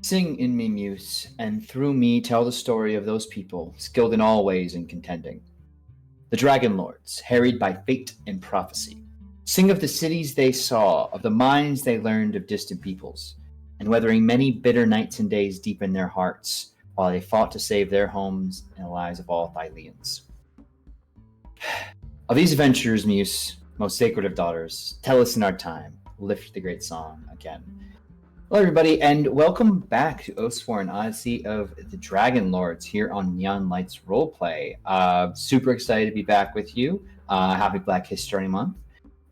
Sing in me, muse, and through me tell the story of those people skilled in all ways in contending. The Dragonlords, harried by fate and prophecy. Sing of the cities they saw, of the minds they learned of distant peoples, and weathering many bitter nights and days deep in their hearts, while they fought to save their homes and the lives of all Thyleans. Of these adventures, muse, most sacred of daughters, tell us in our time, lift the great song again. Hello, everybody, and welcome back to Oathsworn, Odyssey of the Dragonlords here on Neon Lights Roleplay. Super excited to be back with you. Happy Black History Month.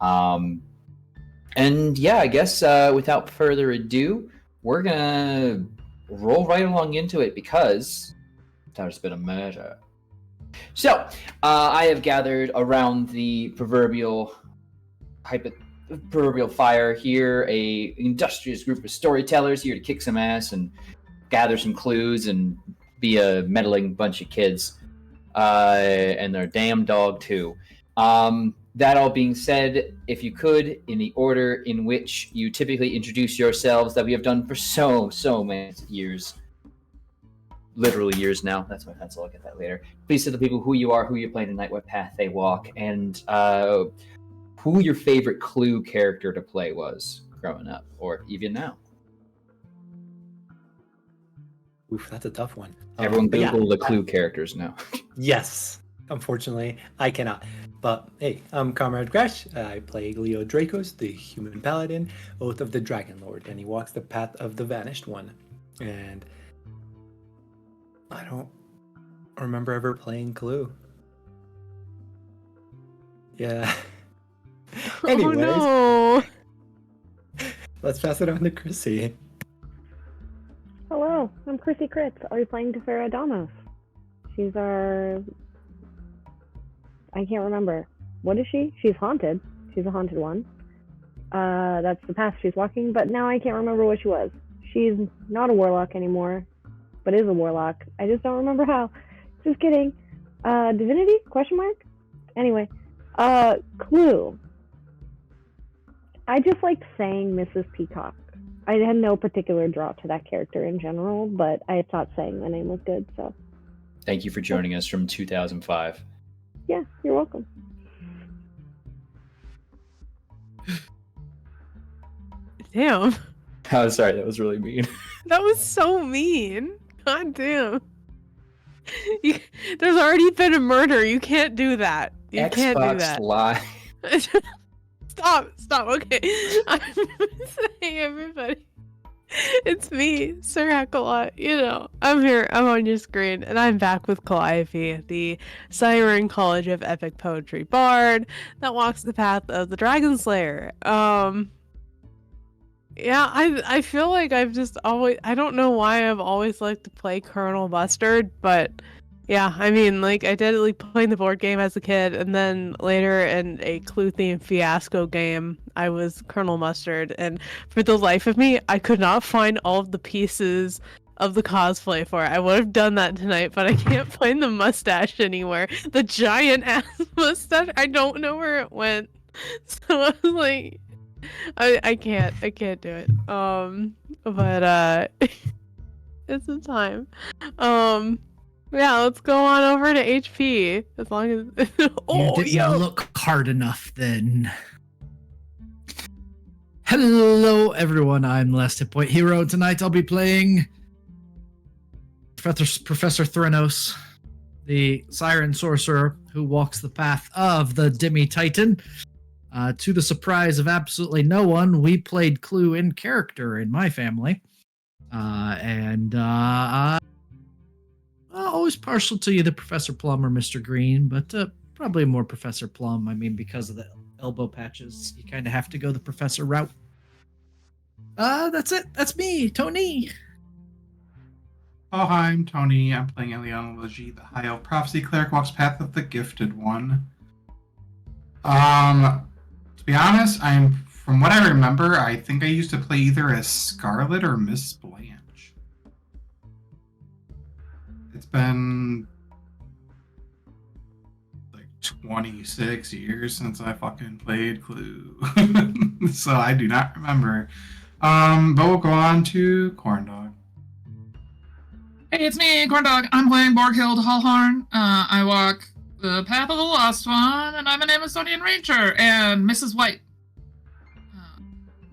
And yeah, I guess without further ado, we're gonna roll right along into it because there's been a murder. So, I have gathered around the proverbial fire here, a industrious group of storytellers here to kick some ass and gather some clues and be a meddling bunch of kids, and their damn dog too. That all being said, if you could, in the order in which you typically introduce yourselves, that we have done for so many years, literally years now. That's my pencil. I'll get that later. Please tell the people who you are, who you're playing tonight, what path they walk, and who your favorite Clue character to play was growing up, or even now. Oof, that's a tough one. Everyone Google the Clue characters now. Yes. Unfortunately, I cannot. But hey, I'm Comrade Crash. I play Leo Dracos, the human paladin, Oath of the Dragonlord, and he walks the path of the Vanished One. And I don't remember ever playing Clue. Yeah. Anyways, oh no! Let's pass it on to Chrissy. Hello, I'm Chrissy Kritz. Are you playing Tefera Damos? She's our... I can't remember. What is she? She's haunted. She's a haunted one. That's the path she's walking, but now I can't remember what she was. She's not a warlock anymore, but is a warlock. I just don't remember how. Just kidding. Divinity? Question mark? Anyway. Clue. I just liked saying Mrs. Peacock. I had no particular draw to that character in general, but I thought saying the name was good, so. Thank you for joining us from 2005. Yeah, you're welcome. Damn. Oh, sorry, that was really mean. That was so mean. God damn. There's already been a murder. You can't do that. You Xbox can't do that. Live. Stop. Okay. I'm saying, everybody. It's me, Sir Heckalot. You know, I'm here. I'm on your screen, and I'm back with Calliope, the Siren College of Epic Poetry Bard that walks the path of the Dragon Slayer. Yeah, I feel like I've just always... I don't know why I've always liked to play Colonel Mustard, but yeah, I mean, like, I did like playing the board game as a kid, and then later in a Clue-themed Fiasco game, I was Colonel Mustard, and for the life of me, I could not find all of the pieces of the cosplay for it. I would have done that tonight, but I can't find the mustache anywhere. The giant-ass mustache, I don't know where it went. So I was like... I can't do it. But it's the time. Yeah, let's go on over to HP. As long as you didn't look hard enough then. Hello everyone, I'm Last Hit Point Hero. Tonight I'll be playing Professor Threnos, the Siren Sorcerer who walks the path of the Demi Titan. To the surprise of absolutely no one, we played Clue in character in my family. I'm always partial to either Professor Plum or Mr. Green, but probably more Professor Plum. I mean, because of the elbow patches, you kind of have to go the Professor route. That's it. That's me, Tony. Oh, hi, I'm Tony. I'm playing Eliana Legie, the High Elf Prophecy Cleric, walks path of the Gifted One. To be honest, from what I remember, I think I used to play either as Scarlet or Miss Blanche. It's been like 26 years since I fucking played Clue. So I do not remember. But we'll go on to Corndog. Hey, it's me, Corndog. I'm playing Borghild Hallhorn. I walk the Path of the Lost One, and I'm an Amazonian Ranger, and Mrs. White.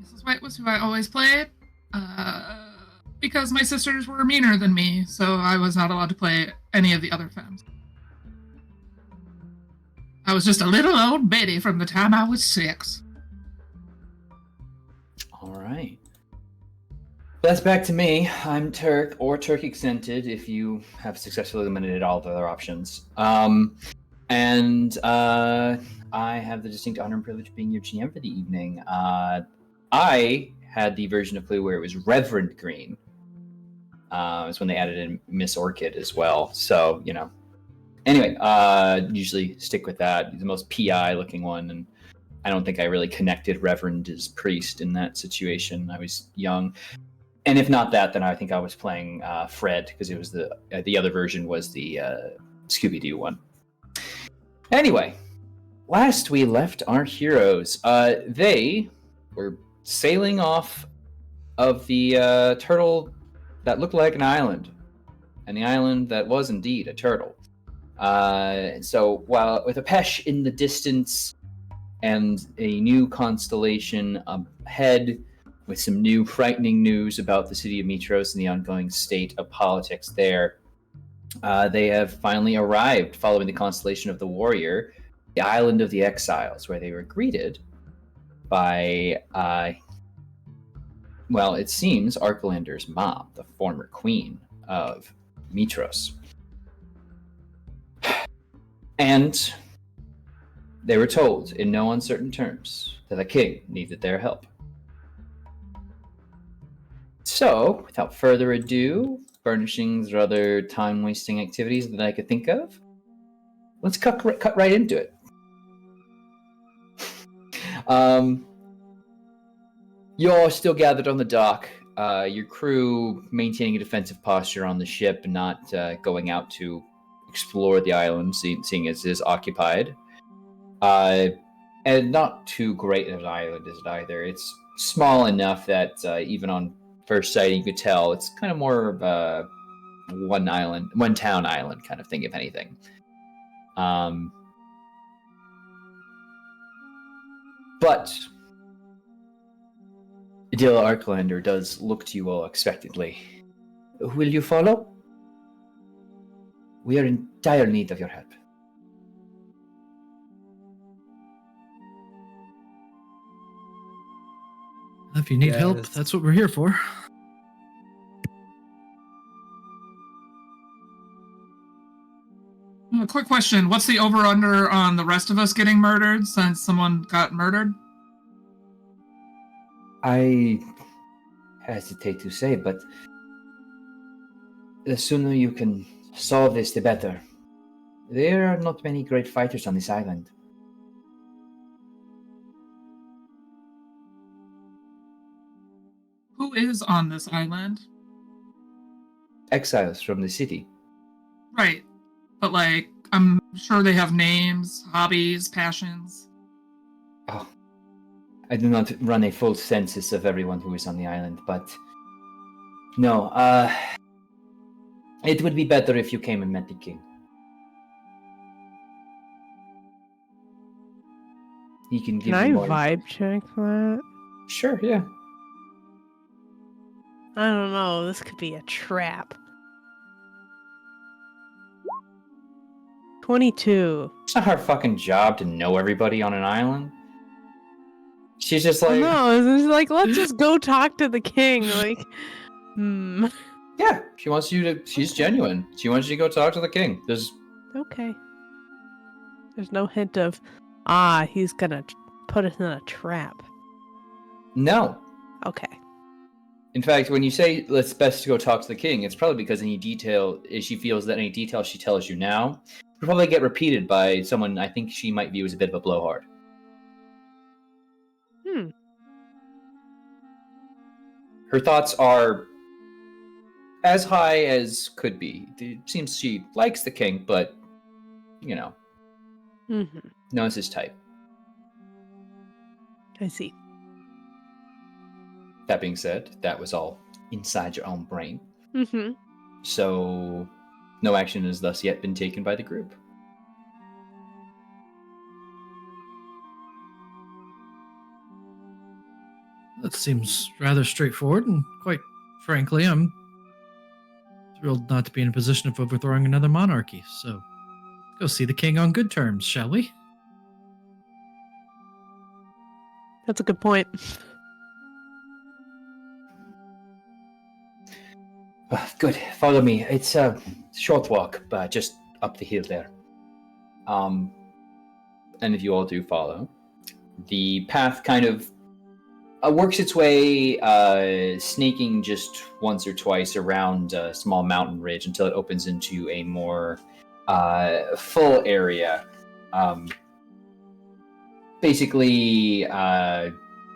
Mrs. White was who I always played, because my sisters were meaner than me, so I was not allowed to play any of the other femmes. I was just a little old Betty from the time I was 6. All right. That's back to me. I'm Turk or Turk Accented if you have successfully eliminated all the other options. And I have the distinct honor and privilege of being your GM for the evening. I had the version of Clue where it was Reverend Green. It's when they added in Miss Orchid as well. So, you know. Anyway, usually stick with that. The most PI looking one, and I don't think I really connected Reverend as priest in that situation. I was young. And if not that, then I think I was playing Fred, because it was the other version was the Scooby-Doo one. Anyway, last we left our heroes. They were sailing off of the turtle that looked like an island, and the island that was indeed a turtle. So while with a Pesh in the distance and a new constellation ahead, with some new frightening news about the city of Mitros and the ongoing state of politics there, they have finally arrived following the constellation of the Warrior, the island of the Exiles, where they were greeted by, well, it seems Arcalander's mom, the former queen of Mitros. And they were told in no uncertain terms that the king needed their help. So, without further ado, furnishings or other time-wasting activities that I could think of, let's cut right into it. You're still gathered on the dock, your crew maintaining a defensive posture on the ship and not going out to explore the island, seeing as it is occupied. And not too great an island is it either. It's small enough that even on first sight, you could tell it's kind of more of a one town island kind of thing, if anything. But Adila Arcalander does look to you all expectantly. Will you follow? We are in dire need of your help. If you need help, that's what we're here for. A quick question. What's the over-under on the rest of us getting murdered since someone got murdered? I hesitate to say, but the sooner you can solve this, the better. There are not many great fighters on this island. Who is on this island? Exiles from the city. Right. But, like, I'm sure they have names, hobbies, passions. Oh, I do not run a full census of everyone who is on the island, but no, it would be better if you came and met the king. He can give Can you I more. vibe check that? Sure, yeah. I don't know. This could be a trap. 22. It's not her fucking job to know everybody on an island. She's just like, No, it's just like, let's just go talk to the king. Like, yeah, she wants you to. She's genuine. She wants you to go talk to the king. Okay. There's no hint of, he's gonna put us in a trap. No. Okay. In fact, when you say it's best to go talk to the king, it's probably because she feels that any detail she tells you now will probably get repeated by someone I think she might view as a bit of a blowhard. Her thoughts are as high as could be. It seems she likes the king, but, you know, knows his type. I see. That being said, that was all inside your own brain. So no action has thus yet been taken by the group. That seems rather straightforward, and quite frankly, I'm thrilled not to be in a position of overthrowing another monarchy. So, let's go see the king on good terms, shall we? That's a good point. Good. Follow me. It's a short walk, but just up the hill there. And if you all do follow, the path kind of works its way, sneaking just once or twice around a small mountain ridge until it opens into a more full area. Basically, it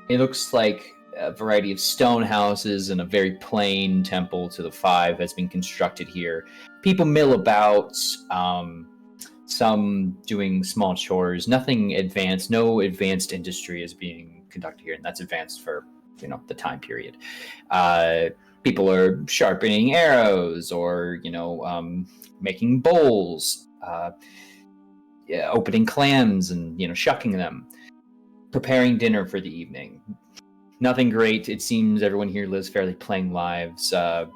looks like a variety of stone houses and a very plain temple to the five has been constructed here. People mill about, some doing small chores, nothing advanced, no advanced industry is being conducted here, and that's advanced for, the time period. People are sharpening arrows or, making bowls, opening clams and, shucking them, preparing dinner for the evening. Nothing great. It seems everyone here lives fairly plain lives. The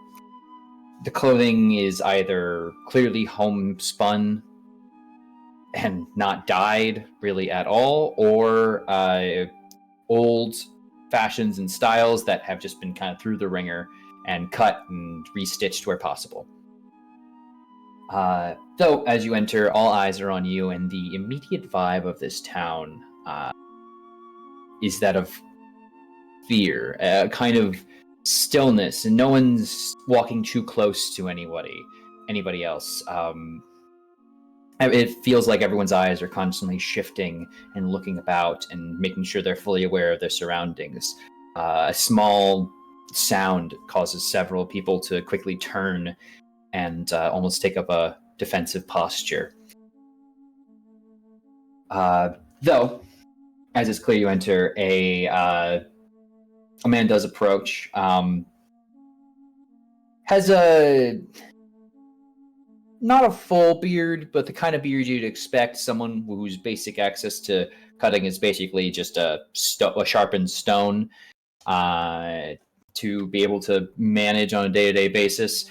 clothing is either clearly homespun and not dyed really at all, or old fashions and styles that have just been kind of through the ringer and cut and restitched where possible. Though, as you enter, all eyes are on you, and the immediate vibe of this town is that of fear, a kind of stillness, and no one's walking too close to anybody else. It feels like everyone's eyes are constantly shifting and looking about and making sure they're fully aware of their surroundings. A small sound causes several people to quickly turn and almost take up a defensive posture. Though, as it's clear you enter, a man does approach. Has not a full beard, but the kind of beard you'd expect someone whose basic access to cutting is basically just a sharpened stone to be able to manage on a day-to-day basis.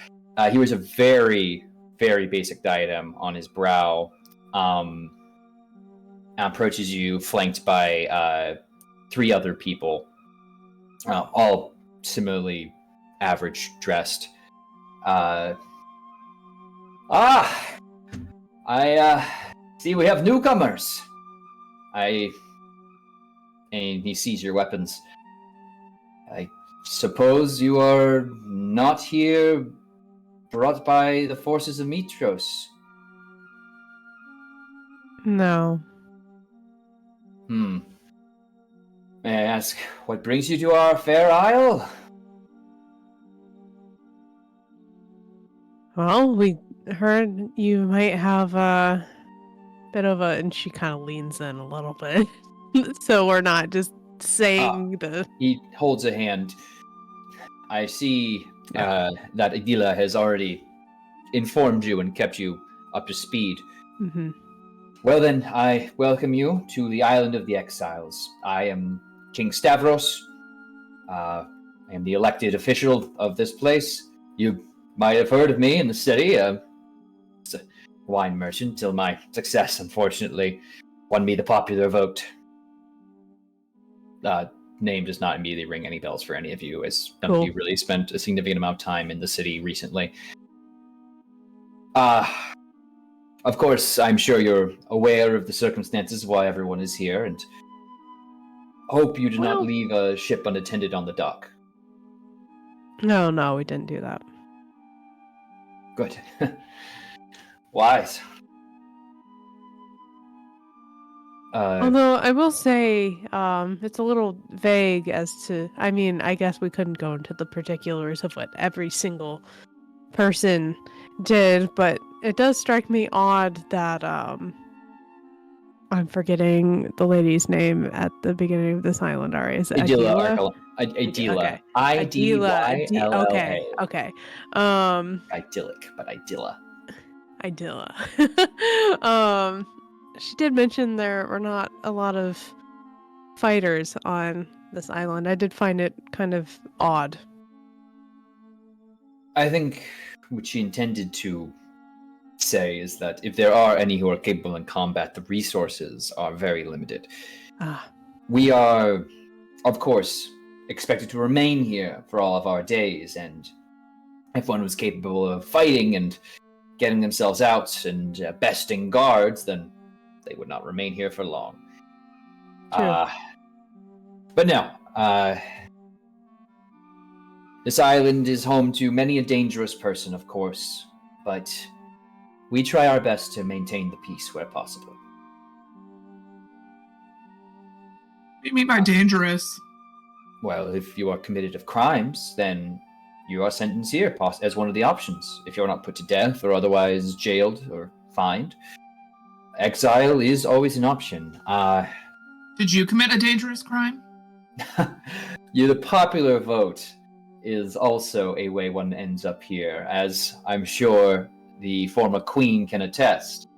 He wears a very, very basic diadem on his brow. Approaches you, flanked by 3 other people, all similarly average dressed. I see we have newcomers. And he sees your weapons. I suppose you are not here brought by the forces of Mitros. No. May I ask, what brings you to our fair isle? Well, we heard you might have a bit of a, and she kind of leans in a little bit, so we're not just saying the. He holds a hand. I see that Adila has already informed you and kept you up to speed. Mm-hmm. Well then, I welcome you to the island of the Exiles. I am King Stavros. I am the elected official of this place. You might have heard of me in the city. It's a wine merchant till my success, unfortunately, won me the popular vote. Name does not immediately ring any bells for any of you, as none of you really spent a significant amount of time in the city recently. Of course, I'm sure you're aware of the circumstances why everyone is here, and hope you do not leave a ship unattended on the dock. No, we didn't do that. Good. Wise. Although I will say, it's a little vague as to. I mean, I guess we couldn't go into the particulars of what every single person did, but it does strike me odd that I'm forgetting the lady's name at the beginning of this island. All right, is it Adila. Adila? Adila. Okay. Idilla. Okay. Idyllic, but Idilla. Idilla. She did mention there were not a lot of fighters on this island. I did find it kind of odd. I think what she intended to say is that if there are any who are capable in combat, the resources are very limited. We are, of course, expected to remain here for all of our days, and if one was capable of fighting and getting themselves out and besting guards, then they would not remain here for long. True. But no, this island is home to many a dangerous person, of course, but we try our best to maintain the peace where possible. What do you mean by dangerous? Well, if you are committed of crimes, then you are sentenced here as one of the options. If you're not put to death or otherwise jailed or fined, exile is always an option. Did you commit a dangerous crime? The popular vote is also a way one ends up here, as I'm sure the former queen can attest.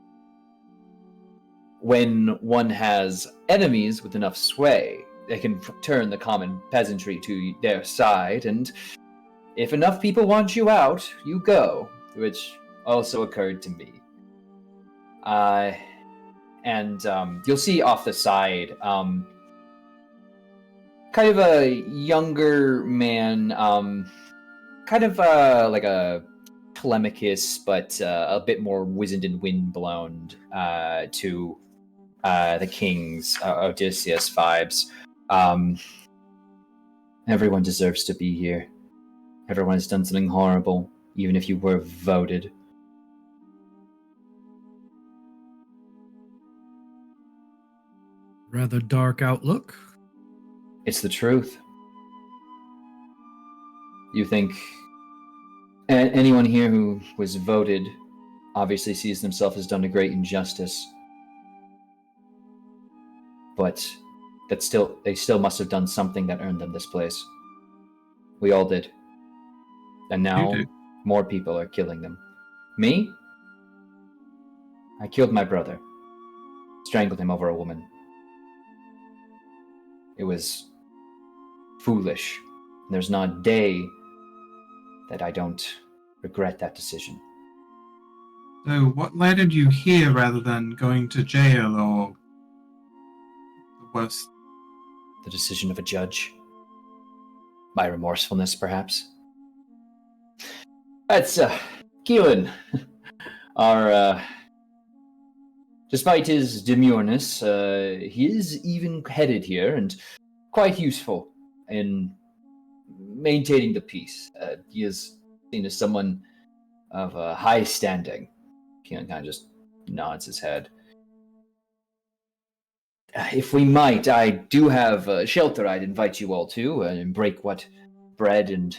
When one has enemies with enough sway, they can turn the common peasantry to their side, and if enough people want you out, you go, which also occurred to me. And you'll see off the side, kind of a younger man, kind of like a Telemachus, but a bit more wizened and windblown to the king's Odysseus vibes. Everyone deserves to be here. Everyone has done something horrible, even if you were voted. Rather dark outlook. It's the truth. You think anyone here who was voted obviously sees themselves as done a great injustice. But they still must have done something that earned them this place. We all did. And now more people are killing them. Me? I killed my brother. Strangled him over a woman. It was foolish. There's not a day that I don't regret that decision. So, what landed you here rather than going to jail or the worst? The decision of a judge. My remorsefulness, perhaps. That's, Keelan. Our, despite his demureness, he is even-headed here and quite useful in maintaining the peace. He is seen as someone of high standing. Keelan kind of just nods his head. If we might, I do have a shelter I'd invite you all to, and break what bread and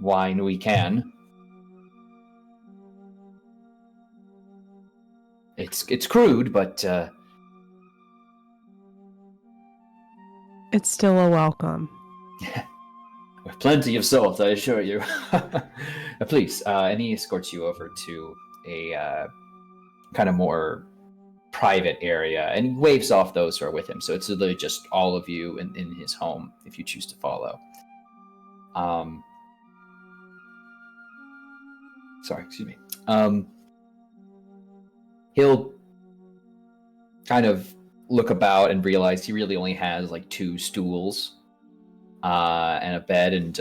wine we can. It's crude, but it's still a welcome. with plenty of salt, I assure you. Please, and he escorts you over to a kind of more private area, and he waves off those who are with him. So it's literally just all of you in his home, if you choose to follow. Sorry, excuse me. He'll kind of look about and realize he really only has like 2 stools and a bed, and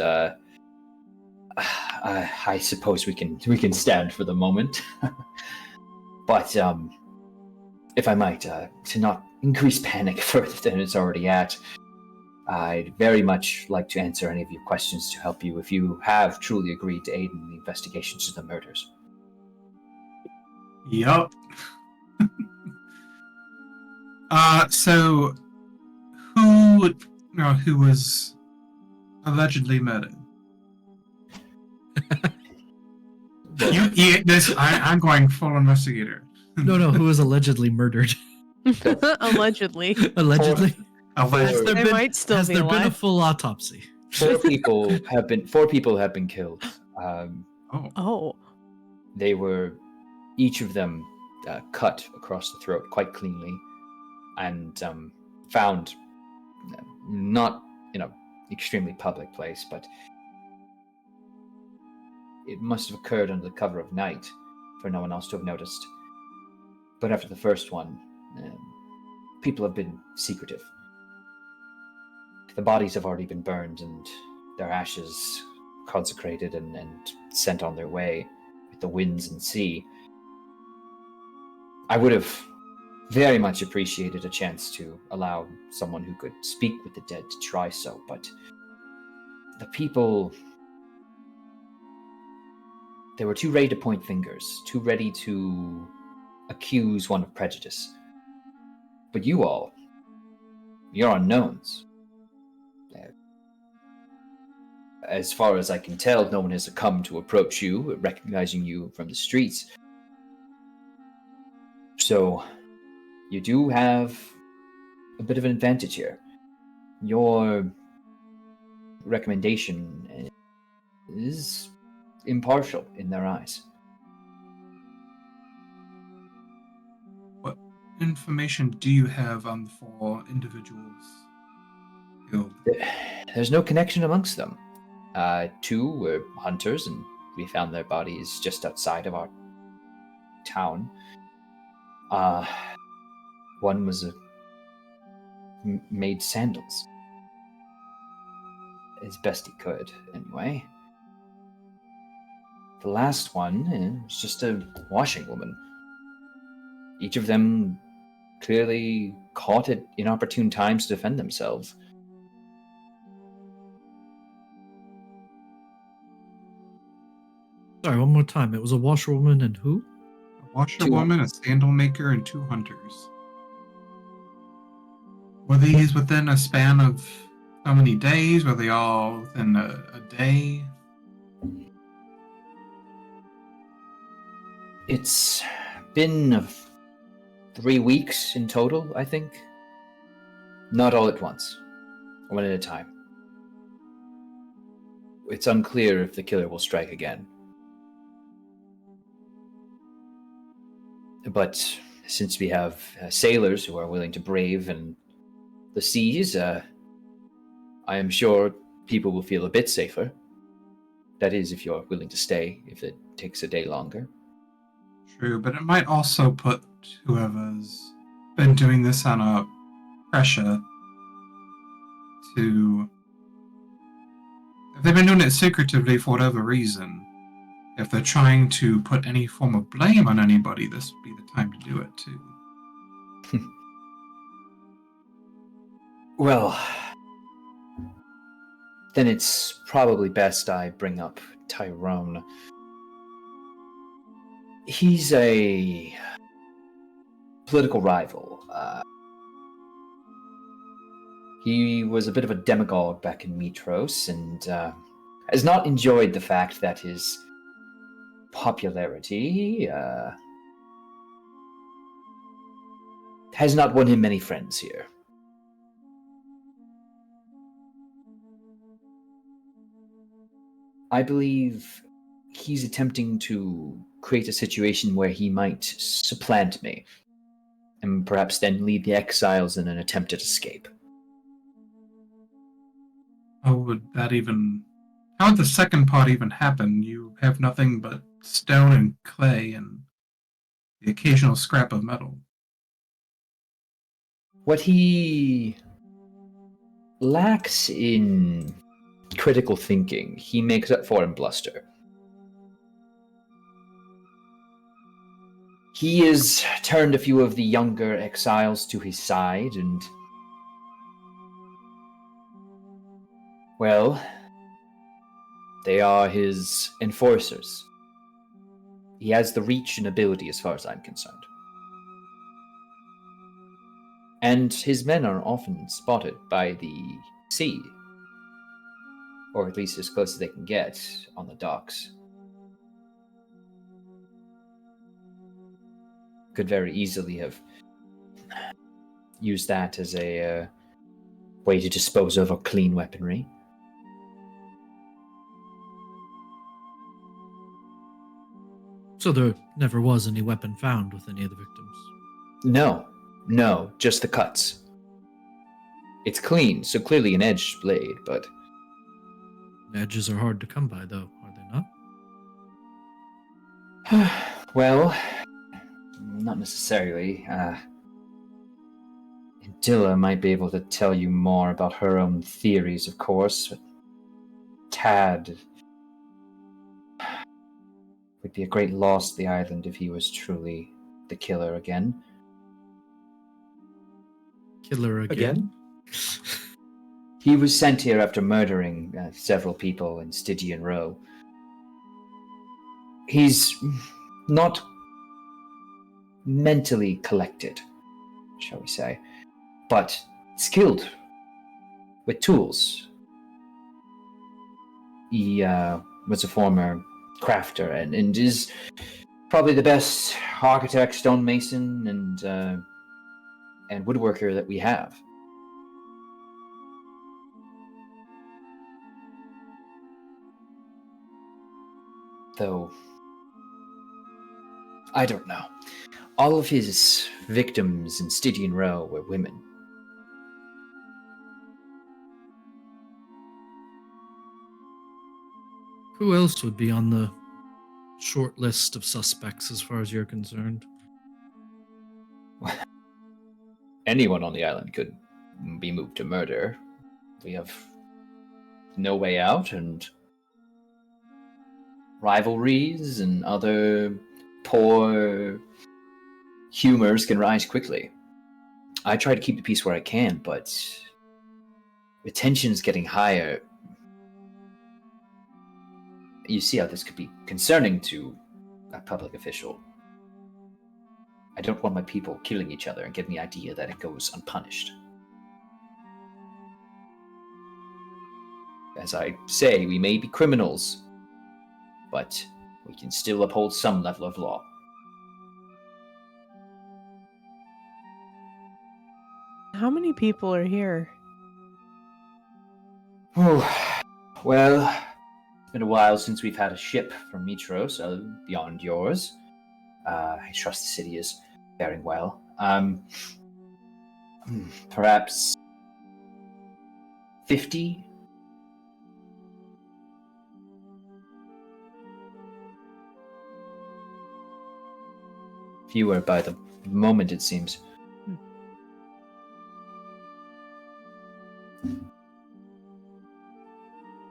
I suppose we can stand for the moment. But if I might, to not increase panic further than it's already at, I'd very much like to answer any of your questions to help you if you have truly agreed to aid in the investigations of the murders. Yup. So, who was allegedly murdered? I'm going full investigator. No, who was allegedly murdered. Allegedly. Allegedly. Allegedly. They might still has be there been a alive. full autopsy? Four people have been killed. Oh. Oh. They were, each of them, cut across the throat quite cleanly, and found not in a extremely public place, but it must have occurred under the cover of night for no one else to have noticed. But after the first one, people have been secretive. The bodies have already been burned and their ashes consecrated and sent on their way with the winds and sea. I would have very much appreciated a chance to allow someone who could speak with the dead to try so, but the people, they were too ready to point fingers, too ready to accuse one of prejudice. But you all, you're unknowns. As far as I can tell, no one has come to approach you, recognizing you from the streets. So, you do have a bit of an advantage here. Your recommendation is impartial in their eyes. What information do you have on the 4 individuals killed? There's no connection amongst them. 2 were hunters, and we found their bodies just outside of our town. 1 was made sandals. As best he could, anyway. The last one was just a washing woman. Each of them clearly caught at inopportune times to defend themselves. Sorry, one more time. It was a washerwoman and who? A washerwoman, a sandal maker, and 2 hunters. Were these within a span of how many days? Were they all within a day? It's been 3 weeks in total, I think. Not all at once. One at a time. It's unclear if the killer will strike again. But since we have sailors who are willing to brave the seas, I am sure people will feel a bit safer. That is, if you're willing to stay, if it takes a day longer. True, but it might also put whoever's been doing this on a pressure to... If they've been doing it secretively for whatever reason, if they're trying to put any form of blame on anybody, this would be the time to do it too. Well, then it's probably best I bring up Tyrone. He's a political rival. He was a bit of a demagogue back in Mitros and has not enjoyed the fact that his popularity has not won him many friends here. I believe he's attempting to create a situation where he might supplant me, and perhaps then lead the Exiles in an attempted escape. How would the second part even happen? You have nothing but stone and clay and the occasional scrap of metal. What he lacks in critical thinking, he makes up for in bluster. He has turned a few of the younger Exiles to his side, and well, they are his enforcers. He has the reach and ability as far as I'm concerned. And his men are often spotted by the sea, or at least as close as they can get on the docks. could very easily have used that as a way to dispose of or clean weaponry. So there never was any weapon found with any of the victims? No, just the cuts. It's clean, so clearly an edged blade, but... Edges are hard to come by, though, are they not? Well, not necessarily. Dilla might be able to tell you more about her own theories, of course. But Tad would be a great loss to the island if he was truly the killer again. Killer again? He was sent here after murdering several people in Stygian Row. He's not mentally collected, shall we say, but skilled with tools. He was a former crafter and is probably the best architect, stonemason, and woodworker that we have. Though, I don't know. All of his victims in Stygian Row were women. Who else would be on the short list of suspects as far as you're concerned? Anyone on the island could be moved to murder. We have no way out, and rivalries and other poor humors can rise quickly. I try to keep the peace where I can, but with tensions getting higher, you see how this could be concerning to a public official. I don't want my people killing each other and getting the idea that it goes unpunished. As I say, we may be criminals, but we can still uphold some level of law. How many people are here? Oh, well, it's been a while since we've had a ship from Mitros, beyond yours. I trust the city is faring well. Perhaps 50? Fewer by the moment, it seems.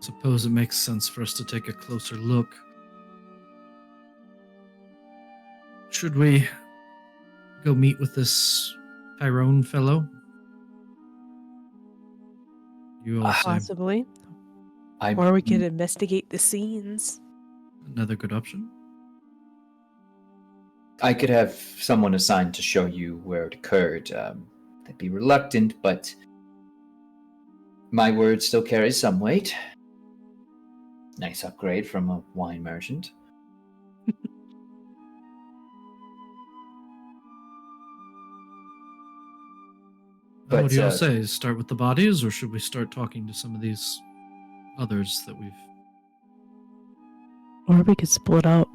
Suppose it makes sense for us to take a closer look. Should we go meet with this Tyrone fellow? You all say Possibly. I'm, Or we could investigate the scenes. another good option? I could have someone assigned to show you where it occurred. They'd be reluctant, but my word still carries some weight. Nice upgrade from a wine merchant. What do you all say? Start with the bodies, or should we start talking to some of these others that we've... Or we could split up.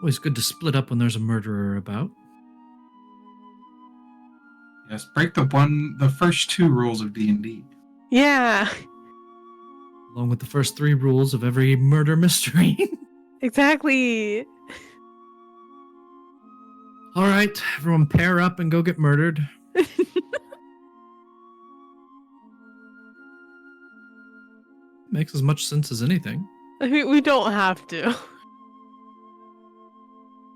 Always good to split up when there's a murderer about. Yes, break the first 2 rules of D&D. Yeah, Along with the first 3 rules of every murder mystery. exactly. All right, everyone pair up and go get murdered. Makes as much sense as anything. I mean, we don't have to.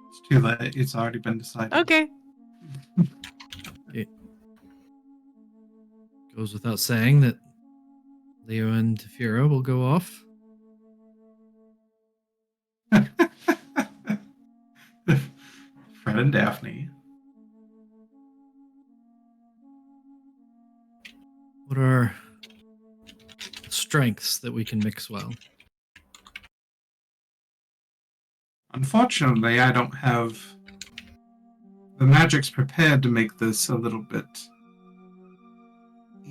It's too late. It's already been decided. Okay. It goes without saying that Leo and Fira will go off. Fred and Daphne. What are strengths that we can mix well? Unfortunately, I don't have the magic's prepared to make this a little bit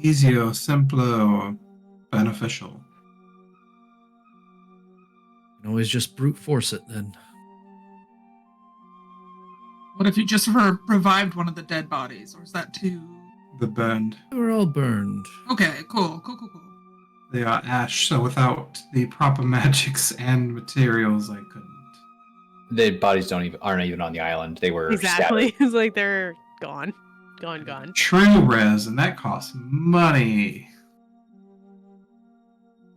easier, simpler, or beneficial. You can always just brute force it then. What if you just revived one of the dead bodies, or is that too? The burned. They were all burned. Okay, cool. They are ash, so without the proper magics and materials, I couldn't. The bodies aren't even on the island. They were Exactly. scattered. It's like they're gone. Gone. True res, and that costs money.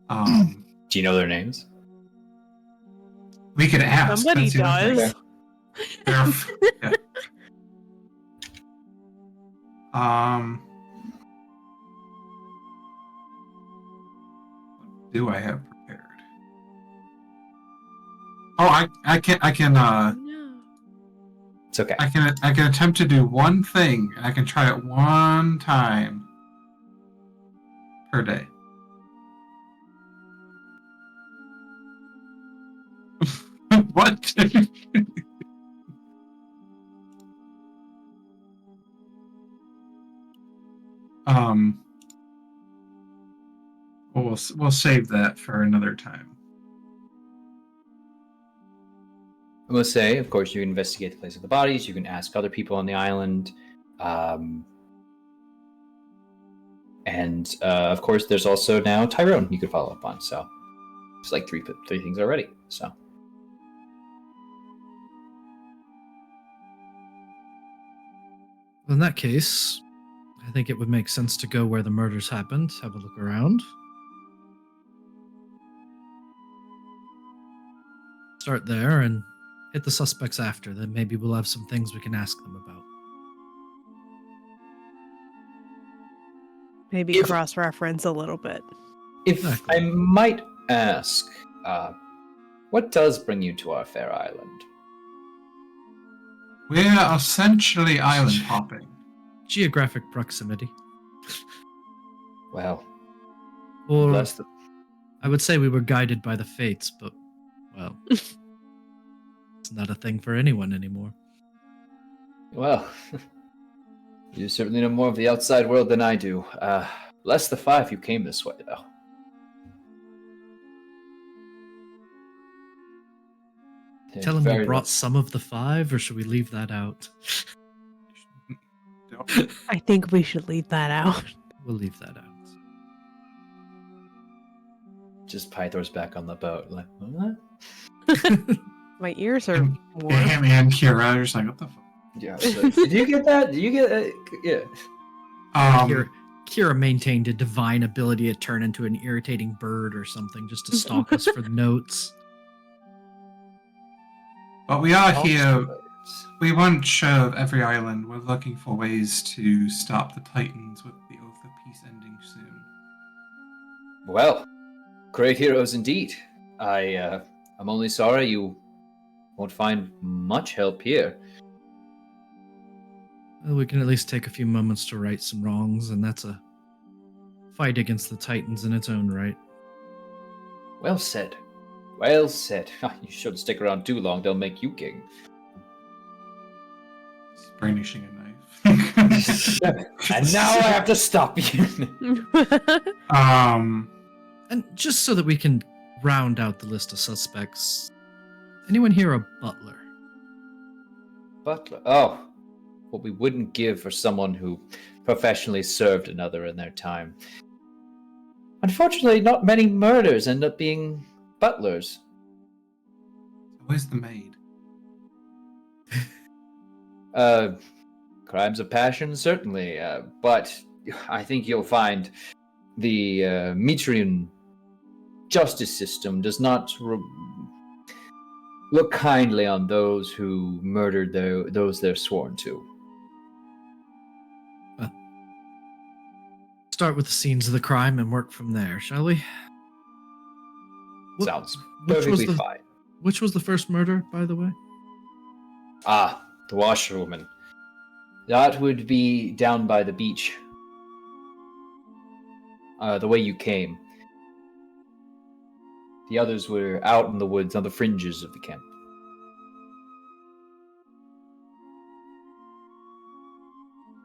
Do you know their names? We could ask. Somebody that's the other does. thing. Yeah. What do I have prepared? Oh, I can No. It's okay. I can attempt to do one thing, and I can try it one time per day. What? We'll save that for another time. I will say, of course, you can investigate the place of the bodies. You can ask other people on the island, and of course, there's also now Tyrone you could follow up on. So it's like three things already. So In that case, I think it would make sense to go where the murders happened, have a look around. Start there and hit the suspects after, then maybe we'll have some things we can ask them about. Maybe If- cross-reference a little bit. if Exactly. I might ask, what does bring you to our fair island? We're essentially island hopping. Geographic proximity. Well, Or bless the I would say we were guided by the fates, but, well, it's not a thing for anyone anymore. Well, you certainly know more of the outside world than I do. Bless the five who came this way, though. Tell him Very we brought much- some of the five, or should we leave that out? I think we should leave that out. We'll leave that out. Just Pythor's back on the boat. Like, what? My ears are And warm. and Kira are just like, what the fuck? Yeah. So, did you get that? Did you get? Yeah. Kira maintained a divine ability to turn into an irritating bird or something just to stalk us for notes. But we are here. Also- We weren't sure of every island. We're looking for ways to stop the Titans with the Oath of Peace ending soon. Well, great heroes indeed. I'm only sorry you won't find much help here. Well, we can at least take a few moments to right some wrongs, and that's a fight against the Titans in its own right. Well said. Well said. You shouldn't stick around too long. They'll make you king. He's brandishing a knife. And now I have to stop you. And just so that we can round out the list of suspects, anyone here a butler? Butler. Oh, what we wouldn't give for someone who professionally served another in their time. Unfortunately, not many murders end up being butlers. Where's the maid? Crimes of passion, certainly, but I think you'll find the Metrian justice system does not look kindly on those who murdered those they're sworn to. Start with the scenes of the crime and work from there, shall we? What- Sounds which was perfectly the- fine. Which was the first murder, by the way? Ah, the washerwoman. That would be down by the beach. The way you came. The others were out in the woods on the fringes of the camp.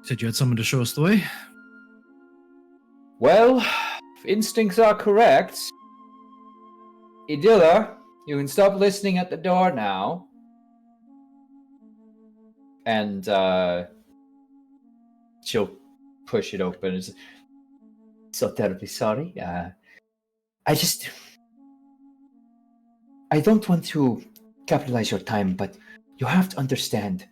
Said you had someone to show us the way? Well, if instincts are correct, Idilla, you can stop listening at the door now. And she'll push it open. It's so terribly sorry. I don't want to capitalize your time, but you have to understand.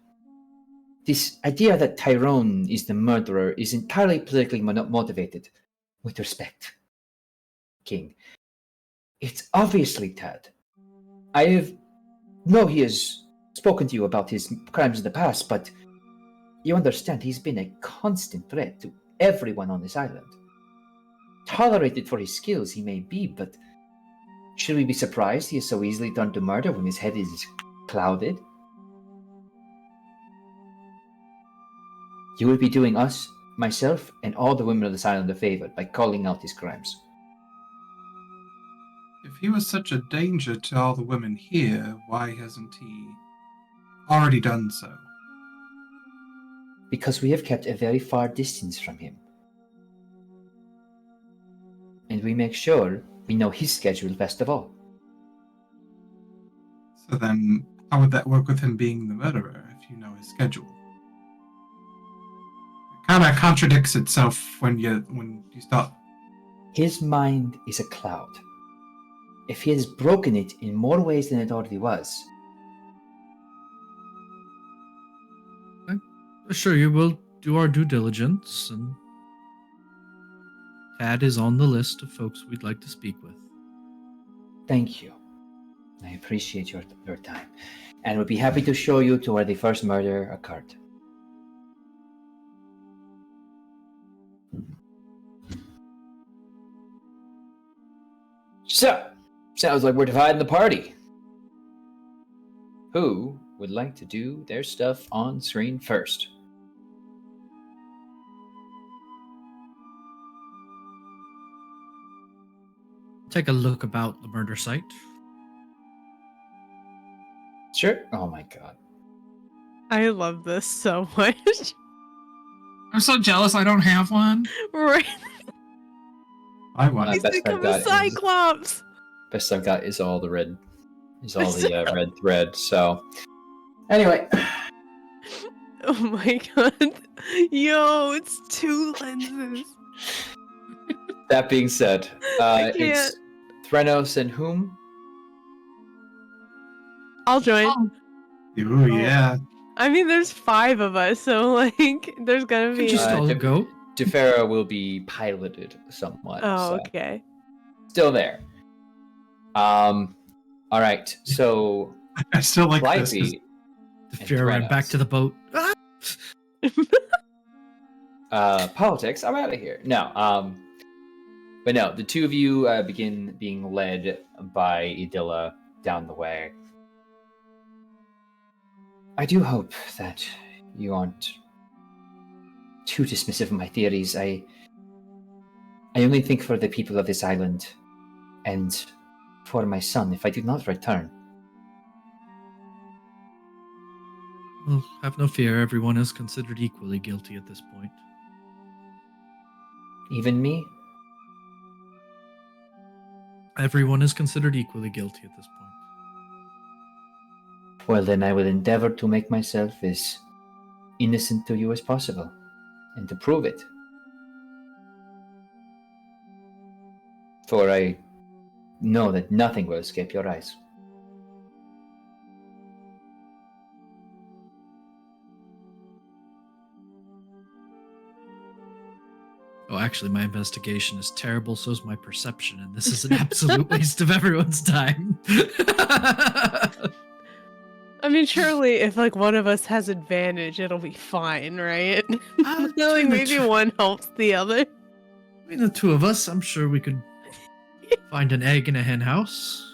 This idea that Tyrone is the murderer is entirely politically motivated. With respect, King. It's obviously Tad. I know he has spoken to you about his crimes in the past, but you understand he's been a constant threat to everyone on this island. Tolerated for his skills he may be, but should we be surprised he is so easily turned to murder when his head is clouded? You would be doing us, myself, and all the women of this island a favor by calling out his crimes. If he was such a danger to all the women here, why hasn't he already done so? Because we have kept a very far distance from him. And we make sure we know his schedule best of all. So then, how would that work with him being the murderer, if you know his schedule? It kind of contradicts itself when you start. His mind is a cloud. If he has broken it in more ways than it already was. I assure you we'll do our due diligence, and Tad is on the list of folks we'd like to speak with. Thank you. I appreciate your time, and would be happy to show you to where the first murder occurred. So, sounds like we're dividing the party. Who would like to do their stuff on screen first? Take a look about the murder site. Sure. Oh my god. I love this so much. I'm so jealous I don't have one. Right. I want. He's best I've become got a is- cyclops. Best I've got is all the red. Is all the red thread. So, anyway. Oh my god. Yo, it's 2 lenses. That being said, I it's Threnos and whom? I'll join. Oh, Ooh, yeah. I mean, there's 5 of us, so like, there's gonna You be. can just all Def- go. Defera will be piloted somewhat. Oh, so. okay. Still there. All right. So, I still like this. Flyby, The fear ran back Threnos. to the boat. politics. I'm out of here. No. But no, the two of you begin being led by Idilla down the way. I do hope that you aren't too dismissive of my theories. I only think for the people of this island and for my son if I do not return. Well, have no fear. Everyone is considered equally guilty at this point. Even me? Everyone is considered equally guilty at this point. Well, then I will endeavor to make myself as innocent to you as possible, and to prove it. For I know that nothing will escape your eyes. Oh, actually, my investigation is terrible, so is my perception, and this is an absolute waste of everyone's time. I mean, surely if like one of us has advantage, it'll be fine, right? I feel like maybe one helps the other. Between the two of us, I'm sure we could find an egg in a hen house.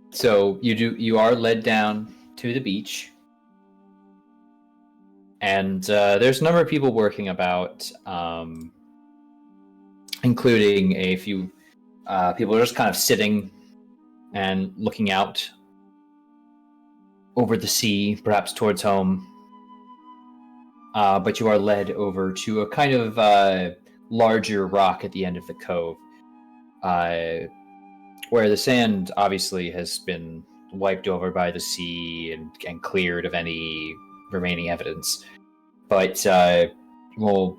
So you are led down to the beach, and there's a number of people working about, including a few people just kind of sitting and looking out over the sea, perhaps towards home. But you are led over to a kind of larger rock at the end of the cove, where the sand obviously has been wiped over by the sea and cleared of any remaining evidence. But we'll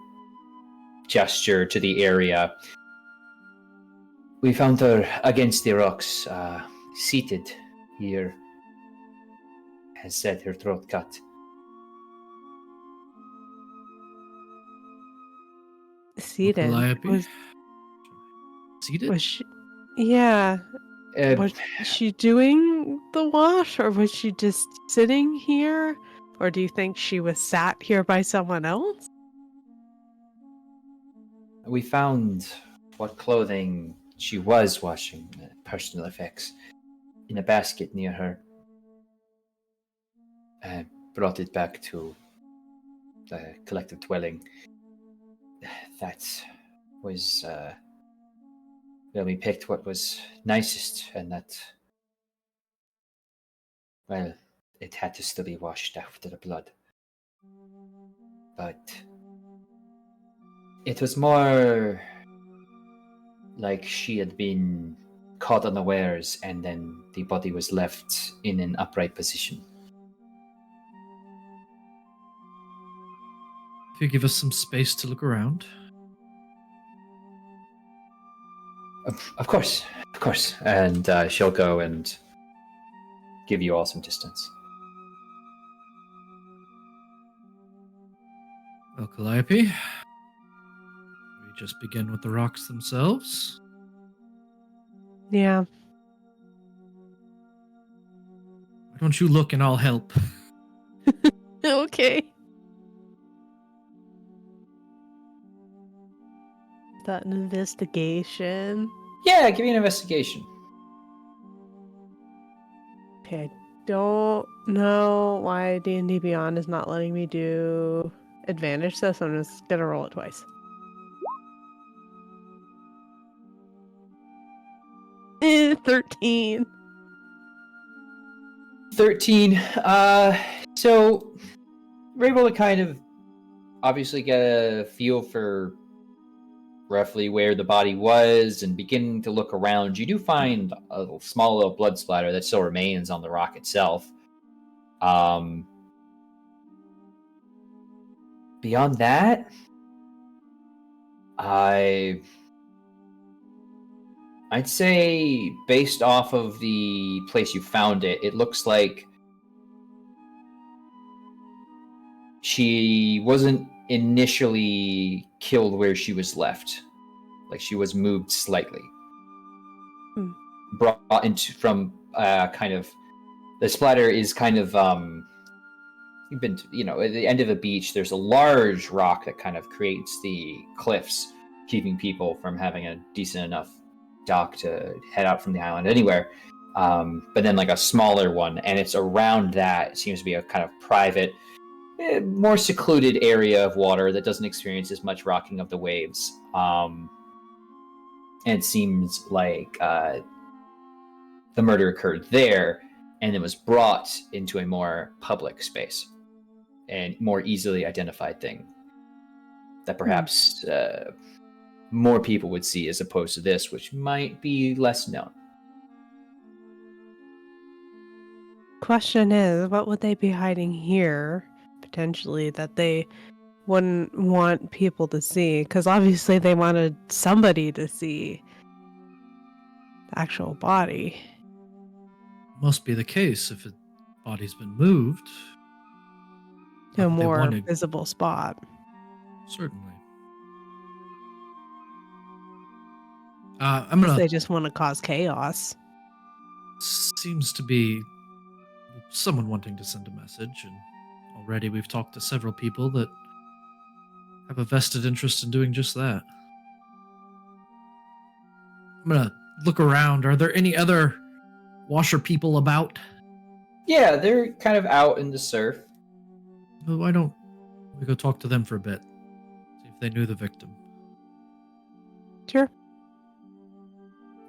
gesture to the area. We found her against the rocks, seated here, has had her throat cut. Seated. Calliope? Seated? Was she? Yeah. Was she doing the wash, or was she just sitting here? Or do you think she was sat here by someone else? We found what clothing she was washing, personal effects, in a basket near her. Brought it back to the collective dwelling. That was well, we picked what was nicest, and that, well, it had to still be washed after the blood. But it was more like she had been caught unawares, and then the body was left in an upright position. If you give us some space to look around. Of course. And she'll go and give you all some distance. Well, Calliope, we just begin with the rocks themselves. Yeah. Why don't you look and I'll help? Okay. That an investigation. Yeah, give me an investigation. Okay, I don't know why D&D Beyond is not letting me do advantage, so I'm just gonna roll it twice. 13. 13. So we're able to kind of obviously get a feel for roughly where the body was, and beginning to look around. You do find a small little blood splatter that still remains on the rock itself. Beyond that, I'd say, based off of the place you found it, it looks like she wasn't initially killed where she was left. Like, she was moved slightly. Brought into from kind of, the splatter is kind of you've been to, at the end of the beach, there's a large rock that kind of creates the cliffs, keeping people from having a decent enough dock to head out from the island anywhere. But then like a smaller one, and it's around that. It seems to be a kind of private, more secluded area of water that doesn't experience as much rocking of the waves. And it seems like the murder occurred there, and it was brought into a more public space and more easily identified thing that perhaps more people would see, as opposed to this, which might be less known. Question is, what would they be hiding here, potentially, that they wouldn't want people to see? Because obviously they wanted somebody to see the actual body. Must be the case if the body's been moved. To a Not that they more wanted- visible spot. Certainly. I'm gonna. They just want to cause chaos. Seems to be someone wanting to send a message, and already we've talked to several people that have a vested interest in doing just that. I'm gonna look around. Are there any other washer people about? Yeah, they're kind of out in the surf. Well, why don't we go talk to them for a bit? See if they knew the victim. Sure.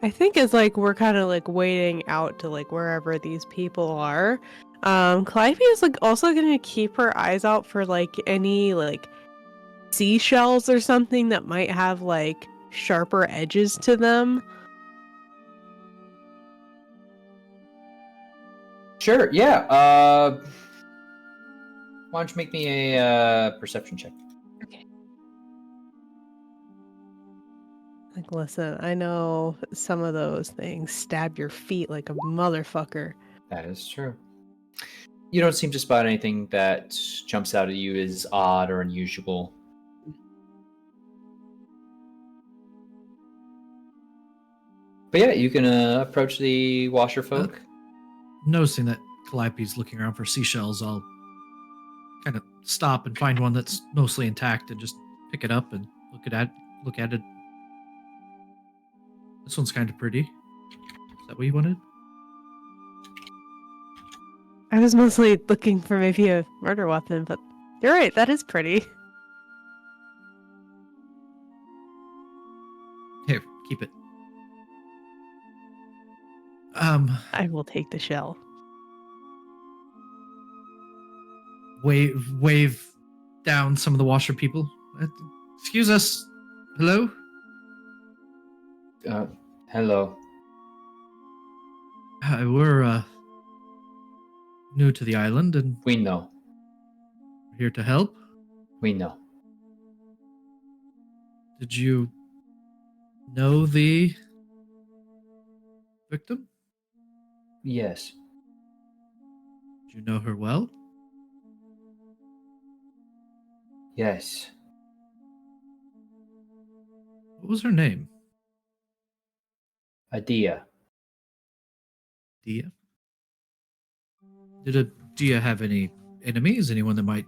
I think it's like we're kind of like waiting out to like wherever these people are. Calliope is like also gonna keep her eyes out for like any like seashells or something that might have like sharper edges to them. Sure, yeah. Why don't you make me a perception check? Okay. Like, listen, I know some of those things stab your feet like a motherfucker. That is true. You don't seem to spot anything that jumps out at you as odd or unusual. But yeah, you can approach the washer folk. Noticing that Calliope's looking around for seashells, I'll kind of stop and find one that's mostly intact and just pick it up and look at it. This one's kind of pretty. Is that what you wanted? I was mostly looking for maybe a murder weapon, but you're right, that is pretty. Here, keep it. I will take the shell. Wave down some of the washer people. Excuse us. Hello? Hello. We're new to the island and We know. we're here to help. We know. Did you know the victim? Yes. Did you know her well? Yes. What was her name? Adia. Dia? Did Adia have any enemies? Anyone that might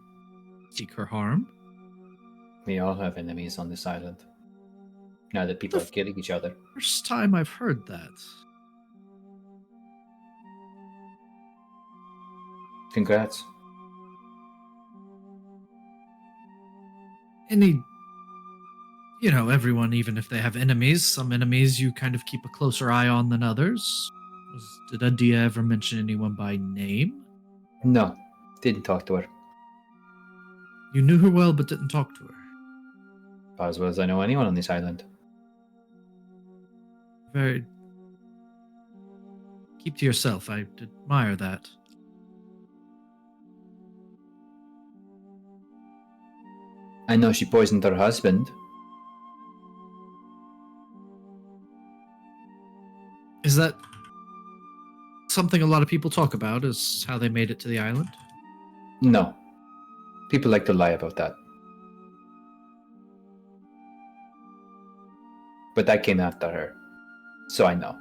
seek her harm? We all have enemies on this island. Now that people are killing each other. First time I've heard that. Congrats. Everyone, even if they have enemies, some enemies you kind of keep a closer eye on than others. Did Adia ever mention anyone by name? No. Didn't talk to her. You knew her well, but didn't talk to her. About as well as I know anyone on this island. Very. Keep to yourself. I admire that. I know she poisoned her husband. Is that something a lot of people talk about, is how they made it to the island? No. People like to lie about that. But that came after her. So I know.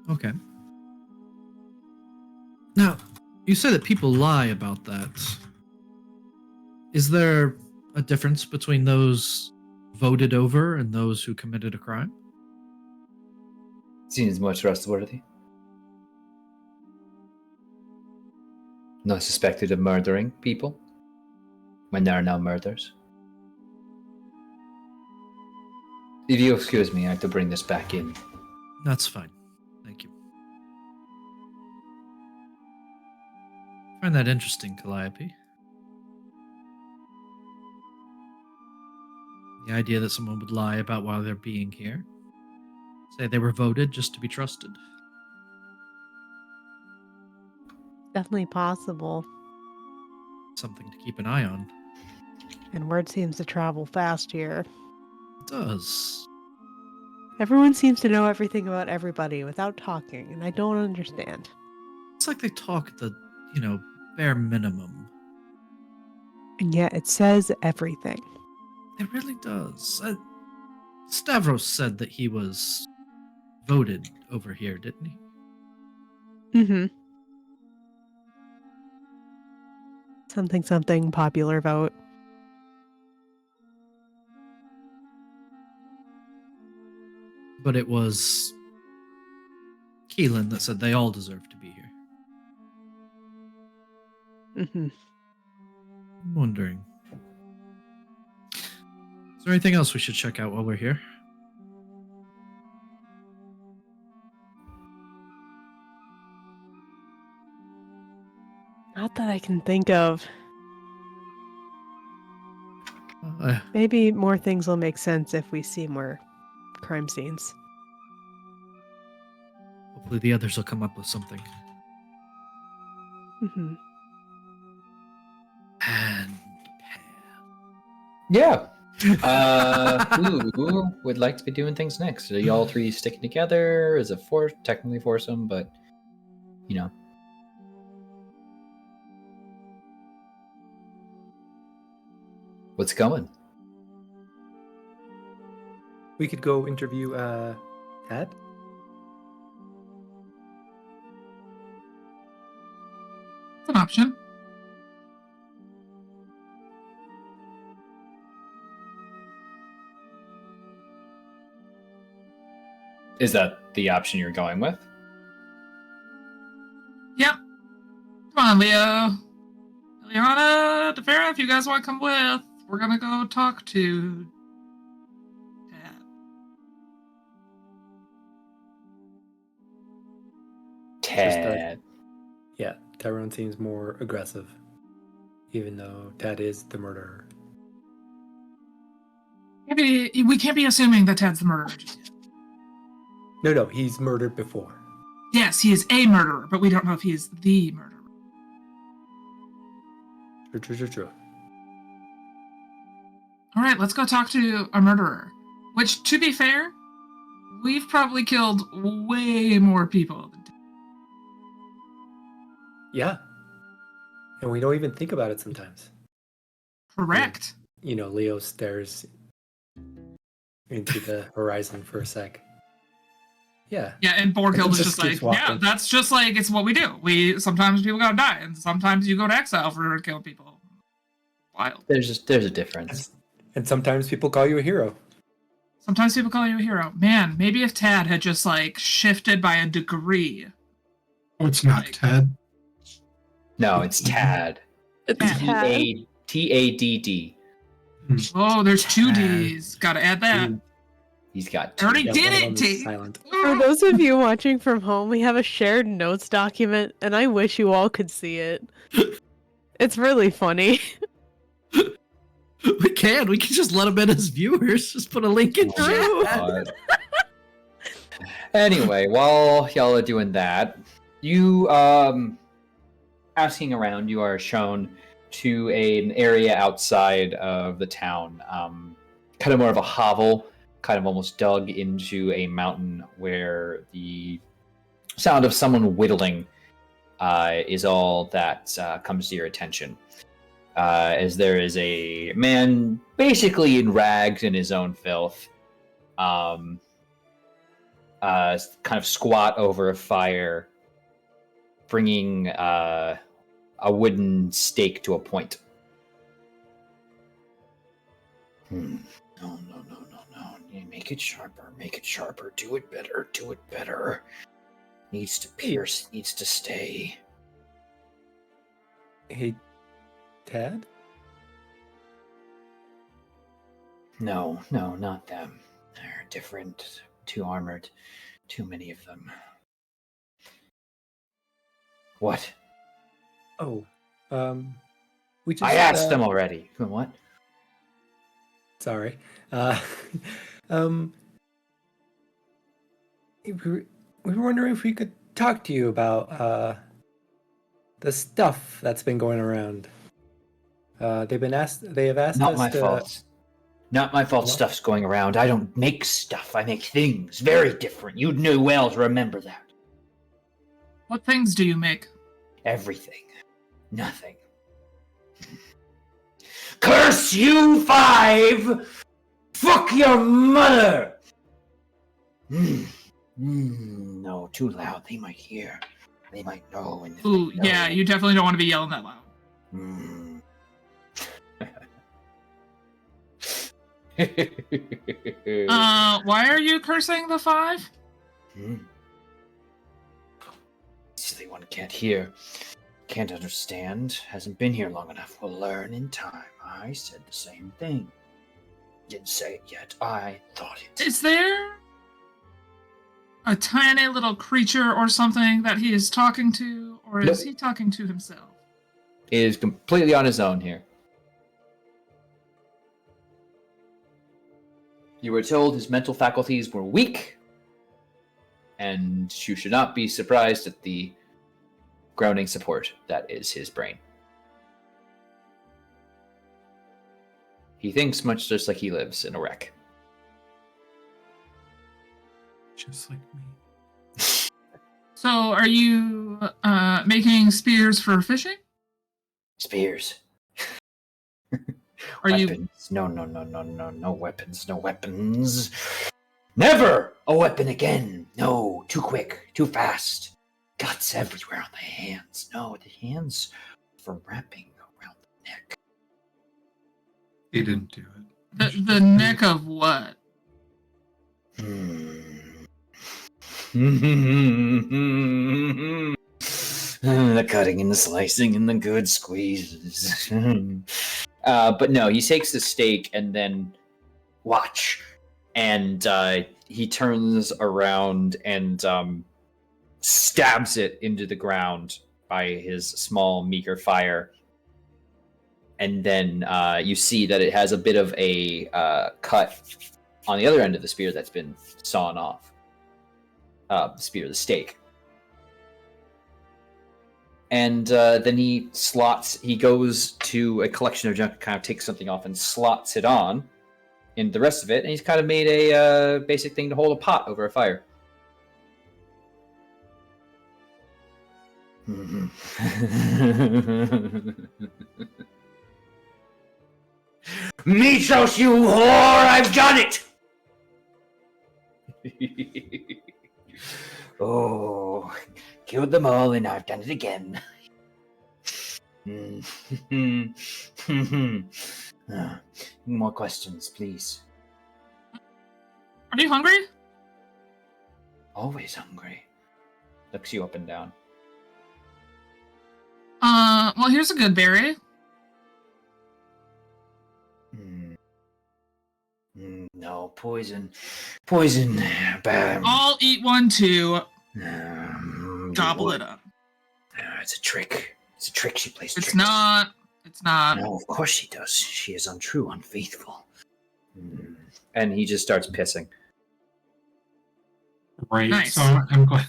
Okay. Now, you say that people lie about that. Is there a difference between those voted over and those who committed a crime? Seems more trustworthy. Not suspected of murdering people when there are no murders. If you excuse me, I have to bring this back in. That's fine. Thank you. I find that interesting, Calliope. The idea that someone would lie about why they're being here. Say they were voted just to be trusted. Definitely possible. Something to keep an eye on. And word seems to travel fast here. It does. Everyone seems to know everything about everybody without talking, and I don't understand. It's like they talk at the, bare minimum. And yet it says everything. It really does. Stavros said that he was voted over here, didn't he? Mm-hmm. Something, popular vote. But it was Keelan that said they all deserve to be here. Mm-hmm. I'm wondering. Is there anything else we should check out while we're here? Not that I can think of. Uh, Maybe more things will make sense if we see more crime scenes. hopefully the others will come up with something. Hmm. And Yeah. Who would like to be doing things next? Are y'all three sticking together? Is it technically foursome, but you know. What's going? We could go interview Tad. It's an option. Is that the option you're going with? Yep. Come on, Leo. Eliana, DeFera, if you guys want to come with, we're gonna go talk to Dad. Tad. Yeah, Tyrone seems more aggressive, even though Tad is the murderer. We can't be assuming that Tad's the murderer just yet. No, he's murdered before. Yes, he is a murderer, but we don't know if he is the murderer. True. All right, let's go talk to a murderer. Which, to be fair, we've probably killed way more people than Tad. Yeah. And we don't even think about it sometimes. Correct. Leo stares into the horizon for a sec. Yeah. Yeah, and Borghild is just like, keeps walking. yeah, that's just like, it's what we do. Sometimes people gotta die, and sometimes you go to exile for killing people. Wild. There's a difference. And sometimes people call you a hero. Sometimes people call you a hero. Man, maybe if Tad had just, like, shifted by a degree. Oh, it's not Ted. No, it's Tad. It's Tad. Tadd. Oh, there's two Tad. D's. Gotta add that. He's got I already Yeah, did one of it, them is T. silent. For those of you watching from home, we have a shared notes document, and I wish you all could see it. It's really funny. we can just let them in as viewers. Just put a link in Oh, chat. God. Anyway, while y'all are doing that, you asking around, you are shown to an area outside of the town, kind of more of a hovel, kind of almost dug into a mountain, where the sound of someone whittling is all that comes to your attention. As there is a man basically in rags in his own filth, kind of squat over a fire, bringing a wooden stake to a point. No. Make it sharper. Do it better. Needs to pierce, needs to stay. Hey, Tad? No, not them. They're different, too armored, too many of them. What? Oh, we just. I asked them already. What? Sorry. We were wondering if we could talk to you about the stuff that's been going around. They have asked Not us my to. fault. Not my fault. No? Stuff's going around. I don't make stuff. I make things. Very different. You'd know well to remember that. What things do you make? Everything. Nothing. Curse you 5! Fuck your mother! No, too loud. They might hear. They might know. And Ooh, yeah, you definitely don't want to be yelling that loud. Why are you cursing the 5? Silly one can't hear. Can't understand. Hasn't been here long enough. Will learn in time. I said the same thing. Didn't say it yet. I thought it. Is there a tiny little creature or something that he is talking to, or is he talking to himself? is completely on his own here. You were told his mental faculties were weak, and you should not be surprised at the groaning support that is his brain. He thinks much just like he lives in a wreck. Just like me. So, are you making spears for fishing? Spears. Are you? Weapons. No weapons, no weapons. Never a weapon again. No, too quick, too fast. Guts everywhere on the hands. No, the hands for wrapping around the neck. He didn't do it. The neck of what? The cutting and the slicing and the good squeezes. But no, he takes the stake and then watch. And he turns around and stabs it into the ground by his small, meager fire. And then you see that it has a bit of a cut on the other end of the spear that's been sawn off. The stake. And then he goes to a collection of junk, kind of takes something off and slots it on in the rest of it, and he's kind of made a basic thing to hold a pot over a fire. Michos, you whore! I've done it! Oh, killed them all, and I've done it again. More questions, please. Are you hungry? Always hungry. Looks you up and down. Well, here's a good berry. No, poison. Poison. Bad. I'll eat one too. Gobble it up. It's a trick. It's a trick she plays. It's not. It's not. No, of course she does. She is untrue, unfaithful. And he just starts pissing. Right. Nice. So I'm glad.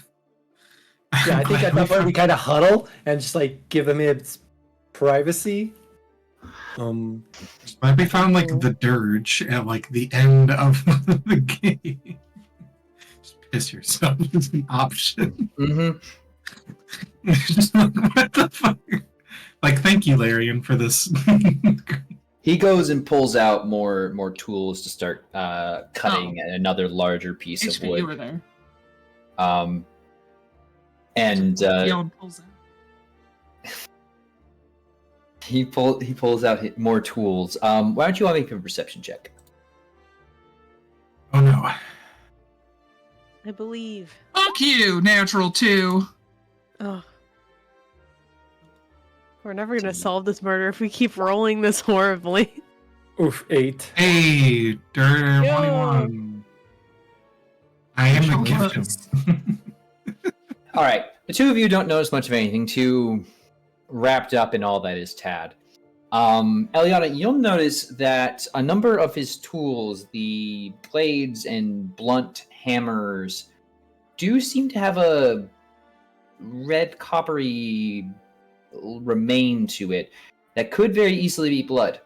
Yeah, I think at that point we kind of huddle and just like give him its privacy. But we found like the dirge at like the end of the game. Just piss yourself is an option. Just like, what the fuck? Like, thank you, Larian, for this. He goes and pulls out more tools to start cutting another larger piece of wood. You were there. And Leon pulls out. he pulls out more tools. Why don't you all make a perception check? Oh no. I believe. Fuck you, natural 2. Oh. We're never gonna solve this murder if we keep rolling this horribly. Oof, 8. Hey, Dirt 21. I am the gift. All right, the two of you don't notice much of anything. Too wrapped up in all that is Tad. Eliana, you'll notice that a number of his tools, the blades and blunt hammers, do seem to have a red coppery remain to it that could very easily be blood.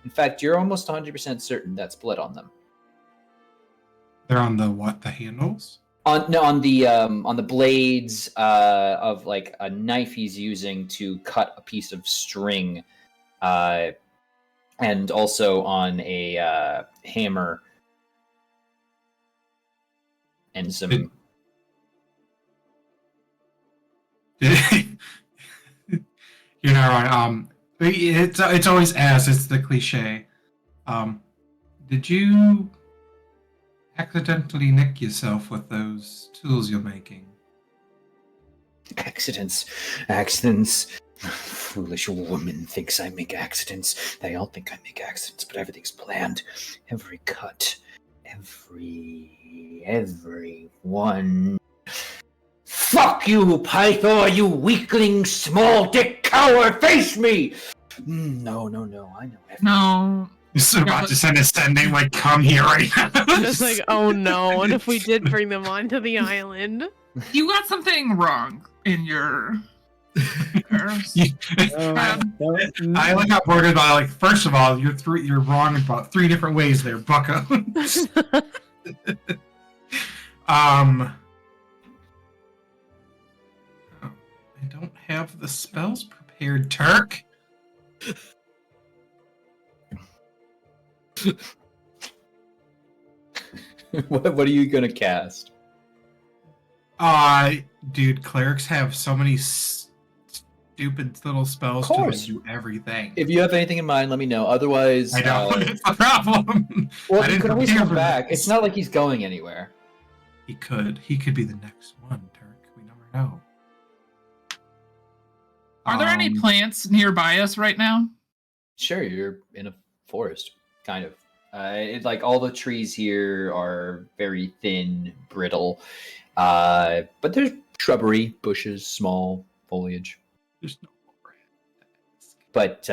In fact, you're almost 100% certain that's blood on them. They're on the what? The handles? On the blades of like a knife he's using to cut a piece of string, and also on a hammer and some. You're not wrong. It's always asked. It's the cliche. Did you accidentally nick yourself with those tools you're making? Accidents. Foolish woman thinks I make accidents. They all think I make accidents, but everything's planned. Every cut, every one. Fuck Fuck you, Pythor, you weakling, small dick coward! Face me! No, I know everything. No. You're about to send a sending, like, come here right now. Just like, oh no, what if we did bring them onto the island? You got something wrong in your... I only got worded by, like, first of all, you're wrong about 3 different ways there, bucko. I don't have the spells prepared, Turk. What are you gonna cast? Dude, clerics have so many stupid little spells to do everything. If you have anything in mind, let me know. Otherwise, I don't. It's a problem. Well, he could always come back. It's not like he's going anywhere. He could. He could be the next one, Turk. We never know. Are there any plants nearby us right now? Sure, you're in a forest, kind of. Like all the trees here are very thin, brittle, but there's shrubbery, bushes, small foliage. There's no more. But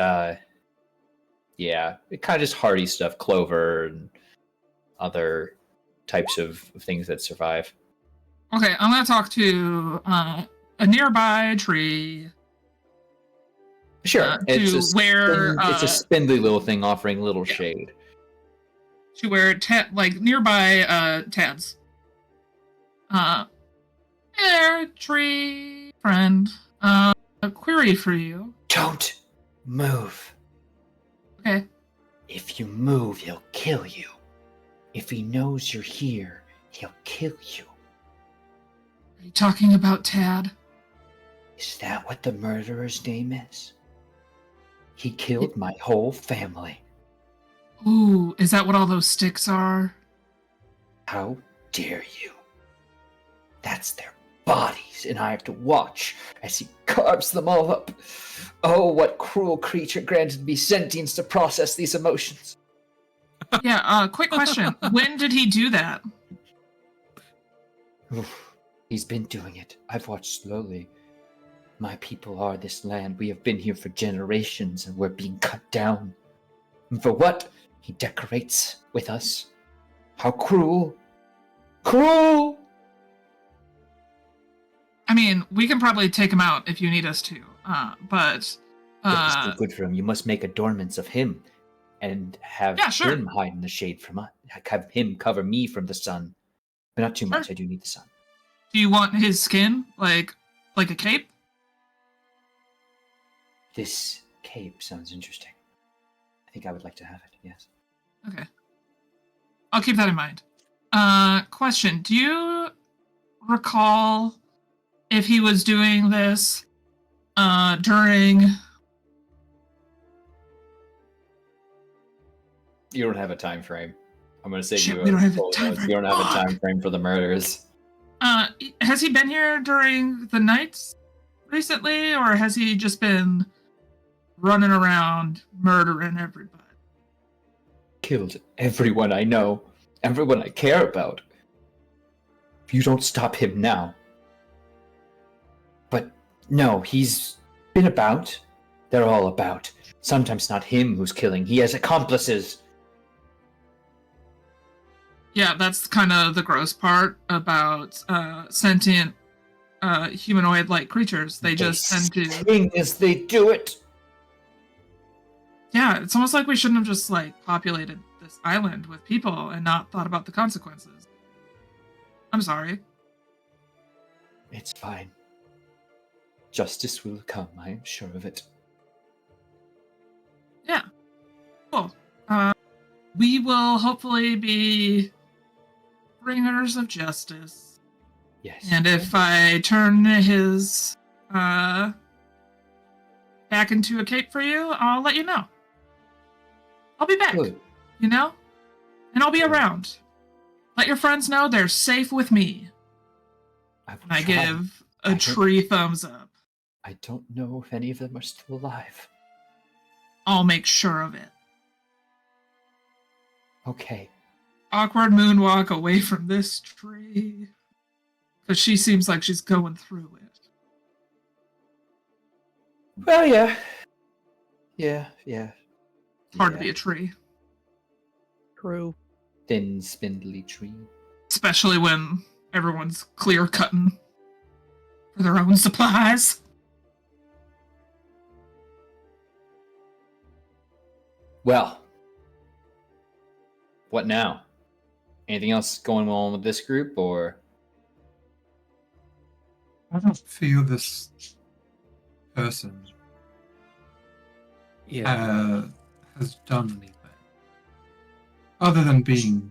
yeah, it kind of just hardy stuff, clover and other types of things that survive. Okay, I'm gonna talk to a nearby tree. Sure, it's a spindly little thing offering little shade. To where like nearby Tad's. Hey there, tree friend. A query for you. Don't move. Okay. If you move, he'll kill you. If he knows you're here, he'll kill you. Are you talking about Tad? Is that what the murderer's name is? He killed my whole family. Ooh, is that what all those sticks are? How dare you? That's their bodies, and I have to watch as he carves them all up. Oh, what cruel creature granted me sentience to process these emotions. Yeah, quick question. When did he do that? He's been doing it. I've watched slowly. My people are this land. We have been here for generations, and we're being cut down. And for what? He decorates with us. How cruel! Cruel! I mean, we can probably take him out if you need us to, but... If it's good for him, you must make adornments of him, and have him hide in the shade from us. Have him cover me from the sun. But not too much, I do need the sun. Do you want his skin? Like a cape? This cape sounds interesting. I think I would like to have it, yes. Okay. I'll keep that in mind. Question. Do you recall if he was doing this during... You don't have a time frame. I'm going to say we don't have a time frame. You don't have a time frame for the murders. Has he been here during the nights recently, or has he just been running around murdering everybody? Killed everyone I know, everyone I care about. If you don't stop him now. But no, he's been about. They're all about. Sometimes not him who's killing. He has accomplices. Yeah, that's kind of the gross part about sentient humanoid-like creatures. They just tend to... sting as they do it. Yeah, it's almost like we shouldn't have just, like, populated this island with people and not thought about the consequences. I'm sorry. It's fine. Justice will come, I am sure of it. Yeah. Cool. We will hopefully be bringers of justice. Yes. And if I turn his back into a cape for you, I'll let you know. I'll be back. Good. You know? And I'll be around. Let your friends know they're safe with me. I give a tree thumbs up. I don't know if any of them are still alive. I'll make sure of it. Okay. Awkward moonwalk away from this tree. Because she seems like she's going through it. Well, yeah. Yeah. Hard to be a tree. True. Thin, spindly tree. Especially when everyone's clear-cutting for their own supplies. Well, what now? Anything else going on with this group, or? I don't feel this person has done anything other than being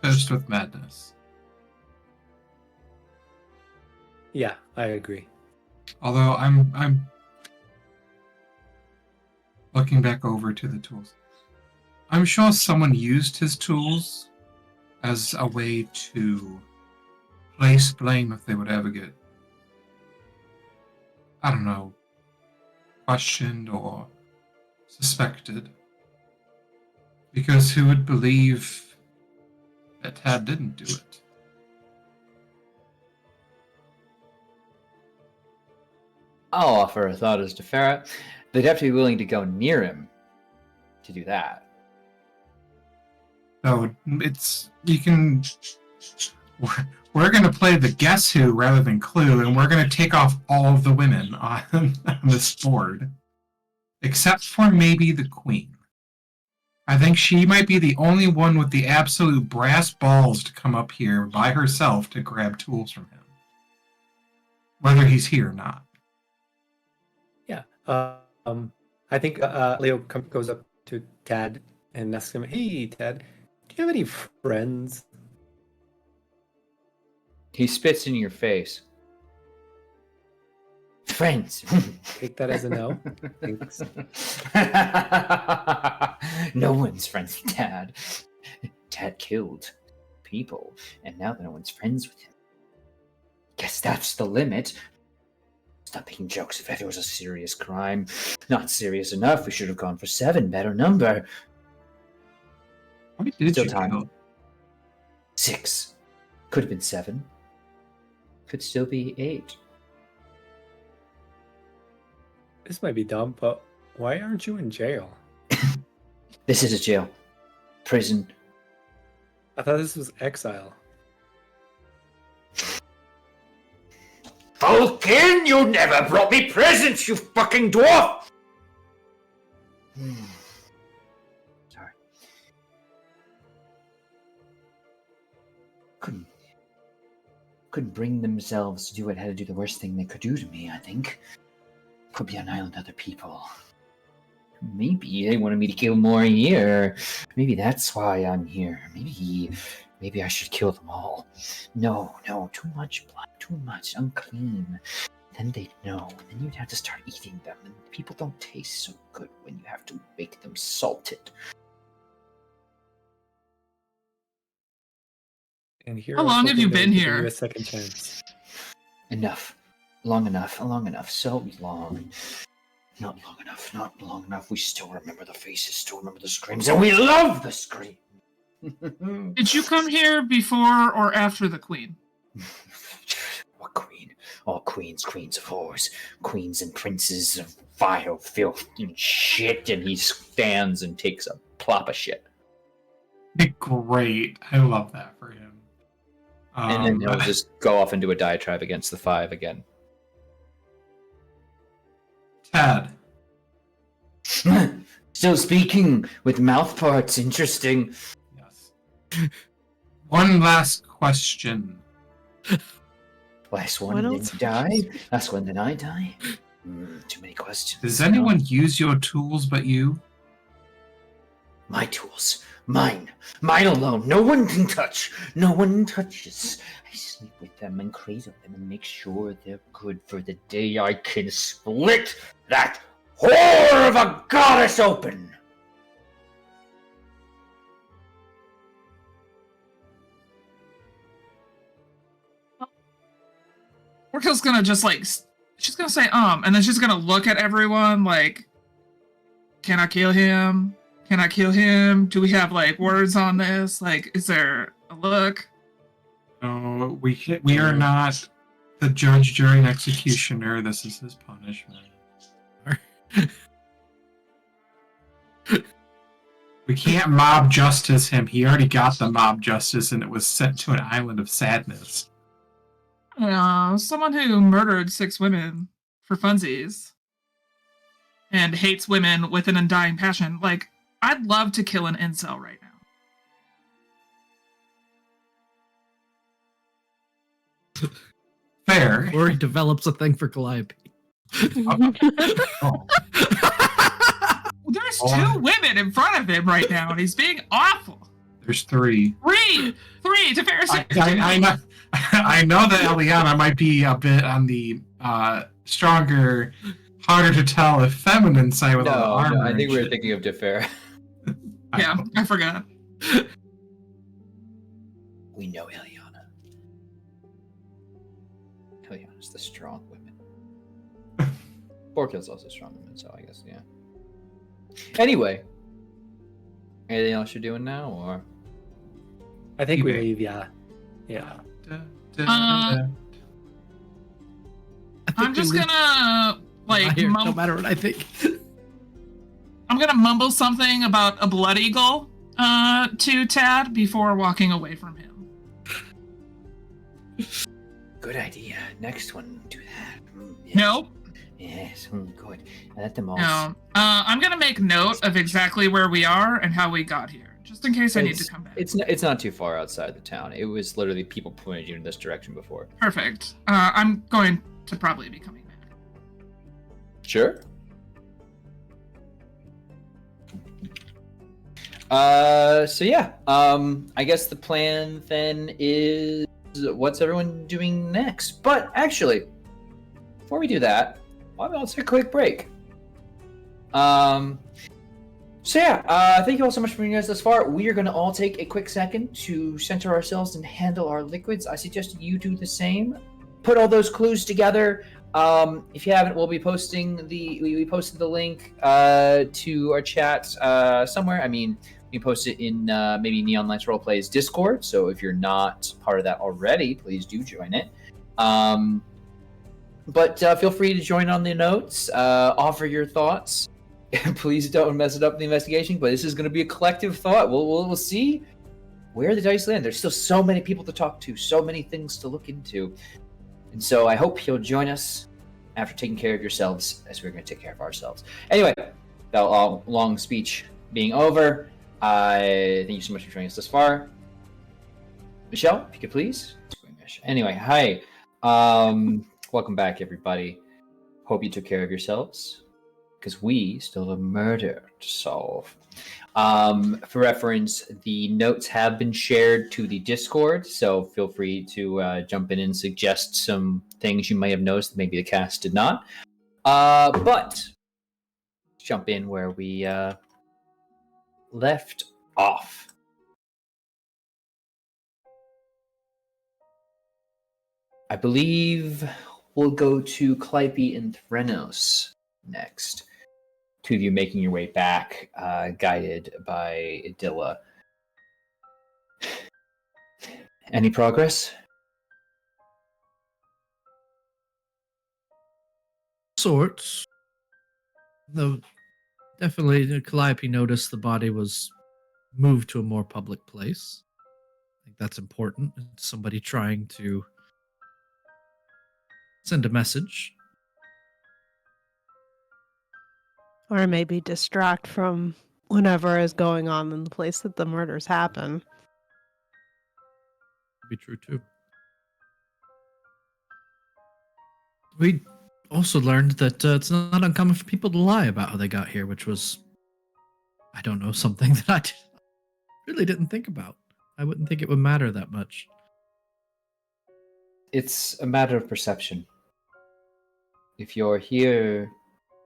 cursed with madness. Yeah, I agree. Although I'm looking back over to the tools. I'm sure someone used his tools as a way to place blame if they would ever get, I don't know, questioned or suspected. Because who would believe that Tad didn't do it? I'll offer a thought as to Farah. They'd have to be willing to go near him to do that. So we're going to play the Guess Who rather than Clue, and we're going to take off all of the women on this board. Except for maybe the Queen. I think she might be the only one with the absolute brass balls to come up here by herself to grab tools from him. Whether he's here or not. Yeah. I think Leo goes up to Tad and asks him, "Hey, Tad, do you have any friends?" He spits in your face. Friends. Take that as a no. Thanks. No one's friends with Tad. Tad killed people, and now no one's friends with him. Guess that's the limit. Stop making jokes. If it was a serious crime, not serious enough, we should have gone for 7. Better number. How many did Still you time. kill? 6. Could have been 7. Could still be 8. This might be dumb, but why aren't you in jail? This is a jail. Prison. I thought this was Exile. Vulcan, you never brought me presents, you fucking dwarf! Sorry. Couldn't bring themselves to do what had to do the worst thing they could do to me, I think. Could be on island other people. Maybe they wanted me to kill more here. Maybe that's why I'm here. Maybe I should kill them all. No, too much blood, too much, unclean. Then they'd know, and then you'd have to start eating them, and people don't taste so good when you have to make them salted. And here How long have you been here? Give you a second chance. Enough. Long enough. So long. Not long enough. We still remember the faces, still remember the screams, and we love the scream. Did you come here before or after the Queen? What queen? All queens of whores. Queens and princes of vile filth and shit. And he stands and takes a plop of shit. Great. I love that for him. And then he'll just go off and do a diatribe against the 5 again. Tad. Still speaking with mouth parts. Interesting. Yes. One last question. Last one, What then else? you die. Last one, then I die. Too many questions. Does anyone use your tools but you? My tools. Mine. Mine alone. No one can touch. No one touches. I sleep with them and cradle them and make sure they're good for the day I can split that whore of a goddess open. Orkill's gonna just she's gonna say and then she's gonna look at everyone like, can I kill him? Can I kill him? Do we have words on this? Is there a look? No, we are not the judge, jury, and executioner. This is his punishment. We can't mob justice him. He already got the mob justice, and it was sent to an island of sadness. Someone who murdered 6 women for funsies and hates women with an undying passion. Like, I'd love to kill an incel right now. Fair. Or he develops a thing for Calliope. Oh. There's 2 women in front of him right now, and he's being awful. There's 3. 3! To Ferris. I know that Eliana might be a bit on the stronger, harder to tell if feminine side with all the armor. No, I think we were thinking of Defera. Yeah, I forgot. We know Eliana. Eliana's the strong women. Borkill's also strong women, so I guess, yeah. Anyway, anything else you're doing now, or? I think we leave, yeah. Yeah. I'm just gonna, like, no matter what I think. I'm gonna mumble something about a blood eagle to Tad before walking away from him. Good idea. Next one, do that. Yes. Nope. Yes, good. Let them all. No. I'm gonna make note of exactly where we are and how we got here, just in case I need to come back. It's not too far outside the town. It was literally people pointed you in this direction before. Perfect. I'm going to probably be coming back. Sure. So yeah. I guess the plan then is what's everyone doing next? But actually, before we do that, why don't we take a quick break? So yeah, thank you all so much for being us thus far. We are going to all take a quick second to center ourselves and handle our liquids. I suggest you do the same. Put all those clues together. If you haven't, we'll be posting we posted the link to our chat somewhere. I mean, we post it in maybe Neon Lights Roleplay's Discord. So if you're not part of that already, please do join it. But feel free to join on the notes, offer your thoughts. Please don't mess it up in the investigation, but this is going to be a collective thought. We'll see where the dice land. There's still so many people to talk to, so many things to look into. And so I hope you'll join us after taking care of yourselves as we're going to take care of ourselves. Anyway, that long speech being over, thank you so much for joining us thus far. Michelle, if you could please. Anyway, hi. Welcome back, everybody. Hope you took care of yourselves, because we still have a murder to solve. For reference, the notes have been shared to the Discord, so feel free to jump in and suggest some things you may have noticed that maybe the cast did not. But let's jump in where we left off. I believe we'll go to Calliope and Threnos next. Two of you making your way back, guided by Idilla. Any progress? Sorts. Though, definitely, Calliope noticed the body was moved to a more public place. I think that's important. It's somebody trying to send a message. Or maybe distract from whatever is going on in the place that the murders happen. Could be true too. We also learned that it's not uncommon for people to lie about how they got here, which was, I don't know, something that I really didn't think about. I wouldn't think it would matter that much. It's a matter of perception. If you're here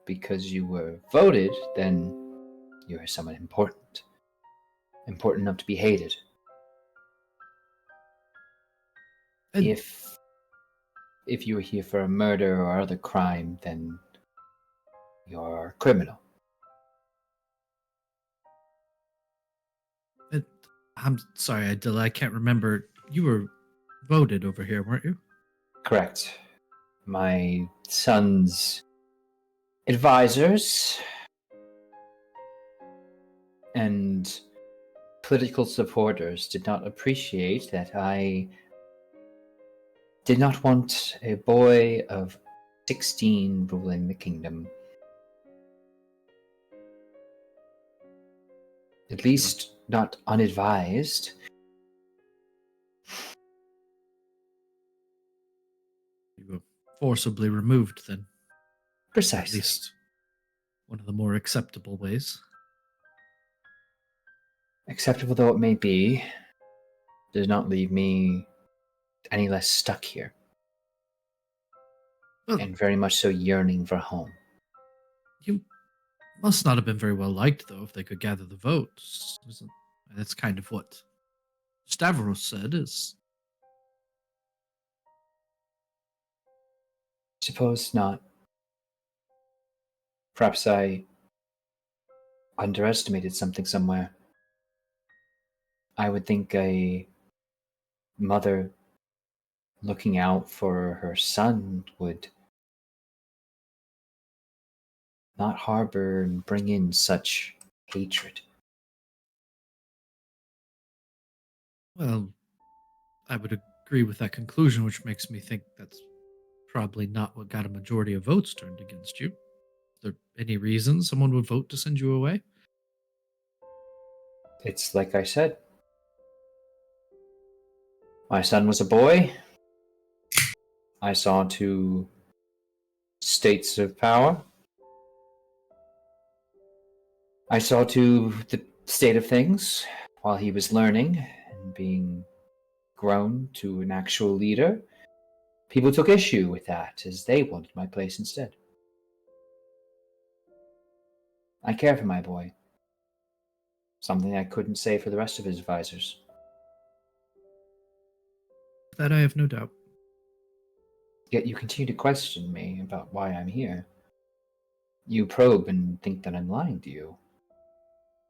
because you were voted, then you're someone important. Important enough to be hated. And if you were here for a murder or other crime, then you're a criminal. I'm sorry, Idilla, I can't remember. You were voted over here, weren't you? Correct. My son's advisors and political supporters did not appreciate that I did not want a boy of 16 ruling the kingdom. At least not unadvised. You were forcibly removed then. At Precisely. least one of the more acceptable ways. Acceptable though it may be, does not leave me any less stuck here. Well, And very much so yearning for home. you must not have been very well liked, though, if they could gather the votes. That's kind of what Stavros said, is... Suppose not. Perhaps I underestimated something somewhere. I would think a mother looking out for her son would not harbor and bring in such hatred. Well, I would agree with that conclusion, which makes me think that's probably not what got a majority of votes turned against you. Is there any reason someone would vote to send you away? It's like I said. My son was a boy. I saw two states of power. I saw to the state of things while he was learning and being grown to an actual leader. People took issue with that as they wanted my place instead. I care for my boy. Something I couldn't say for the rest of his advisors. That I have no doubt. Yet you continue to question me about why I'm here. You probe and think that I'm lying to you.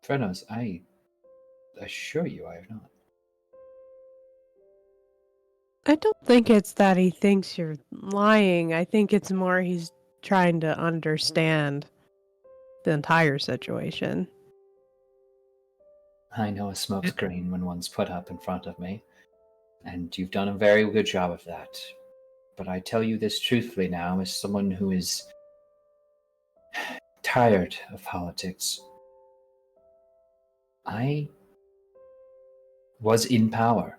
Frenos, I assure you I have not. I don't think it's that he thinks you're lying. I think it's more he's trying to understand the entire situation. I know a smokescreen when one's put up in front of me, and you've done a very good job of that. But I tell you this truthfully now, as someone who is tired of politics. I was in power,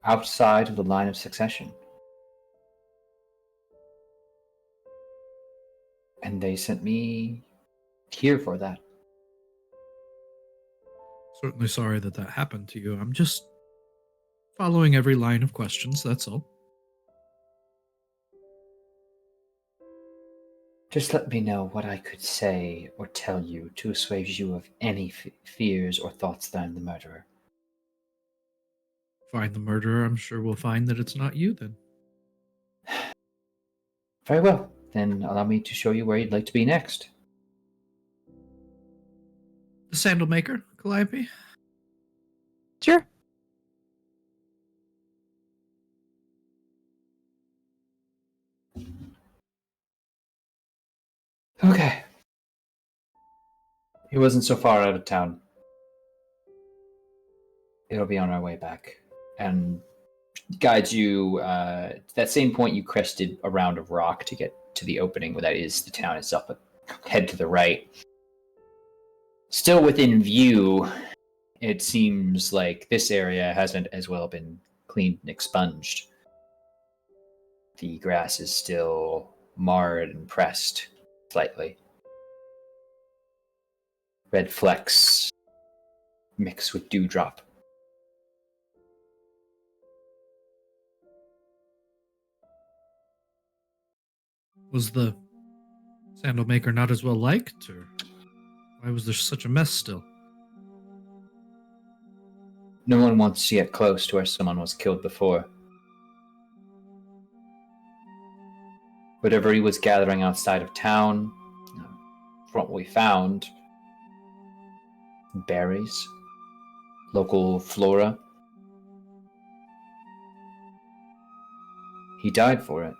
outside of the line of succession. And they sent me here for that. Certainly sorry that that happened to you. I'm just following every line of questions, that's all. Just let me know what I could say or tell you to assuage you of any fears or thoughts that I'm the murderer. Find the murderer, I'm sure we'll find that it's not you then. Very well. Then allow me to show you where you'd like to be next. The sandal maker, Calliope? Sure. Okay. He wasn't so far out of town. It'll be on our way back. And guides you to that same point you crested around a rock to get to the opening where that is the town itself, but head to the right. Still within view, it seems like this area hasn't as well been cleaned and expunged. The grass is still marred and pressed slightly. Red flecks mixed with dewdrop. Was the sandal maker not as well liked, or why was there such a mess still? No one wants to get close to where someone was killed before. Whatever he was gathering outside of town, from what we found, berries, local flora, He died for it.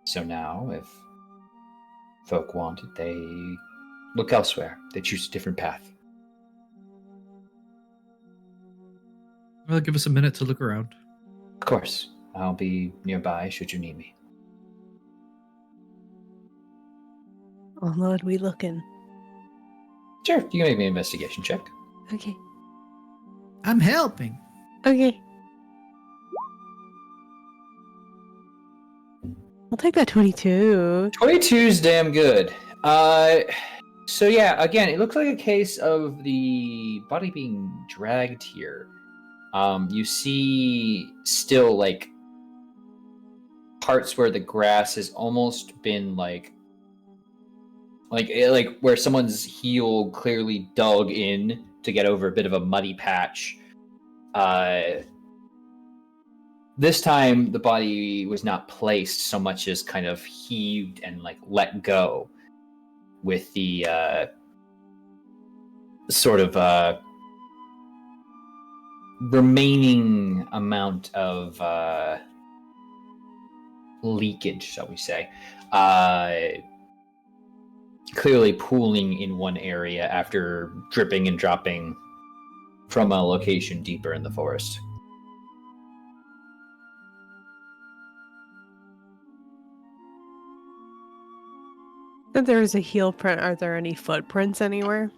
So now, if folk want it, they look elsewhere. They choose a different path. Well, give us a minute to look around. Of course, I'll be nearby should you need me. Oh Lord, we looking. Sure, you can make me an investigation check. Okay. I'm helping. Okay. I'll take that 22. 22's damn good. So yeah, again, it looks like a case of the body being dragged here. You see still like parts where the grass has almost been like where someone's heel clearly dug in to get over a bit of a muddy patch. This time the body was not placed so much as kind of heaved and like let go with the sort of remaining amount of leakage, shall we say, clearly pooling in one area after dripping and dropping from a location deeper in the forest. If there is a heel print, are there any footprints anywhere?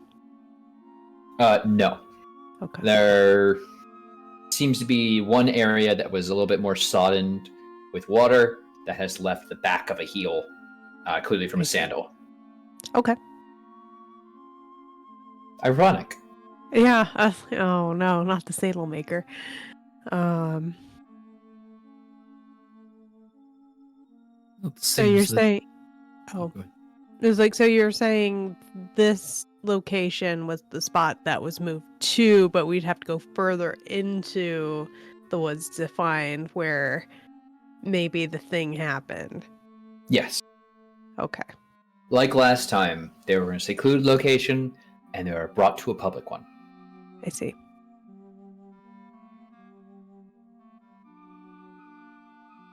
No. Okay. There seems to be one area that was a little bit more sodden with water that has left the back of a heel, clearly from a sandal. Okay. Ironic. Yeah. Oh no, not the sandal maker. So you're saying? Oh, go ahead. it was like, so you're saying this location was the spot that was moved to, but we'd have to go further into the woods to find where maybe the thing happened. Yes. Okay. Like last time, they were in a secluded location, and they were brought to a public one. I see.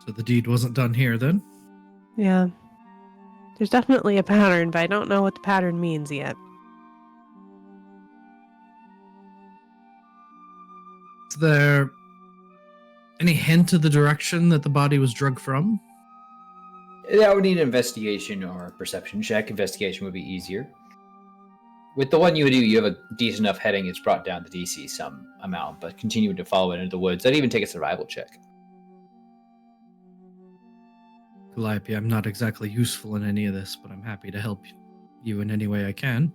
So the deed wasn't done here then? Yeah. There's definitely a pattern, but I don't know what the pattern means yet. Is there any hint of the direction that the body was drugged from? That would need an investigation or a perception check. Investigation would be easier. With the one you would do, you have a decent enough heading. It's brought down the DC some amount, but continuing to follow it into the woods, that'd even take a survival check. Calliope, I'm not exactly useful in any of this, but I'm happy to help you in any way I can.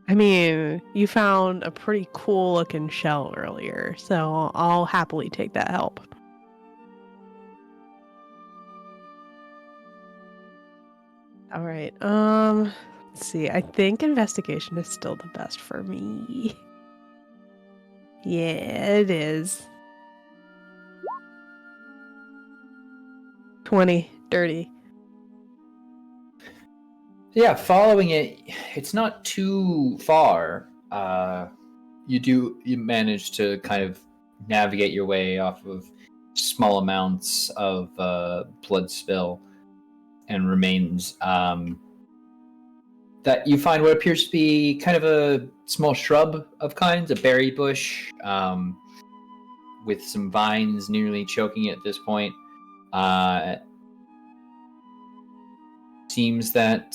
I mean, you found a pretty cool looking shell earlier, so I'll happily take that help. All right. Let's see. I think investigation is still the best for me. Yeah, it is. 20, dirty. Yeah, following it, it's not too far. You manage to kind of navigate your way off of small amounts of blood spill and remains that you find what appears to be kind of a small shrub of kinds, a berry bush, with some vines nearly choking it at this point. Seems that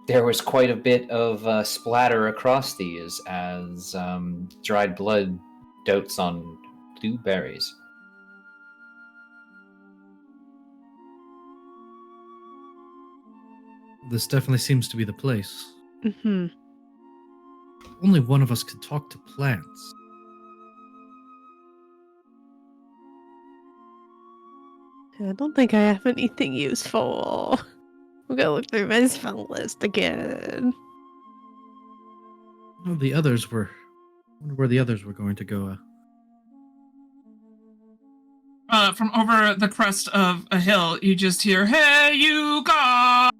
there was quite a bit of splatter across these as dried blood dotes on blue berries. This definitely seems to be the place. Mm-hmm. Only one of us could talk to plants. I don't think I have anything useful. I'm gonna look through my spell list again. Oh, the others were. I wonder where the others were going to go. From over the crest of a hill, you just hear, "Hey, you guys!"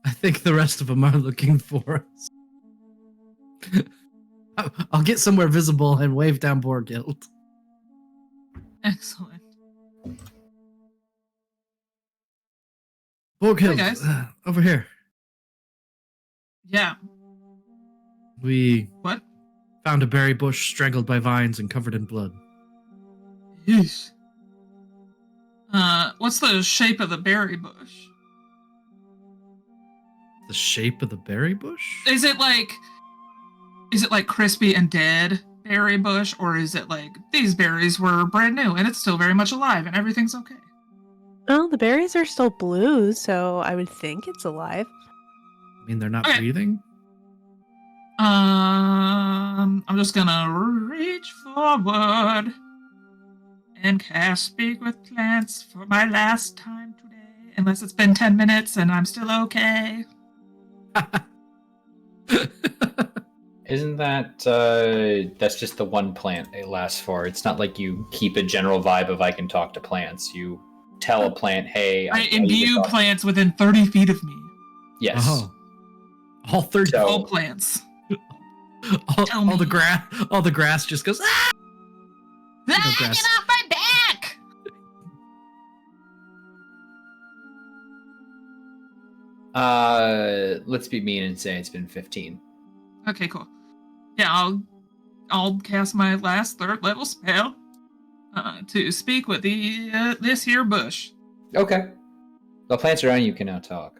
I think the rest of them are looking for us. I'll get somewhere visible and wave down Borgild. Excellent. Borgild, Hi, guys. over here. Yeah. We What? found a berry bush strangled by vines and covered in blood. Yeesh. What's the shape of the berry bush? The shape of the berry bush? Is it like crispy and dead berry bush, or is it like these berries were brand new and it's still very much alive and everything's okay? Well, the berries are still blue, so I would think it's alive. I mean, they're not Okay. breathing? I'm just gonna reach forward and cast Speak with Plants for my last time today, unless it's been 10 minutes and I'm still okay. Isn't that that's just the one plant it lasts for? It's not like you keep a general vibe of I can talk to plants. You tell a plant, hey, I need to imbue talk. plants within 30 feet of me. Yes. Oh. All 30 So- All plants. Tell all the me. grass just goes Ah, grass. get off my back! Let's be mean and say it's been 15. Okay, cool. Yeah, I'll cast my last 3rd level spell to speak with the this here bush. Okay. The plants around you can now talk.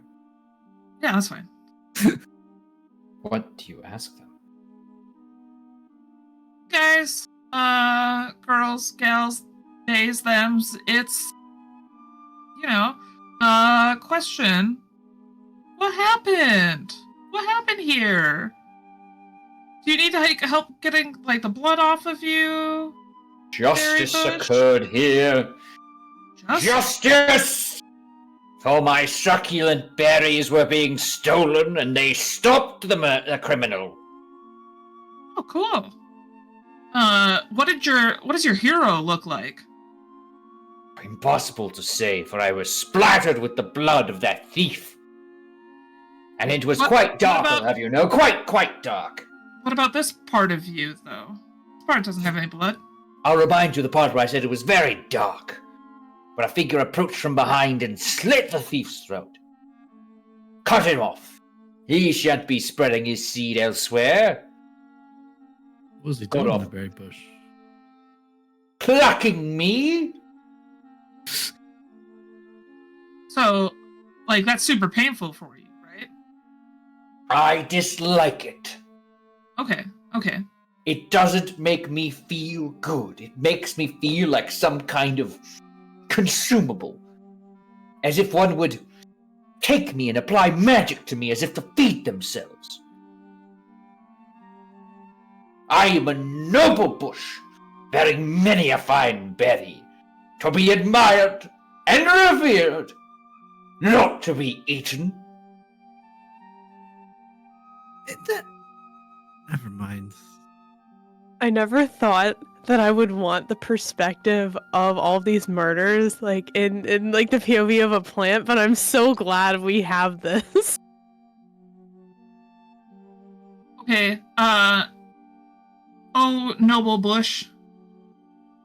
Yeah, that's fine. What do you ask them? Guys, girls, gals, theys, thems, it's, question. What happened? What happened here? Do you need help getting, the blood off of you? Justice Berry bush? occurred here. Just- Justice! For my succulent berries were being stolen, and they stopped the criminal. Oh, cool. What does your hero look like? Impossible to say, for I was splattered with the blood of that thief. And it was What- quite dark, what I'll about- have you know. Quite dark. What about this part of you, though? This part doesn't have any blood. I'll remind you the part where I said it was very dark. Where a figure approached from behind and slit the thief's throat. Cut him off. He shan't be spreading his seed elsewhere. What was he Got doing in off. the berry bush? Plucking me? So, that's super painful for you, right? I dislike it. Okay. It doesn't make me feel good. It makes me feel like some kind of consumable. As if one would take me and apply magic to me as if to feed themselves. I am a noble bush, bearing many a fine berry, to be admired and revered, not to be eaten. Never mind. I never thought that I would want the perspective of all these murders, in the POV of a plant, but I'm so glad we have this. Okay, oh, noble bush.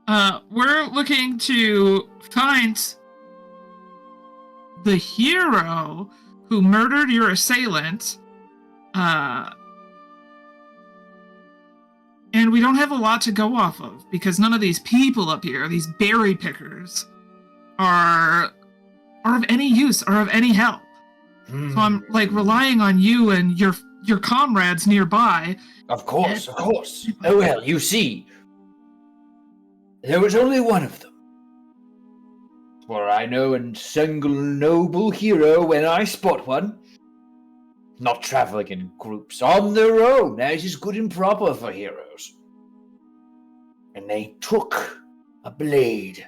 We're looking to find the hero who murdered your assailant. And we don't have a lot to go off of because none of these people up here, these berry pickers, are of any use or of any help. So I'm relying on you and your comrades nearby. Of course. Oh well, you see, there was only one of them. For I know a single noble hero when I spot one. Not traveling in groups, on their own, as is good and proper for heroes. And they took a blade,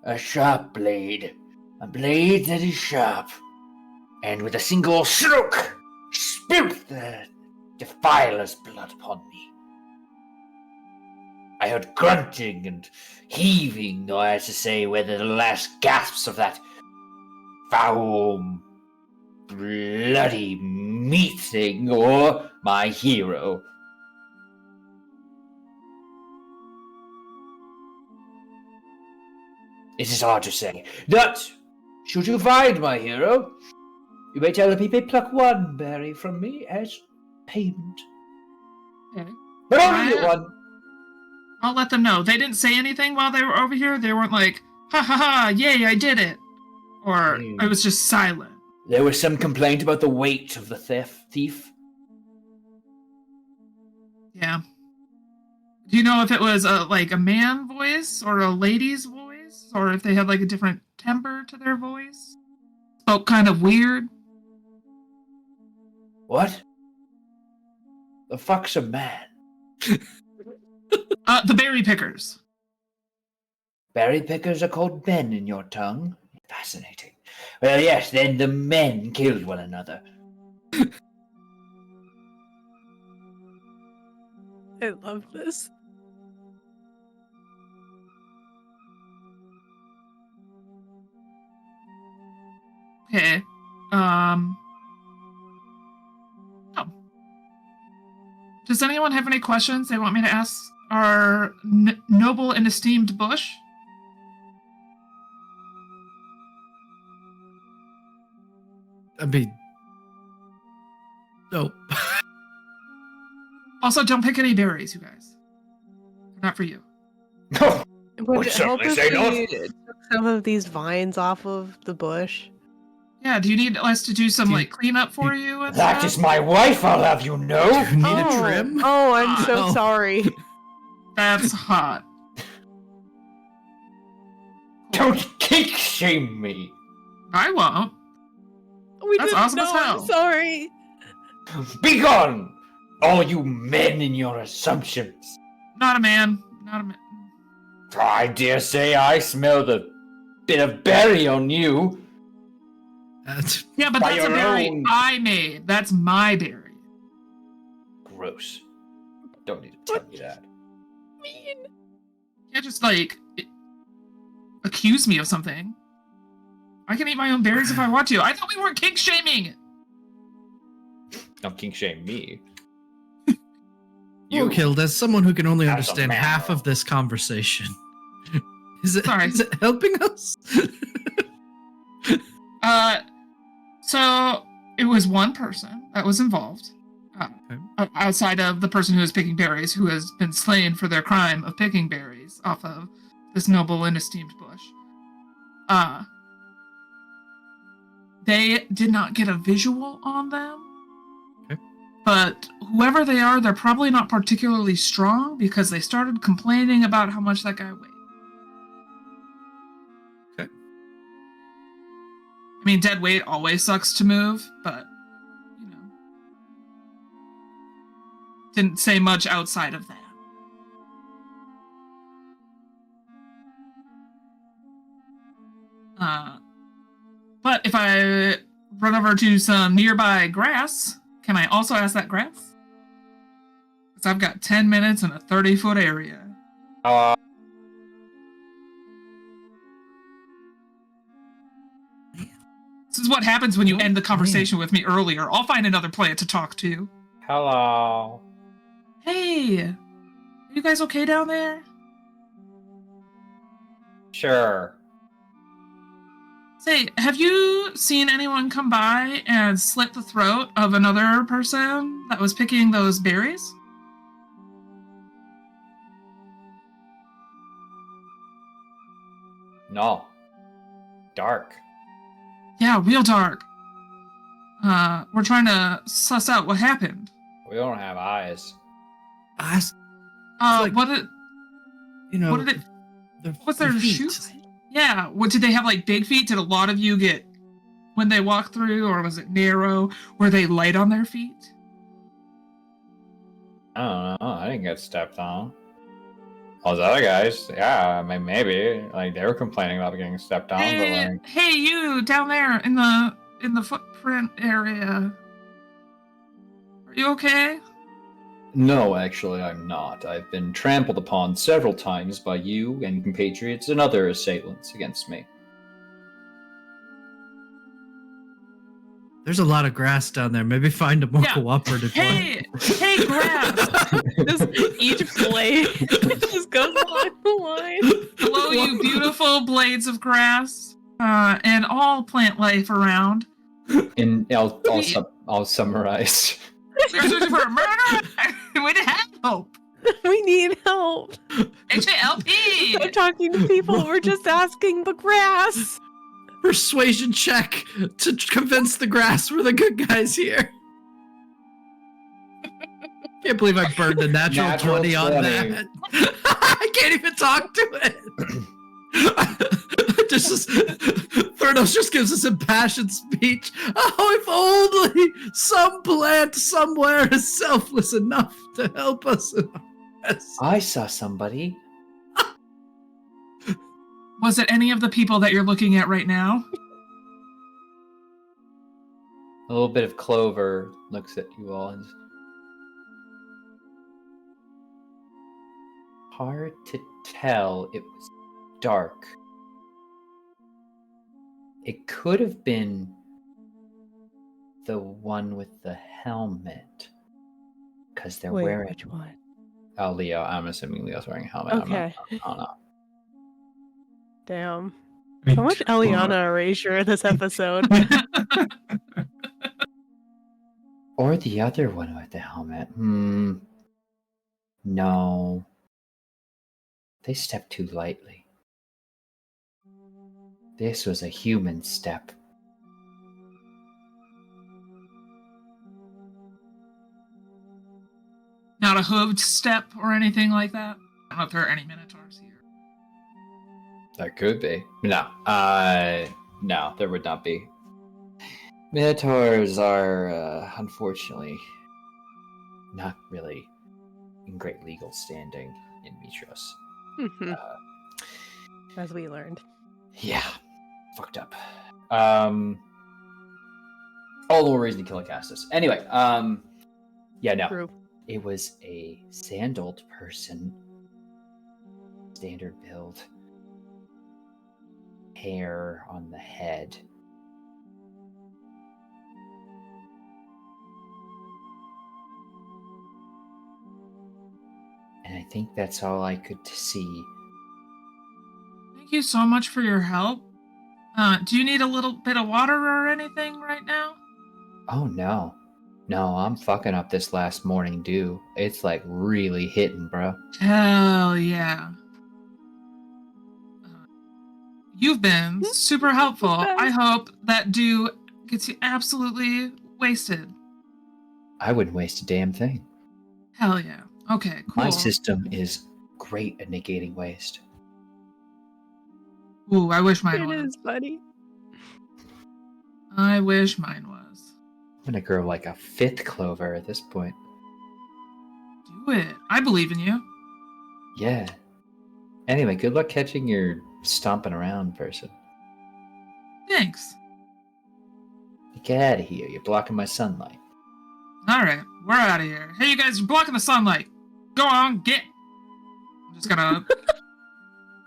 a sharp blade, a blade that is sharp, and with a single stroke, spilt the defiler's blood upon me. I heard grunting and heaving, or as to say, whether the last gasps of that foul, bloody meat thing, or my hero It is hard to say. But, should you find my hero, you may tell him he may pluck one berry from me as payment. Okay. But only one. I'll let them know. They didn't say anything while they were over here? They weren't like, ha ha ha, yay, I did it. Or it was just silent. There was some complaint about the weight of the thief. Yeah. Do you know if it was like a man voice or a lady's voice? Or if they had like a different timbre to their voice? Spoke kind of weird? What? The fuck's a man? The berry pickers. Berry pickers are called men in your tongue? Fascinating. Well, yes, then the men killed one another. I love this. Okay. Oh. Does anyone have any questions they want me to ask our noble and esteemed Bush? I mean, no. Also, don't pick any berries, you guys. They're not for you. No. Would it help certainly if say we not. took some of these vines off of the bush? Yeah, do you need us to do some like cleanup for you? And That stuff? is my wife, I'll have you know. You need a trim? Oh, I'm so Oh. sorry. That's hot. Don't kink shame me. I won't. We That's didn't awesome as know, hell. I'm sorry. Begone, all you men in your assumptions. Not a man. Not a man. I dare say I smell the bit of berry on you. Yeah, but By that's a your berry own- I made. That's my berry. Gross. Don't need to tell me that. Mean. You can't just like accuse me of something. I can eat my own berries if I want to. I thought we weren't kink shaming. Don't kink shame me. You killed as someone who can only As a understand man, half though. of this conversation. Is it Sorry. helping us? So it was one person that was involved. Outside of the person who was picking berries, who has been slain for their crime of picking berries off of this noble and esteemed bush. They did not get a visual on them. Okay. But whoever they are, they're probably not particularly strong because they started complaining about how much that guy weighed. Okay. I mean, dead weight always sucks to move, but, you know. Didn't say much outside of that. But if I run over to some nearby grass, can I also ask that grass? Because I've got 10 minutes in a 30-foot area. This is what happens when you end the conversation with me earlier. I'll find another plant to talk to. Hello. Hey, are you guys okay down there? Sure. Say, have you seen anyone come by and slit the throat of another person that was picking those berries? No. Dark. Yeah, real dark. We're trying to suss out what happened. We don't have eyes. Like, what did what did it? What's their shoes? Yeah. What did they have? Like big feet? Did a lot of you get when they walked through, or was it narrow? Were they light on their feet? I don't know. I didn't get stepped on. All those other guys, yeah, I mean, maybe. Like, they were complaining about getting stepped on, Hey, but like... hey, you down there in the footprint area. Are you okay? No, actually, I'm not. I've been trampled upon several times by you and compatriots and other assailants against me. There's a lot of grass down there. Maybe find a more Yeah. cooperative one. Hey, grass! Just each blade just goes along the line. Hello, you beautiful blades of grass and all plant life around. And I'll summarize. We're searching for a murderer. We need help. We need help. HALP. I'm talking to people. We're just asking the grass. Persuasion check to convince the grass we're the good guys here. Can't believe I burned a natural 20 on that. I can't even talk to it. Thurnos just gives us impassioned speech. Oh, if only some plant somewhere is selfless enough to help us in our mess. I saw somebody. Was it any of the people that you're looking at right now? A little bit of Clover looks at you all and hard to tell. It was dark. It could have been the one with the helmet. Because they're Wait, wearing... which one? Oh, Leo. I'm assuming Leo's wearing a helmet. Okay. I don't know. Damn. So much Eliana erasure in this episode. Or the other one with the helmet. No. They stepped too lightly. This was a human step. Not a hooved step or anything like that? I don't know if there are any Minotaurs here. There could be. No. No, there would not be. Minotaurs are, unfortunately, not really in great legal standing in Mitros. As we learned. Yeah. Fucked up. All the more reason to kill a Castus. Anyway, yeah, no. True. It was a sandaled person. Standard build. Hair on the head. And I think that's all I could see. Thank you so much for your help. Do you need a little bit of water or anything right now? Oh no. No, I'm fucking up this last morning dew. It's like really hitting, bro. Hell yeah. You've been super helpful. I hope that dew gets you absolutely wasted. I wouldn't waste a damn thing. Hell yeah. Okay, cool. My system is great at negating waste. Ooh, I wish mine was. It is, buddy. I wish mine was. I'm gonna grow like a 5th clover at this point. Do it. I believe in you. Yeah. Anyway, good luck catching your stomping around person. Thanks. Get out of here. You're blocking my sunlight. Alright, we're out of here. Hey, you guys, you're blocking the sunlight. Go on, get. I'm just gonna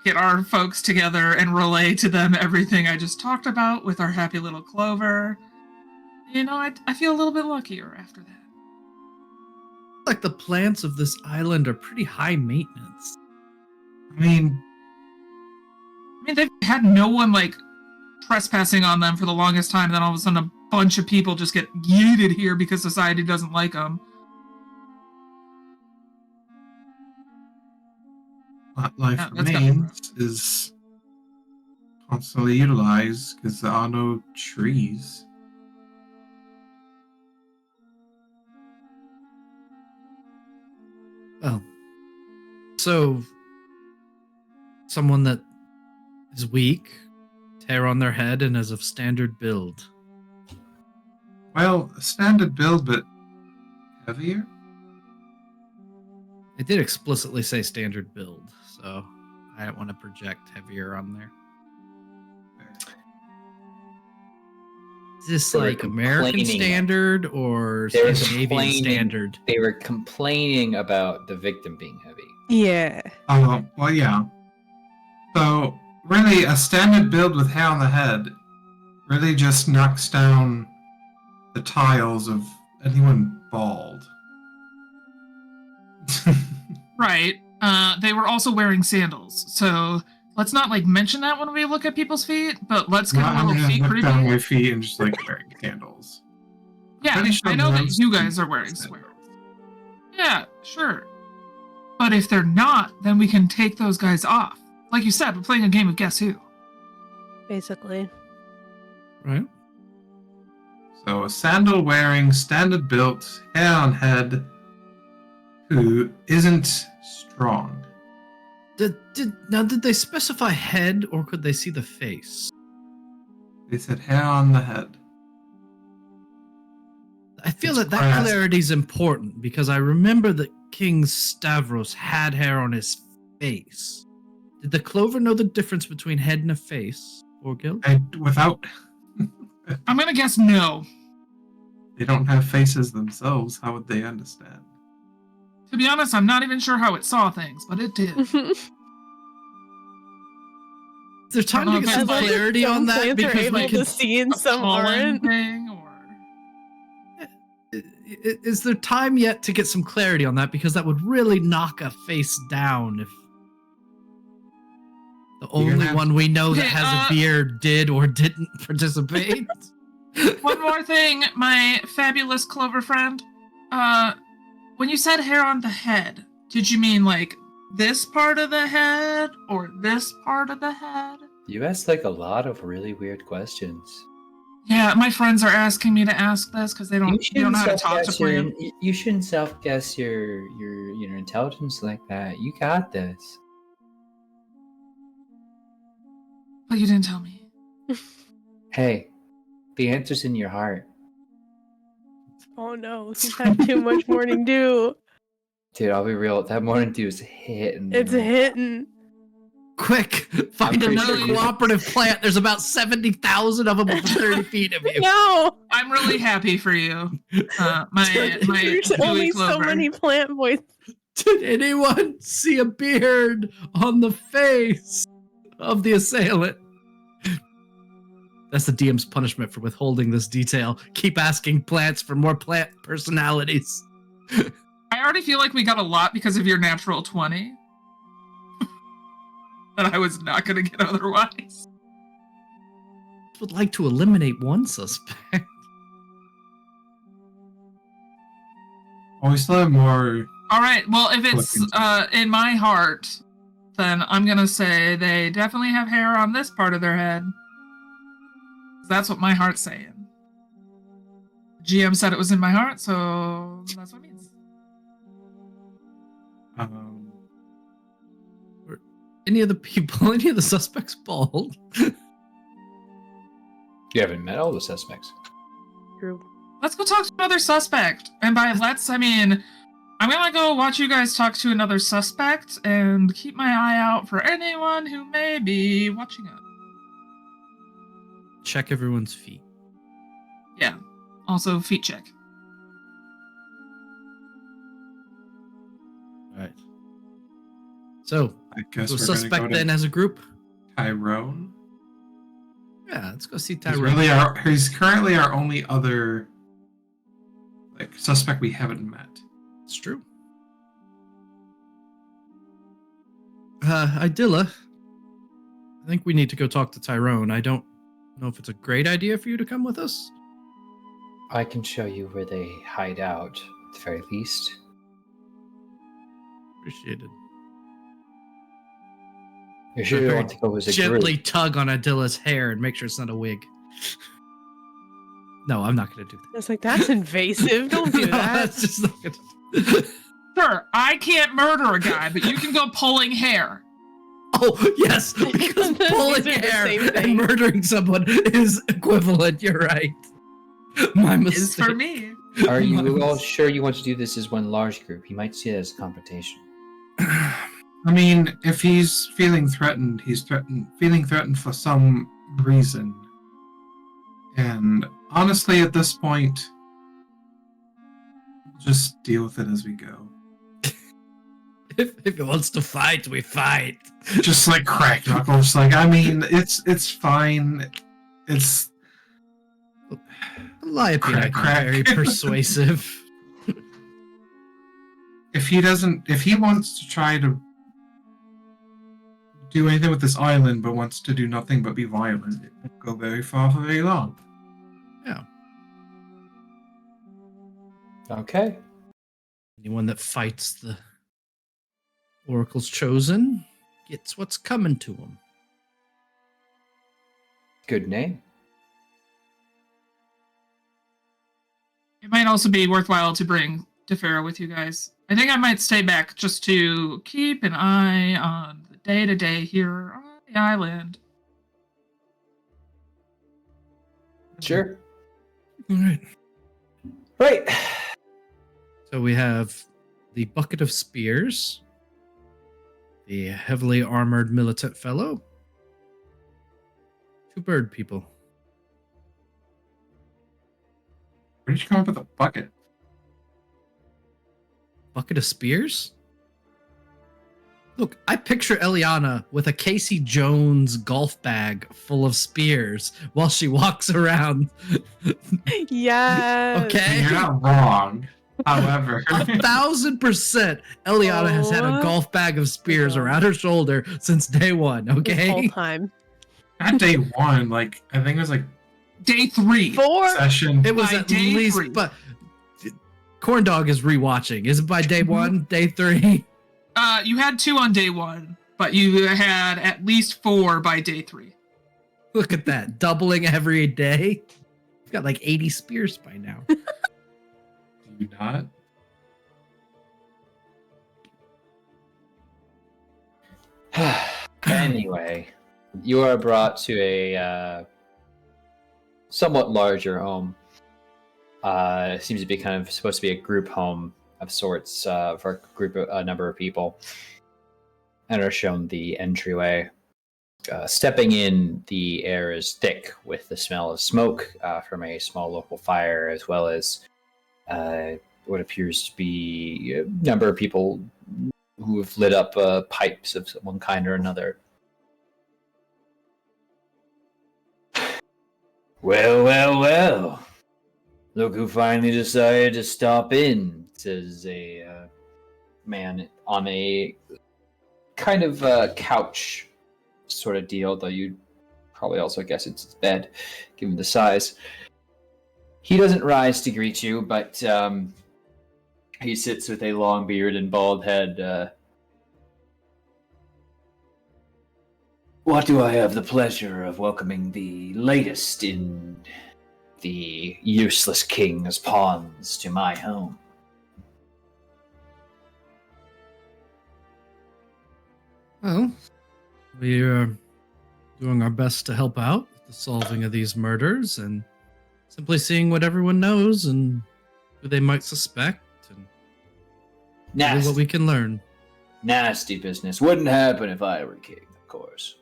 get our folks together and relay to them everything I just talked about with our happy little Clover. You know, I feel a little bit luckier after that. Like the plants of this island are pretty high maintenance. I mean, they've had no one, like, trespassing on them for the longest time, and then all of a sudden a bunch of people just get yeeted here because society doesn't like them. life remains is constantly utilized because there are no trees. Oh. So, someone that is weak, hair on their head, and is of standard build. Well, a standard build, but heavier? It did explicitly say standard build, so I don't want to project heavier on there. Is this They were like American complaining. standard or They were Scandinavian complaining. standard? They were complaining about the victim being heavy. Yeah. Oh, well, yeah. So, really, a standard build with hair on the head really just knocks down the tiles of anyone bald. Right. They were also wearing sandals, so let's not like mention that when we look at people's feet, but let's get a I'm little gonna feet look creepy. down my feet and just like wearing candles. Yeah, Pretty sure I know that most you guys are people wearing said sweaters. Yeah, sure. But if they're not, then we can take those guys off. Like you said, we're playing a game of Guess Who. Basically. Right? So a sandal wearing, standard built, hair on head, who isn't strong. Did they specify head or could they see the face? They said hair on the head. I feel It's that grass. clarity is important because I remember that King Stavros had hair on his face. Did the Clover know the difference between head and a face? Or Gil? Without, I'm gonna guess no. they don't have faces themselves. How would they understand? To be honest, I'm not even sure how it saw things, but it did. Is there time to get As some long as clarity on that? Plants are Because able we can. to see and A some pollen aren't. thing, or Is there time yet to get some clarity on that? Because that would really knock a face down if the You're only gonna- one we know that Okay, has a beard did or didn't participate. one more thing, my fabulous Clover friend. When you said hair on the head, did you mean like this part of the head or this part of the head? You asked like a lot of really weird questions. Yeah, my friends are asking me to ask this because they don't know how to talk to plants. You shouldn't self-guess your intelligence like that. You got this. But you didn't tell me. Hey, the answer's in your heart. Oh no, he's had too much morning dew. Dude, I'll be real. That morning dew is hitting. It's hitting. Quick, find pretty another sure you- cooperative plant. There's about 70,000 of them over 30 feet of you. No, I'm really happy for you. My there's dewy only so Clover. many plant voices. Did anyone see a beard on the face of the assailant? That's the DM's punishment for withholding this detail. Keep asking plants for more plant personalities. I already feel like we got a lot because of your natural 20. That I was not going to get otherwise. Would like to eliminate one suspect. Oh, we still have more. All right, well, if it's in my heart, then I'm going to say they definitely have hair on this part of their head. That's what my heart's saying. GM said it was in my heart, so that's what it means. Any of the people, any of the suspects bald? You haven't met all the suspects. True. Let's go talk to another suspect. And by let's, I mean, I'm going to go watch you guys talk to another suspect and keep my eye out for anyone who may be watching us. Check everyone's feet. Yeah. Also, feet check. All right. So, I guess so we're gonna suspect go to then as a group? Tyrone. Yeah, let's go see He's Tyrone. he's currently our only other suspect we haven't met. It's true. Idilla, I think we need to go talk to Tyrone. I don't know if it's a great idea for you to come with us. I can show you where they hide out, at the very least. Appreciated. You're sure you want to go as a Gently group? tug on Idilla's hair and make sure it's not a wig. No, I'm not going to do that. It's like, that's invasive. Don't do No, that. that's just not gonna... Sure, I can't murder a guy, but you can go pulling hair. Oh, yes, because These pulling are the hair same and thing. murdering someone is equivalent. You're right. My Is mistake. for me. Are you all sure you want to do this as one large group? You might see it as a confrontation. I mean, if he's feeling threatened, feeling threatened for some reason. And honestly, at this point, just deal with it as we go. If he wants to fight, we fight. Just like crack knuckles. Like, I mean, it's fine. It's Lie Crack, not crack. very persuasive. if he wants to try to do anything with this island, but wants to do nothing but be violent, it won't go very far for very long. Yeah. Okay. Anyone that fights the Oracle's Chosen gets what's coming to them. Good name. It might also be worthwhile to bring Tefera with you guys. I think I might stay back just to keep an eye on the day-to-day here on the island. Sure. All right. Right. So we have the Bucket of Spears, the heavily armored militant fellow, 2 bird people. Where did you come up with a bucket? Bucket of Spears? Look, I picture Eliana with a Casey Jones golf bag full of spears while she walks around. Yes. Okay. You're not wrong. However, 1,000% Eliana has had a Oh. golf bag of spears around her shoulder since day one, This okay? whole time. at day 1, like I think it was like Day 3. 4. session. It was By at day least, 3. but Corn Dog is rewatching. Is it by day 1, day 3? You had 2 on day 1, but you had at least 4 by day 3. Look at that, doubling every day. We've got like 80 spears by now. Do you not? Anyway, you are brought to a somewhat larger home. It seems to be kind of supposed to be a group home of sorts for a number of people, and are shown the entryway. Stepping in, the air is thick with the smell of smoke from a small local fire, as well as what appears to be a number of people who have lit up pipes of one kind or another. Well, well, well. Look who finally decided to stop in, says a man on a kind of couch sort of deal, though you'd probably also guess it's his bed, given the size. He doesn't rise to greet you, but he sits with a long beard and bald head. What do I have the pleasure of welcoming the latest in the useless king's pawns to my home? Well, we are doing our best to help out with the solving of these murders and simply seeing what everyone knows and who they might suspect and really what we can learn. Nasty business. Wouldn't happen if I were king, of course.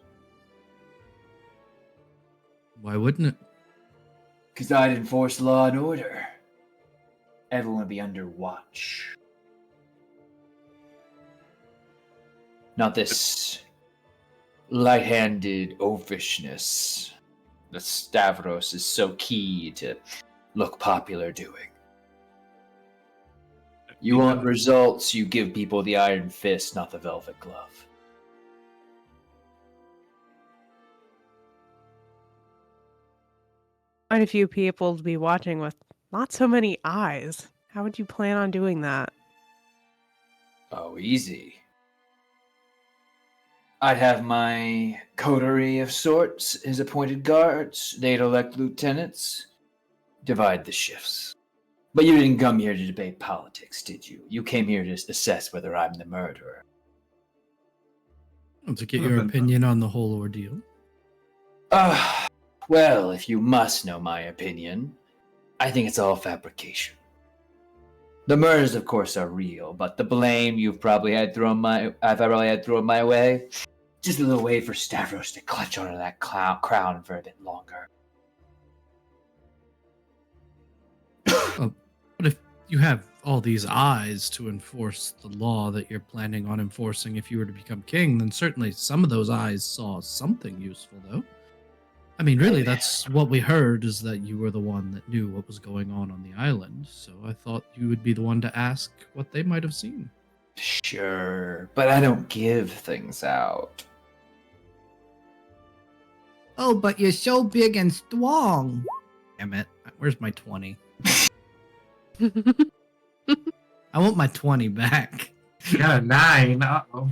Why wouldn't it? Because I'd enforce law and order. Everyone would be under watch. Not this light-handed oafishness that Stavros is so key to look popular doing. You want results, you give people the iron fist, not the velvet glove. Quite a few people to be watching with not so many eyes. How would you plan on doing that? Oh, easy. I'd have my coterie of sorts, his appointed guards. They'd elect lieutenants. Divide the shifts. But you didn't come here to debate politics, did you? You came here to assess whether I'm the murderer. To get your opinion on the whole ordeal. Well, if you must know my opinion, I think it's all fabrication. The murders, of course, are real, but the blame I've probably had thrown my way, just a little way for Stavros to clutch onto that crown for a bit longer. But if you have all these eyes to enforce the law that you're planning on enforcing if you were to become king, then certainly some of those eyes saw something useful, though. I mean, really, that's what we heard, is that you were the one that knew what was going on the island, so I thought you would be the one to ask what they might have seen. Sure, but I don't give things out. Oh, but you're so big and strong. Damn it. Where's my 20? I want my 20 back. You got a 9. Uh-oh.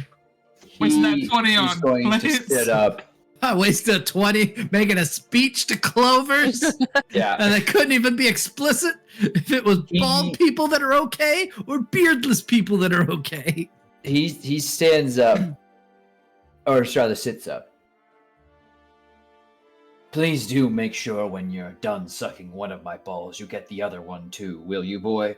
What's that 20 he's on, going to please? sit up. I wasted a 20 making a speech to clovers. Yeah. And I couldn't even be explicit if it was bald people that are okay or beardless people that are okay. He stands up, or rather sits up. Please do make sure when you're done sucking one of my balls, you get the other one too, will you, boy?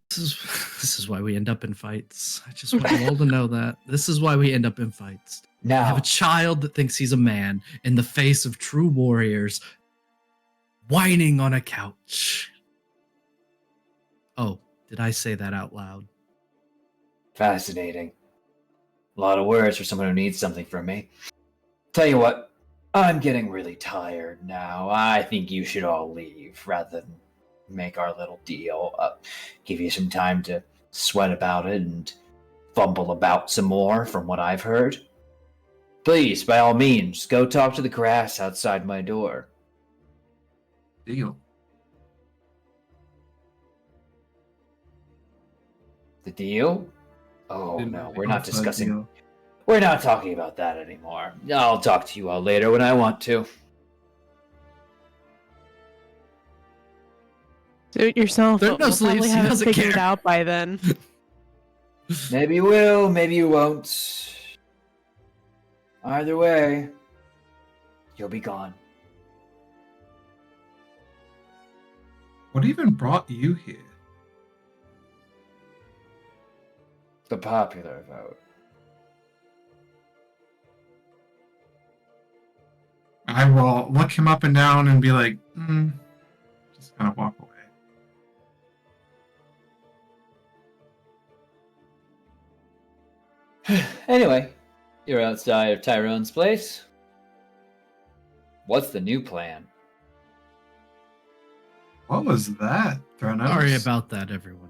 This is why we end up in fights. I just want you all to know that. This is why we end up in fights. I have Now, a child that thinks he's a man in the face of true warriors, whining on a couch. Oh, did I say that out loud? fascinating. A lot of words for someone who needs something from me. Tell you what, I'm getting really tired now. I think you should all leave rather than make our little deal. Give you some time to sweat about it and fumble about some more from what I've heard. Please, by all means, go talk to the grass outside my door. Deal. The deal? Oh Didn't no, really we're not offer a discussing. deal. We're not talking about that anymore. I'll talk to you all later when I want to. Suit yourself. There are no We'll probably sleeves, he have it doesn't figured care. out by then. Maybe you will, maybe you won't. Either way, you'll be gone. What even brought you here? The popular vote. I will look him up and down and be like, just kind of walk away. Anyway, you're outside of Tyrone's place. What's the new plan? What was that, Thronos? Sorry about that, everyone.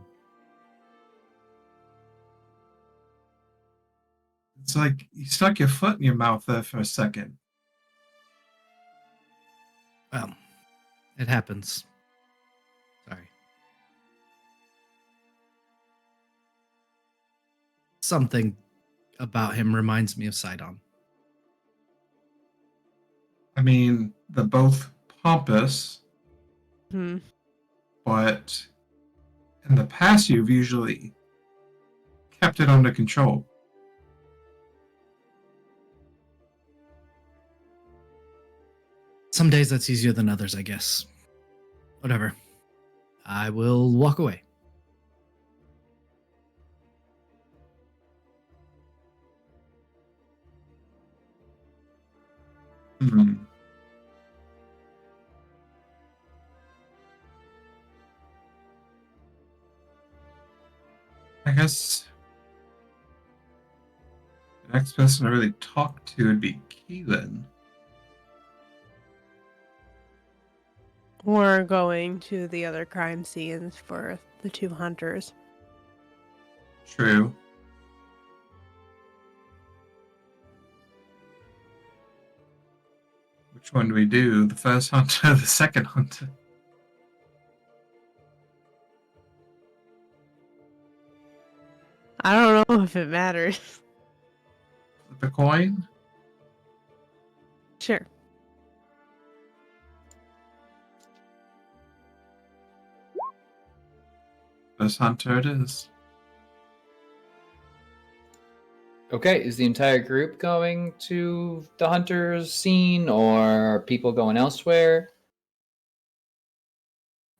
It's like you stuck your foot in your mouth there for a second. Well, it happens. Sorry. Something about him reminds me of Sidon. I mean, they're both pompous, Hmm. but in the past you've usually kept it under control. Some days that's easier than others, I guess. Whatever. I will walk away. Hmm. I guess the next person to really talk to would be Keelan. We're going to the other crime scenes for the two hunters. True. Which one do we do? The first hunter or the second hunter? I don't know if it matters. Flip a coin? Sure. First hunter it is. Okay, is the entire group going to the hunters scene, or are people going elsewhere?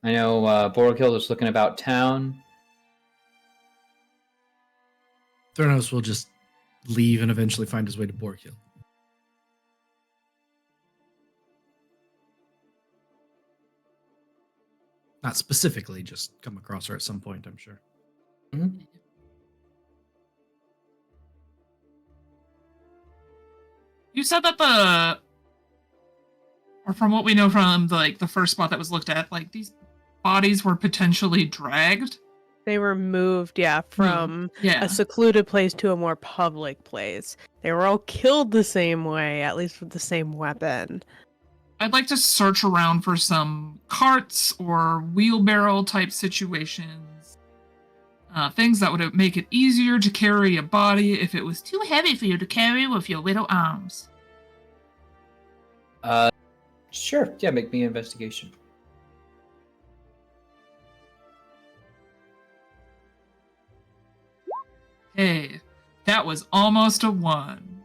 I know Borghild is looking about town. Thronos will just leave and eventually find his way to Borghild. Not specifically, just come across her at some point, I'm sure. Mm-hmm. You said that or from what we know from the first spot that was looked at, like these bodies were potentially dragged. They were moved, from Yeah. a secluded place to a more public place. They were all killed the same way, at least with the same weapon. I'd like to search around for some carts or wheelbarrow type situations. Things that would make it easier to carry a body if it was too heavy for you to carry with your little arms. Sure. Yeah, make me an investigation. Hey, that was almost a 1.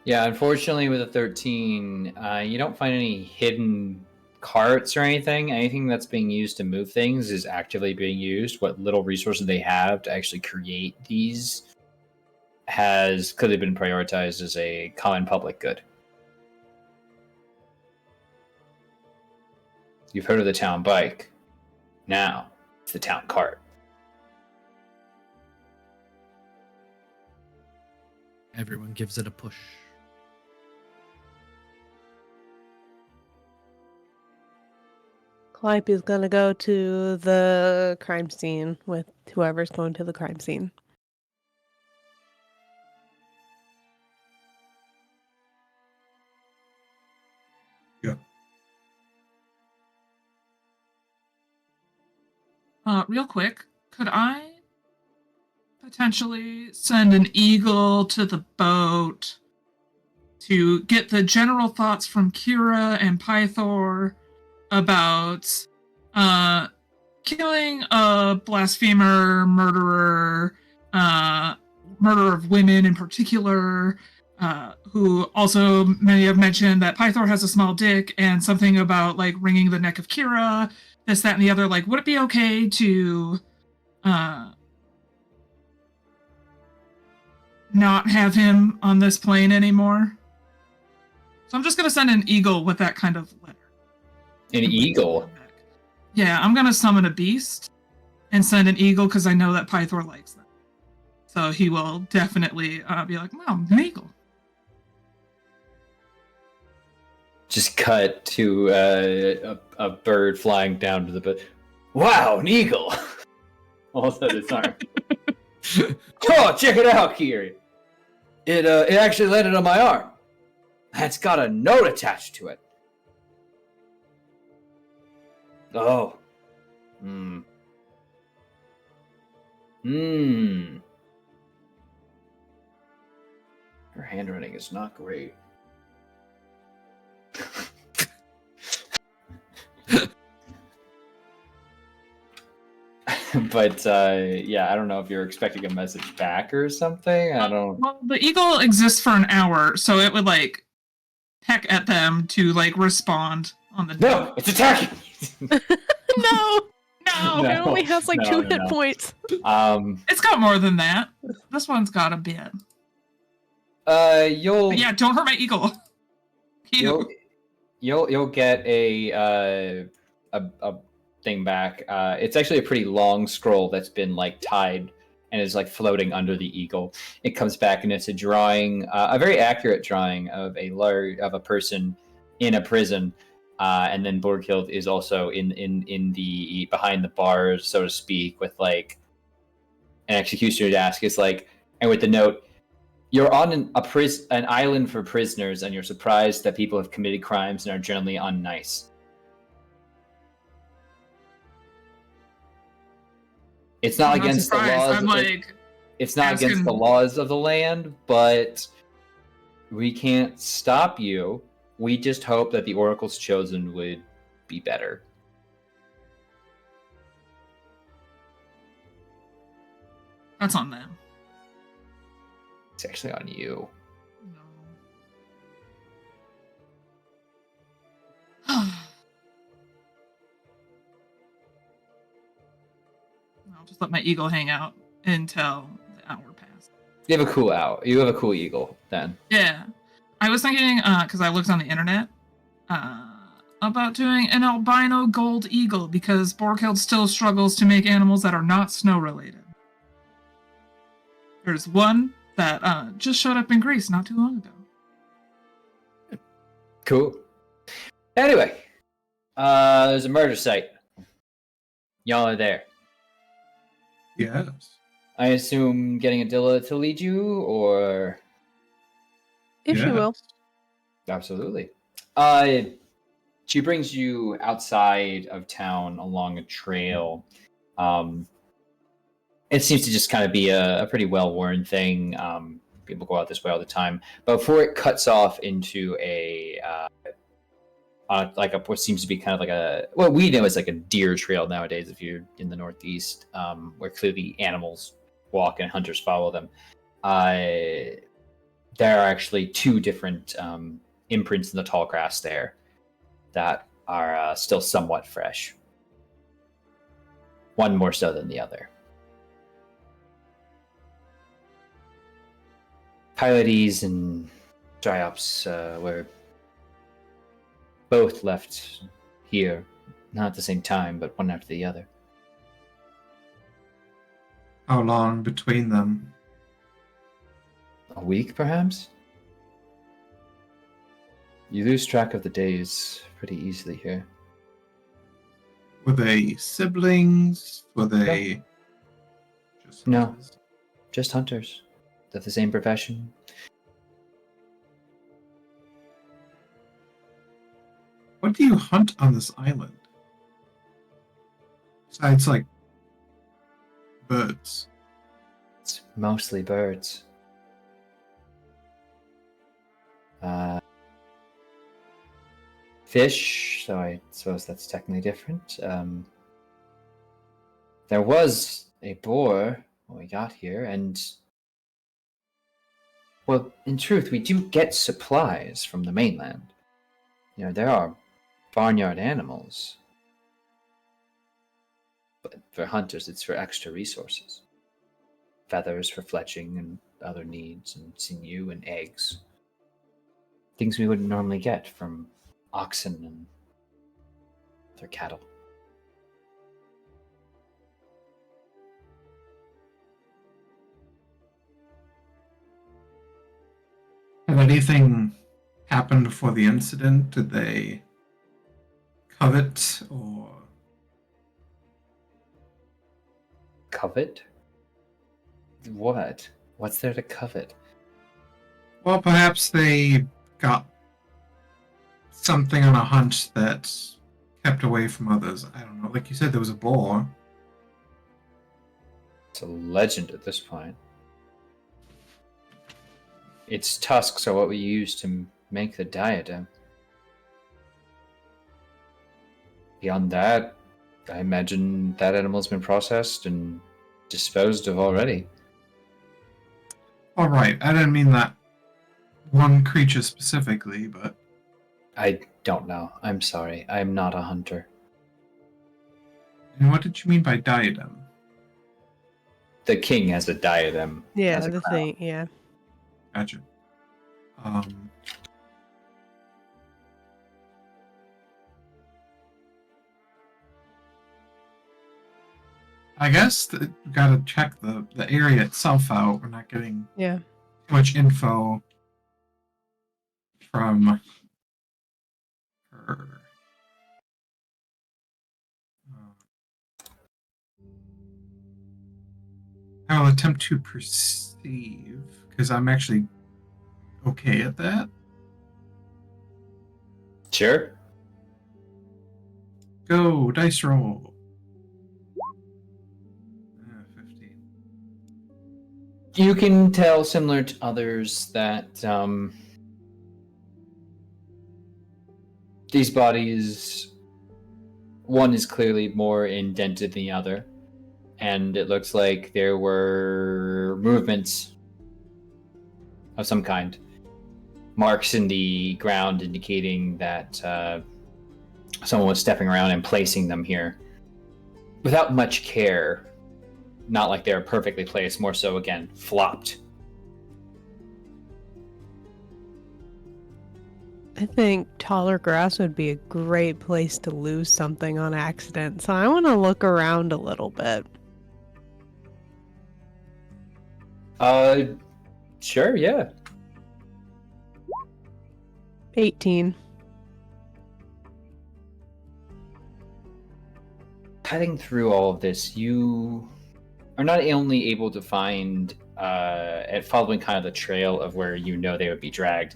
Yeah, unfortunately, with a 13, you don't find any hidden carts or anything. Anything that's being used to move things is actively being used. What little resources they have to actually create these has clearly been prioritized as a common public good. You've heard of the town bike. Now, it's the town cart. Everyone gives it a push. Calliope is gonna go to the crime scene with whoever's going to the crime scene. Real quick, could I potentially send an eagle to the boat to get the general thoughts from Kira and Pythor about killing a blasphemer, murderer, murder of women in particular, who also many have mentioned that Pythor has a small dick, and something about like wringing the neck of Kira, this, that, and the other. Like, would it be okay to not have him on this plane anymore? So I'm just gonna send an eagle with that kind of letter. An eagle? Yeah, I'm gonna summon a beast and send an eagle because I know that Pythor likes them. So he will definitely be like, "Wow, an eagle." Just cut to a bird flying down to the boat. Wow, an eagle! Also, its arm. Oh, check it out, Kiri. It actually landed on my arm. It's got a note attached to it. Oh. Her handwriting is not great. But yeah, I don't know if you're expecting a message back or something. I don't. Well, the eagle exists for an hour, so it would like peck at them to like respond on the. No, it's attacking. No, No, it only has like 2 hit points. it's got more than that. This one's got a bit. You'll. But yeah, don't hurt my eagle. You'll get a thing back. It's actually a pretty long scroll that's been like tied and is like floating under the eagle. It comes back and it's a drawing, a very accurate drawing of a person in a prison, and then Borghild is also in the behind the bars, so to speak, with like an executioner desk. Is like, and with the note, you're on an island for prisoners, and you're surprised that people have committed crimes and are generally unnice. It's not against the laws. It's not against the laws of the land, but we can't stop you. We just hope that the oracles chosen would be better. That's on them. It's actually on you. No. I'll just let my eagle hang out until the hour passed. You have a cool out. You have a cool eagle then. Yeah. I was thinking, because I looked on the internet, about doing an albino gold eagle, because Borghild still struggles to make animals that are not snow related. There's one that just showed up in Greece not too long ago. Cool. Anyway, there's a murder site. Y'all are there. Yes. I assume getting Adilla to lead you, or If you will. absolutely. She brings you outside of town along a trail. It seems to just kind of be a pretty well-worn thing. People go out this way all the time. But before it cuts off into what seems to be kind of like what we know is like a deer trail nowadays if you're in the Northeast, where clearly animals walk and hunters follow them. There are actually two different imprints in the tall grass there that are still somewhat fresh. One more so than the other. Pylades and Dryops were both left here, not at the same time, but one after the other. How long between them? A week, perhaps? You lose track of the days pretty easily here. Were they siblings? Were they just No. hunters? Just hunters. They're the same profession. What do you hunt on this island? Besides, like, birds. It's mostly birds. Fish, so I suppose that's technically different. There was a boar when we got here, and well, in truth, we do get supplies from the mainland. You know, there are barnyard animals. But for hunters, it's for extra resources. Feathers for fletching and other needs, and sinew and eggs. Things we wouldn't normally get from oxen and other cattle. Had anything happened before the incident? Did they covet or... Covet? What? What's there to covet? Well, perhaps they got something on a hunt that kept away from others. I don't know. Like you said, there was a boar. It's a legend at this point. Its tusks are what we use to make the diadem. Beyond that, I imagine that animal's been processed and disposed of already. All right, I didn't mean that one creature specifically, but... I don't know. I'm sorry. I'm not a hunter. And what did you mean by diadem? The king has a diadem. Yeah, as a the crown. thing. Yeah. Gotcha. I guess we gotta check the area itself out. We're not getting Yeah. too much info from her. I'll attempt to perceive, because I'm actually okay at that. Sure. Go, dice roll. 15. You can tell, similar to others, that these bodies, one is clearly more indented than the other, and it looks like there were movements of some kind. Marks in the ground indicating that someone was stepping around and placing them here without much care. Not like they were perfectly placed, more so, again, flopped. I think taller grass would be a great place to lose something on accident, so I want to look around a little bit. Sure, yeah. 18. Cutting through all of this, you are not only able to find, at following kind of the trail of where you know they would be dragged,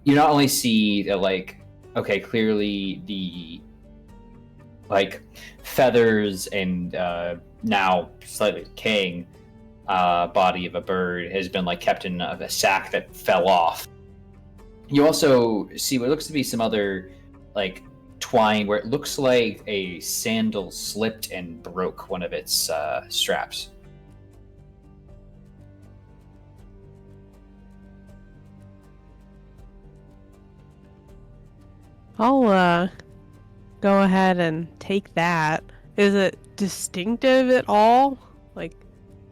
you not only see that, like, okay, clearly the, like, feathers and now slightly decaying body of a bird has been, like, kept in a sack that fell off. You also see what looks to be some other, like, twine where it looks like a sandal slipped and broke one of its straps. I'll go ahead and take that. Is it distinctive at all? Like,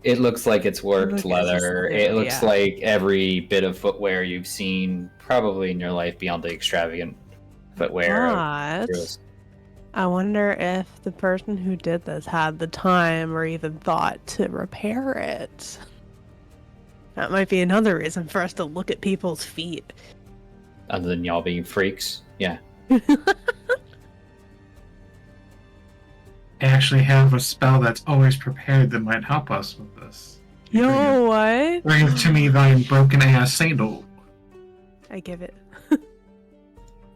It looks like it's worked Look, it's leather. just- It looks yeah. like every bit of footwear you've seen probably in your life beyond the extravagant footwear of but heroes. I wonder if the person who did this had the time or even thought to repair it. That might be another reason for us to look at people's feet. Other than y'all being freaks. Yeah. I actually have a spell that's always prepared that might help us with this. Yo, what? Bring to me thine broken ass sandal. I give it.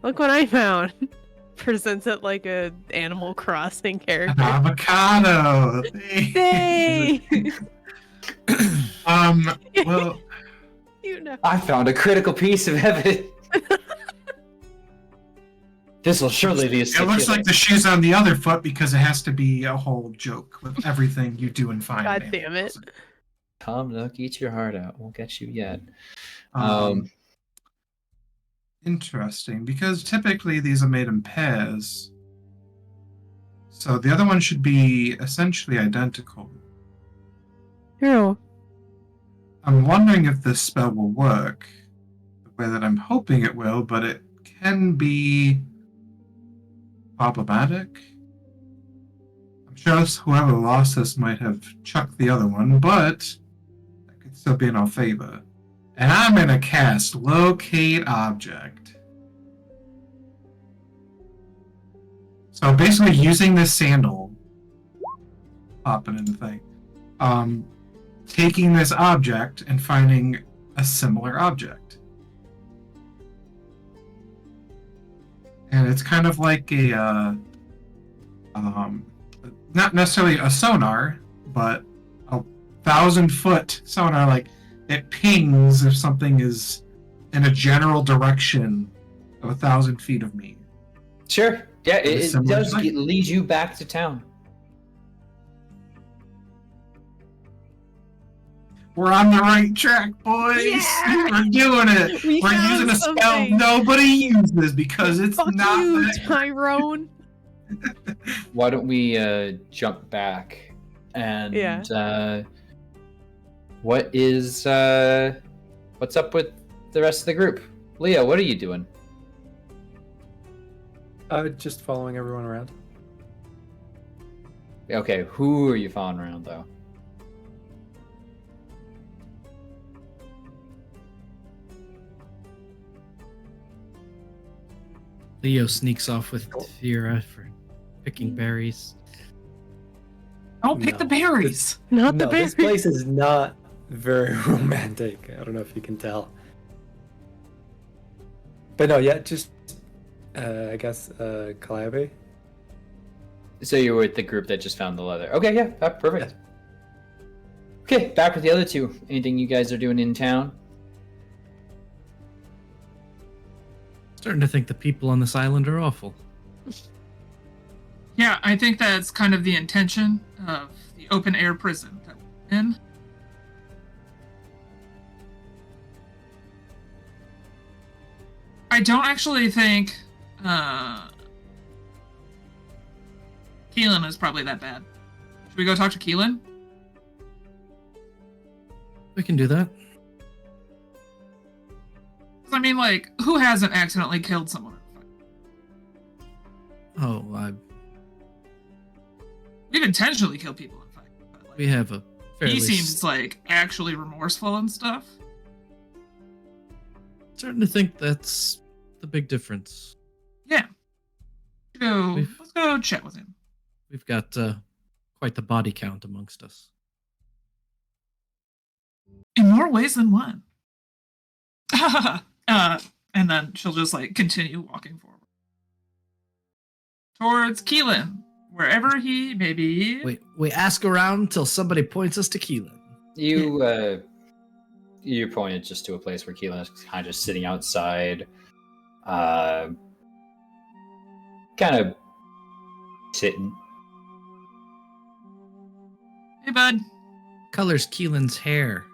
Look what I found. Presents it like a Animal Crossing An character. avocado. Hey! Well, You know. I found a critical piece of evidence. This will surely be a it looks like the shoe's on the other foot because it has to be a whole joke with everything you do and find. God damn it. Tom Nook, eat your heart out. Won't get you yet. Interesting, because typically these are made in pairs. So the other one should be essentially identical. Ew. I'm wondering if this spell will work the way that I'm hoping it will, but it can be problematic. I'm sure whoever lost this might have chucked the other one, but that could still be in our favor. And I'm gonna cast Locate Object. So basically using this sandal, popping in the thing, taking this object and finding a similar object. And it's kind of like a, not necessarily a sonar, but a 1,000-foot sonar. Like, it pings if something is in a general direction of 1,000 feet of me. Sure. Yeah, It is it similar does to lead you back to town. We're on the right track, boys. Yeah! We're doing it. We We're found using a spell something. nobody uses because it's Fuck not you, that- Tyrone. Why don't we jump back and what's up with the rest of the group? Leo, what are you doing? Just following everyone around. Okay, who are you following around though? Leo sneaks off with Thera for picking berries. Don't pick No. the berries. Not the No, bear. this place is not very romantic. I don't know if you can tell. But no, yeah, just I guess Calliope. So you're with the group that just found the leather. Okay, yeah, perfect. Okay, back with the other two. Anything you guys are doing in town? Starting to think the people on this island are awful. Yeah, I think that's kind of the intention of the open air prison that we're in. I don't actually think Keelan is probably that bad. Should we go talk to Keelan? We can do that. 'Cause I mean, like, who hasn't accidentally killed someone? Oh, We've intentionally killed people in fight. But, like, we have a fairly he seems like actually remorseful and stuff. starting to think that's the big difference. Yeah. We've- Let's go chat with him. We've got quite the body count amongst us. In more ways than one. And then she'll just like continue walking forward towards Keelan, wherever he may be. We ask around till somebody points us to Keelan. You pointed just to a place where Keelan is kind of just sitting outside, kind of sitting. Hey, bud. Color's Keelan's hair.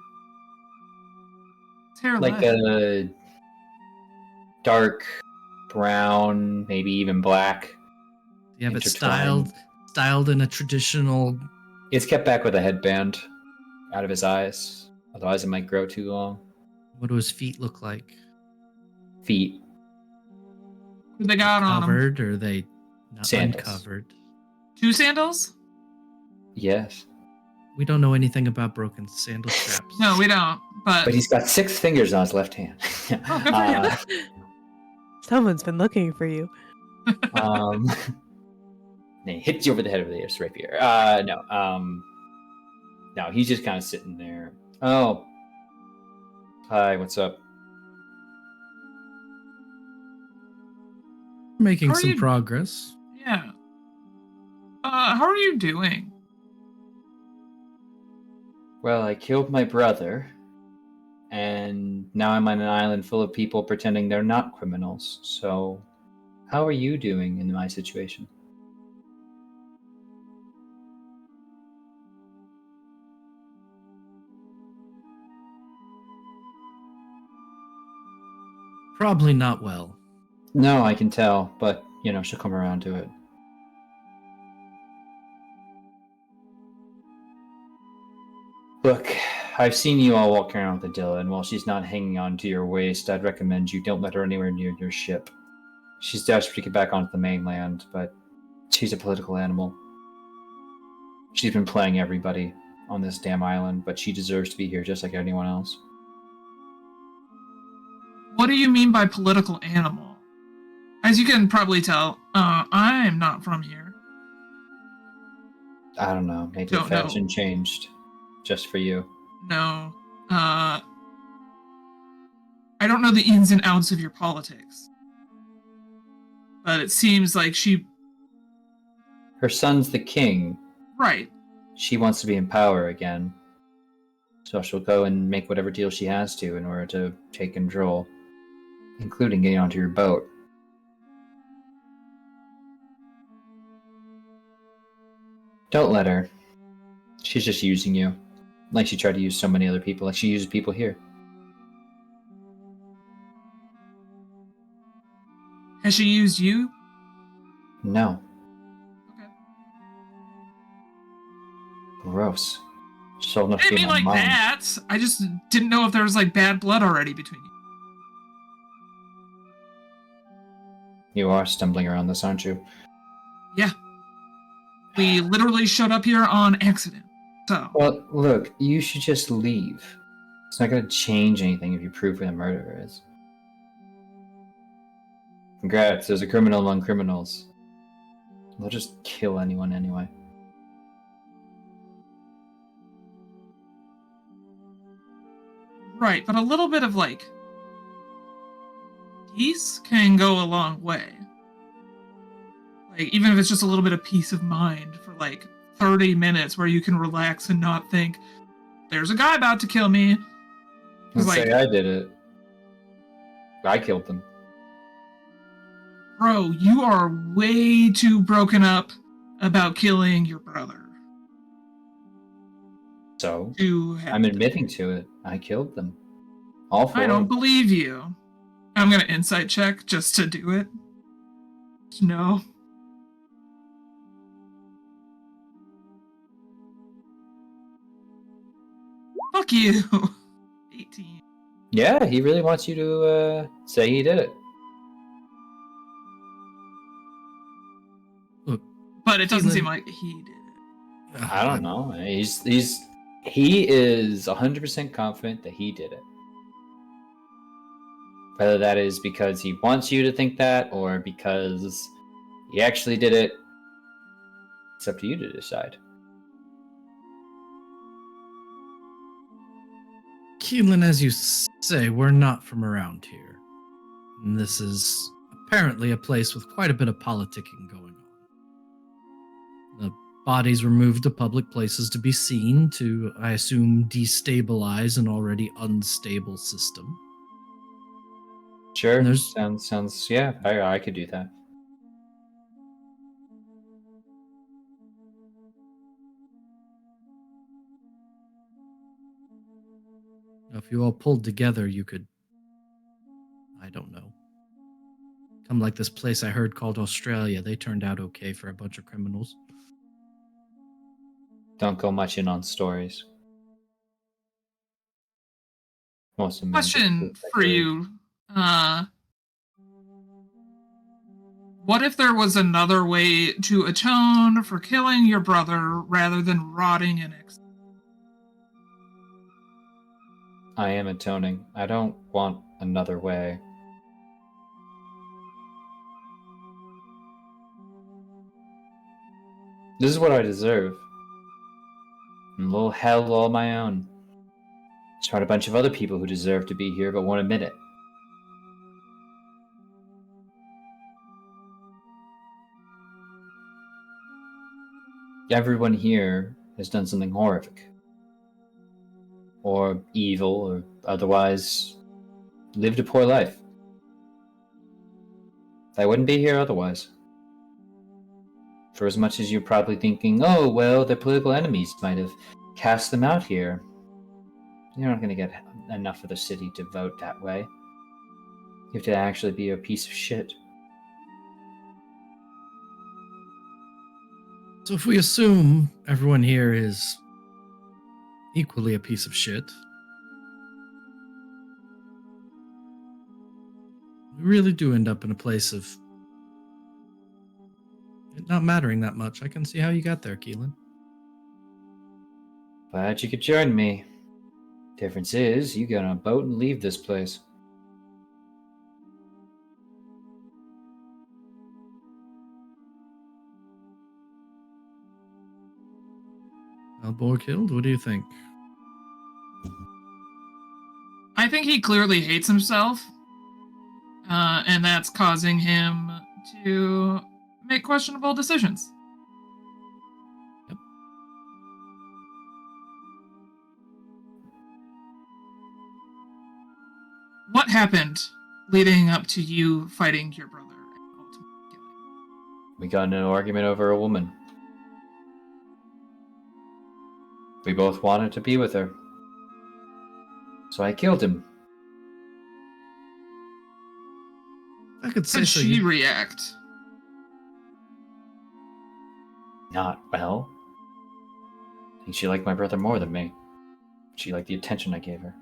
His hair Like a dark brown, maybe even black. You have it intertwined. styled in a traditional. It's kept back with a headband out of his eyes. Otherwise, it might grow too long. What do his feet look like? Feet. What they got on them? Covered or are they not Sandals. uncovered? 2 sandals? Yes. We don't know anything about broken sandal straps. No, we don't. But he's got 6 fingers on his left hand. Oh, good for him. Someone's been looking for you. And he hits you over the head with his rapier. No, he's just kind of sitting there. Oh. Hi, what's up? Making How are some you- progress. Yeah. How are you doing? Well, I killed my brother, and now I'm on an island full of people pretending they're not criminals. So, how are you doing in my situation? Probably not well. No, I can tell, but, she'll come around to it. Look, I've seen you all walking around with Adilla, and while she's not hanging on to your waist, I'd recommend you don't let her anywhere near your ship. She's desperate to get back onto the mainland, but she's a political animal. She's been playing everybody on this damn island, but she deserves to be here just like anyone else. What do you mean by political animal? As you can probably tell, I'm not from here. I don't know. Maybe the Don't know. fashion changed just for you. No. I don't know the ins and outs of your politics. But it seems like Her son's the king. Right. She wants to be in power again. So she'll go and make whatever deal she has to in order to take control, including getting onto your boat. Don't let her. She's just using you. Like she tried to use so many other people, like she uses people here. Has she used you? No. Okay. Gross. So I must didn't be mean my like mind. that. I just didn't know if there was like bad blood already between you. You are stumbling around this, aren't you? Yeah. We literally showed up here on accident. So. Well, look, you should just leave. It's not going to change anything if you prove who the murderer is. Congrats, there's a criminal among criminals. They'll just kill anyone anyway. Right, but a little bit of like peace can go a long way. Like even if it's just a little bit of peace of mind for like 30 minutes where you can relax and not think there's a guy about to kill me. Let's Like- say I did it. I killed them. Bro, you are way too broken up about killing your brother. So, To have I'm admitting to it. I killed them. All four. I don't believe you. I'm gonna insight check just to do it. No. Fuck you. 18. Yeah, he really wants you to say he did it. But it doesn't Keelan- seem like he did it. I don't know. He is 100% confident that he did it. Whether that is because he wants you to think that or because he actually did it, it's up to you to decide. Keelan, as you say, we're not from around here. And this is apparently a place with quite a bit of politicking going on. The bodies were moved to public places to be seen to, I assume, destabilize an already unstable system. Sure. And there's- Sounds. Yeah, I could do that. If you all pulled together, you could, I don't know, come like this place I heard called Australia. They turned out okay for a bunch of criminals. Don't go much in on stories. Most of them Question just- for you. What if there was another way to atone for killing your brother rather than rotting in exile? I am atoning. I don't want another way. This is what I deserve. A little hell all my own. There's not a bunch of other people who deserve to be here but won't admit it. Everyone here has done something horrific. Or evil, or otherwise lived a poor life. I wouldn't be here otherwise. For as much as you're probably thinking, oh, well, their political enemies might have cast them out here. You're not going to get enough of the city to vote that way. You have to actually be a piece of shit. So if we assume everyone here is equally a piece of shit, we really do end up in a place of it not mattering that much. I can see how you got there, Keelan. Glad you could join me. Difference is, you get on a boat and leave this place. Alborg killed? What do you think? I think he clearly hates himself, and that's causing him to make questionable decisions. Yep. What happened leading up to you fighting your brother and ultimately killing? We got in an argument over a woman. We both wanted to be with her. So I killed him. I could say How did so. she react? Not well. I think she liked my brother more than me. She liked the attention I gave her.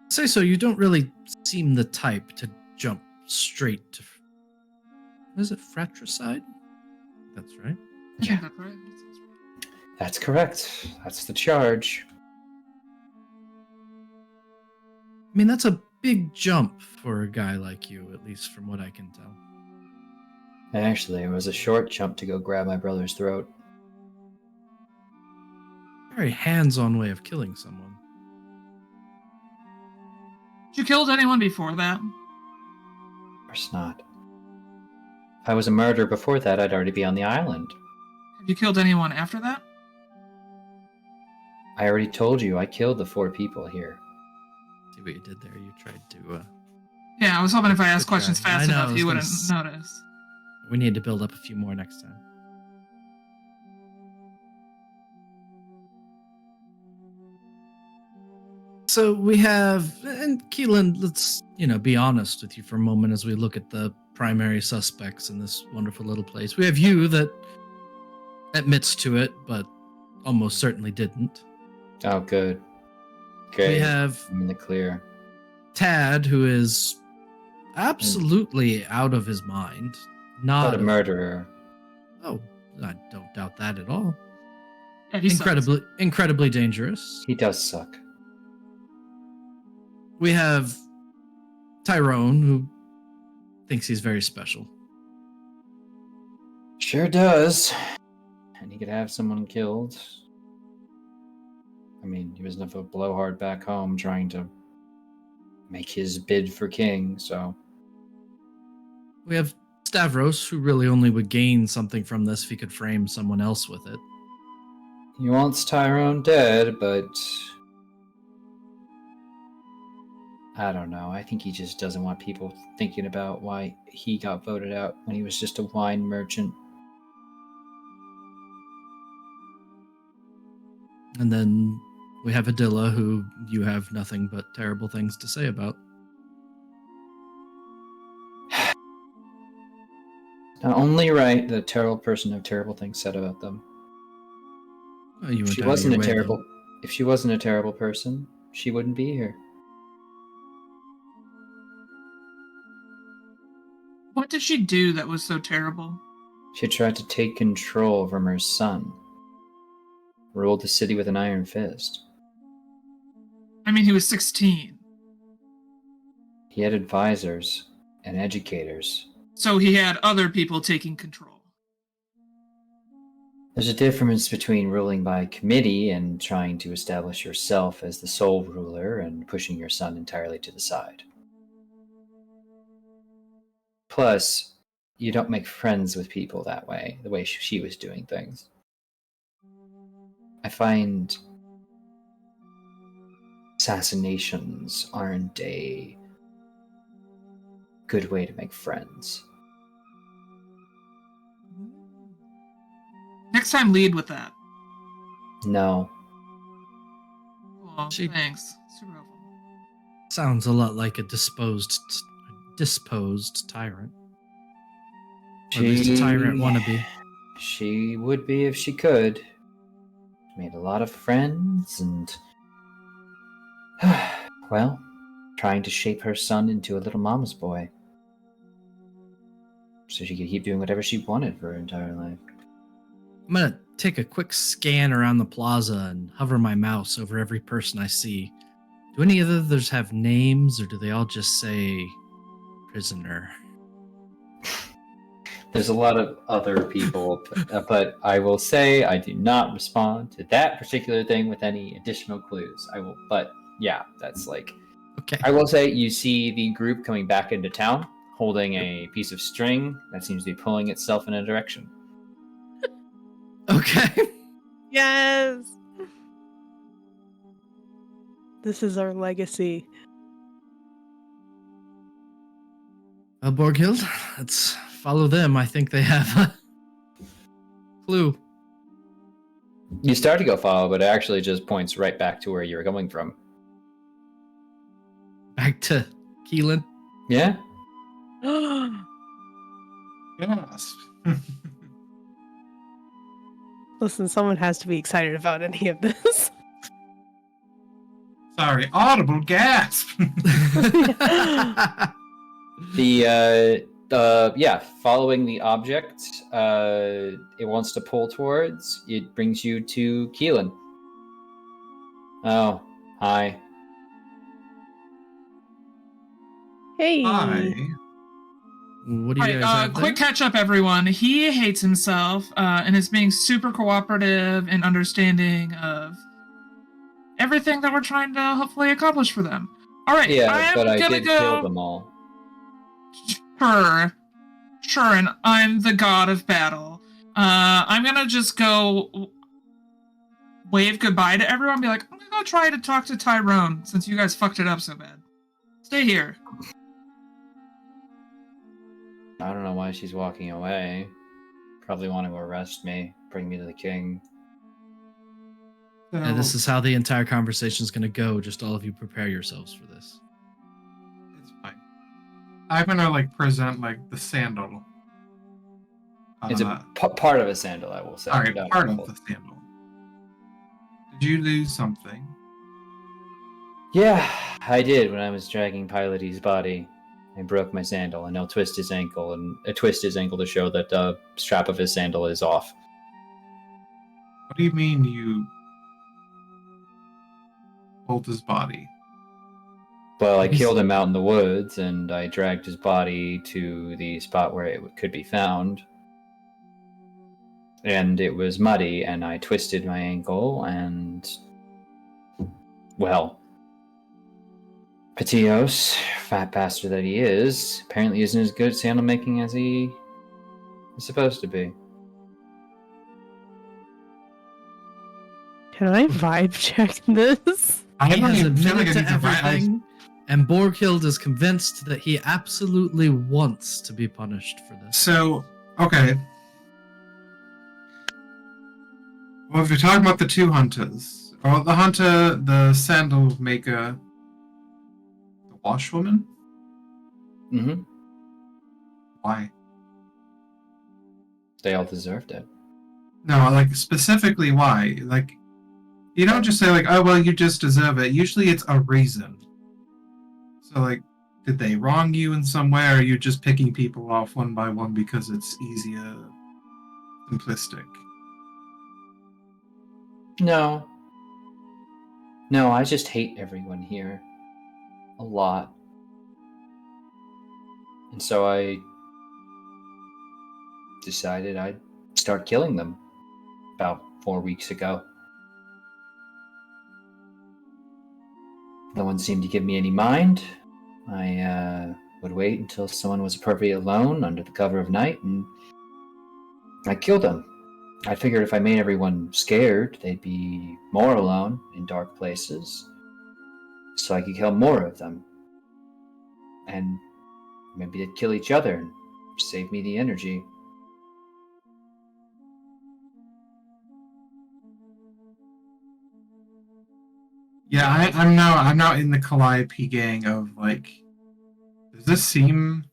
Say so. You don't really seem the type to jump straight to. Is it fratricide? That's right. I Yeah. think that's right. That sounds right. That's correct. That's the charge. I mean, that's a big jump for a guy like you, at least from what I can tell. Actually, it was a short jump to go grab my brother's throat. Very hands-on way of killing someone. You killed anyone before that? Of course not. If I was a murderer before that, I'd already be on the island. Have you killed anyone after that? I already told you I killed the 4 people here. See what you did there? You tried to. Yeah, I was hoping if I asked Good questions try. I fast know, I enough, was you gonna wouldn't notice. We need to build up a few more next time. So we have, and Keelan, let's be honest with you for a moment as we look at the primary suspects in this wonderful little place. We have you that admits to it, but almost certainly didn't. Oh, good. Okay. We have I'm in the clear. Tad, who is absolutely out of his mind. Not Not a murderer. Oh, I don't doubt that at all. Yeah, he sucks. Incredibly dangerous. He does suck. We have Tyrone, who thinks he's very special. Sure does. and he could have someone killed. I mean, he was enough of a blowhard back home trying to make his bid for king, so... We have Stavros, who really only would gain something from this if he could frame someone else with it. He wants Tyrone dead, but... I don't know. I think he just doesn't want people thinking about why he got voted out when he was just a wine merchant. And then we have Adilla, who you have nothing but terrible things to say about. Not only right that a terrible person have terrible things said about them. Oh, you If went she out of wasn't your a way, terrible, though. if she wasn't a terrible person, she wouldn't be here. What did she do that was so terrible? She tried to take control from her son. Ruled the city with an iron fist. I mean, he was 16. He had advisors and educators. So he had other people taking control. There's a difference between ruling by committee and trying to establish yourself as the sole ruler and pushing your son entirely to the side. Plus, you don't make friends with people that way, the way she was doing things. I find assassinations aren't a good way to make friends. Next time, lead with that. No. Well, She- thanks. Super helpful. Sounds a lot like a disposed tyrant. Or at least a tyrant wannabe. She would be if she could. Made a lot of friends and... well, trying to shape her son into a little mama's boy. So she could keep doing whatever she wanted for her entire life. I'm gonna take a quick scan around the plaza and hover my mouse over every person I see. Do any of the others have names, or do they all just say prisoner? There's a lot of other people, but I will say I do not respond to that particular thing with any additional clues. I will, but yeah, that's like... Okay. I will say you see the group coming back into town, holding a piece of string that seems to be pulling itself in a direction. Okay. Yes. This is our legacy. Borghild, let's follow them. I think they have a clue. You start to go follow, but it actually just points right back to where you were going from. Back to Keelan. Yeah? Yes. Listen, someone has to be excited about any of this. Sorry, audible gasp. Following the object it wants to pull towards, it brings you to Keelan. Oh, hi. Hey. Hi. What do you Alright, guys have quick there? catch up, everyone. He hates himself and is being super cooperative and understanding of everything that we're trying to hopefully accomplish for them. Alright, Yeah, but I gonna did go. kill them all. Sure, and I'm the god of battle. I'm gonna just go wave goodbye to everyone, be like, I'm gonna go try to talk to Tyrone since you guys fucked it up so bad. Stay here. I don't know why she's walking away. Probably want to arrest me, bring me to the king. Yeah, this is how the entire conversation is going to go. Just all of you prepare yourselves for this. It's fine. I'm gonna present the sandal. It's a part of a sandal, I will say. Alright, Not part a of whole. the sandal. Did you lose something? Yeah, I did when I was dragging Piloty's body. I broke my sandal, and I'll twist his ankle, and twist his ankle to show that the strap of his sandal is off. What do you mean you pulled his body? Well, I He's- killed him out in the woods, and I dragged his body to the spot where it could be found. and it was muddy, and I twisted my ankle, and, well, Patios, fat bastard that he is, apparently isn't as good at sandal making as he is supposed to be. Can I vibe check this? I He don't has even feel like admitted I to need to write. everything, and Borghild is convinced that he absolutely wants to be punished for this. So, okay. Well, if you're talking about the two hunters, or the hunter, the sandal maker, the washwoman, Mm-hmm. why? They all deserved it. No, like specifically why? Like, you don't just say like, oh well, you just deserve it. Usually, it's a reason. So, like, did they wrong you in some way, or are you just picking people off one by one because it's easier, simplistic? No. No, I just hate everyone here. A lot. And so I decided I'd start killing them about 4 weeks ago. No one seemed to give me any mind. I would wait until someone was appropriately alone under the cover of night, and I killed them. I figured if I made everyone scared, they'd be more alone in dark places, so I could kill more of them. And maybe they'd kill each other and save me the energy. Yeah, I'm now in the Calliope gang of like, does this seem?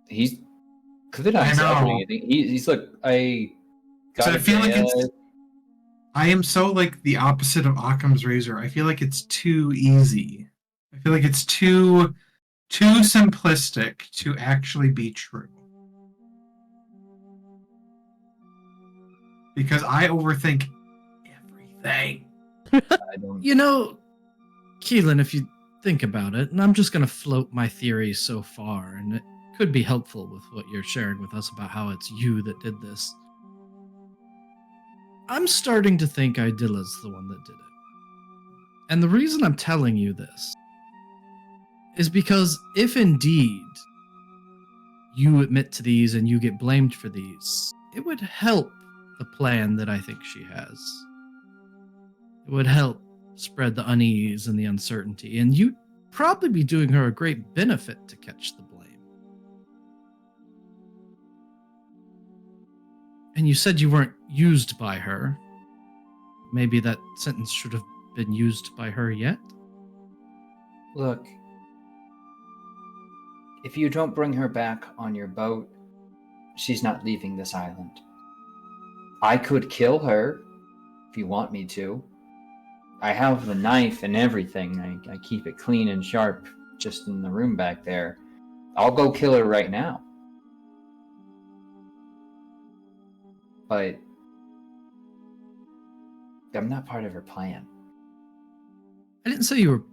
He's good on I know. everything. He's look. I got. So I feel like I am so like the opposite of Occam's razor. I feel like it's too easy. I feel like it's too simplistic to actually be true. Because I overthink everything. I don't. You know, Keelan, if you think about it, and I'm just going to float my theory so far, and it could be helpful with what you're sharing with us about how it's you that did this. I'm starting to think Idilla's the one that did it. And the reason I'm telling you this is because if indeed you admit to these and you get blamed for these, it would help the plan that I think she has. It would help spread the unease and the uncertainty, and you'd probably be doing her a great benefit to catch the blame. And you said you weren't used by her. Maybe that sentence should have been used by her yet? Look, if you don't bring her back on your boat, she's not leaving this island. I could kill her if you want me to. I have the knife and everything. I keep it clean and sharp just in the room back there. I'll go kill her right now. But I'm not part of her plan. I didn't say you were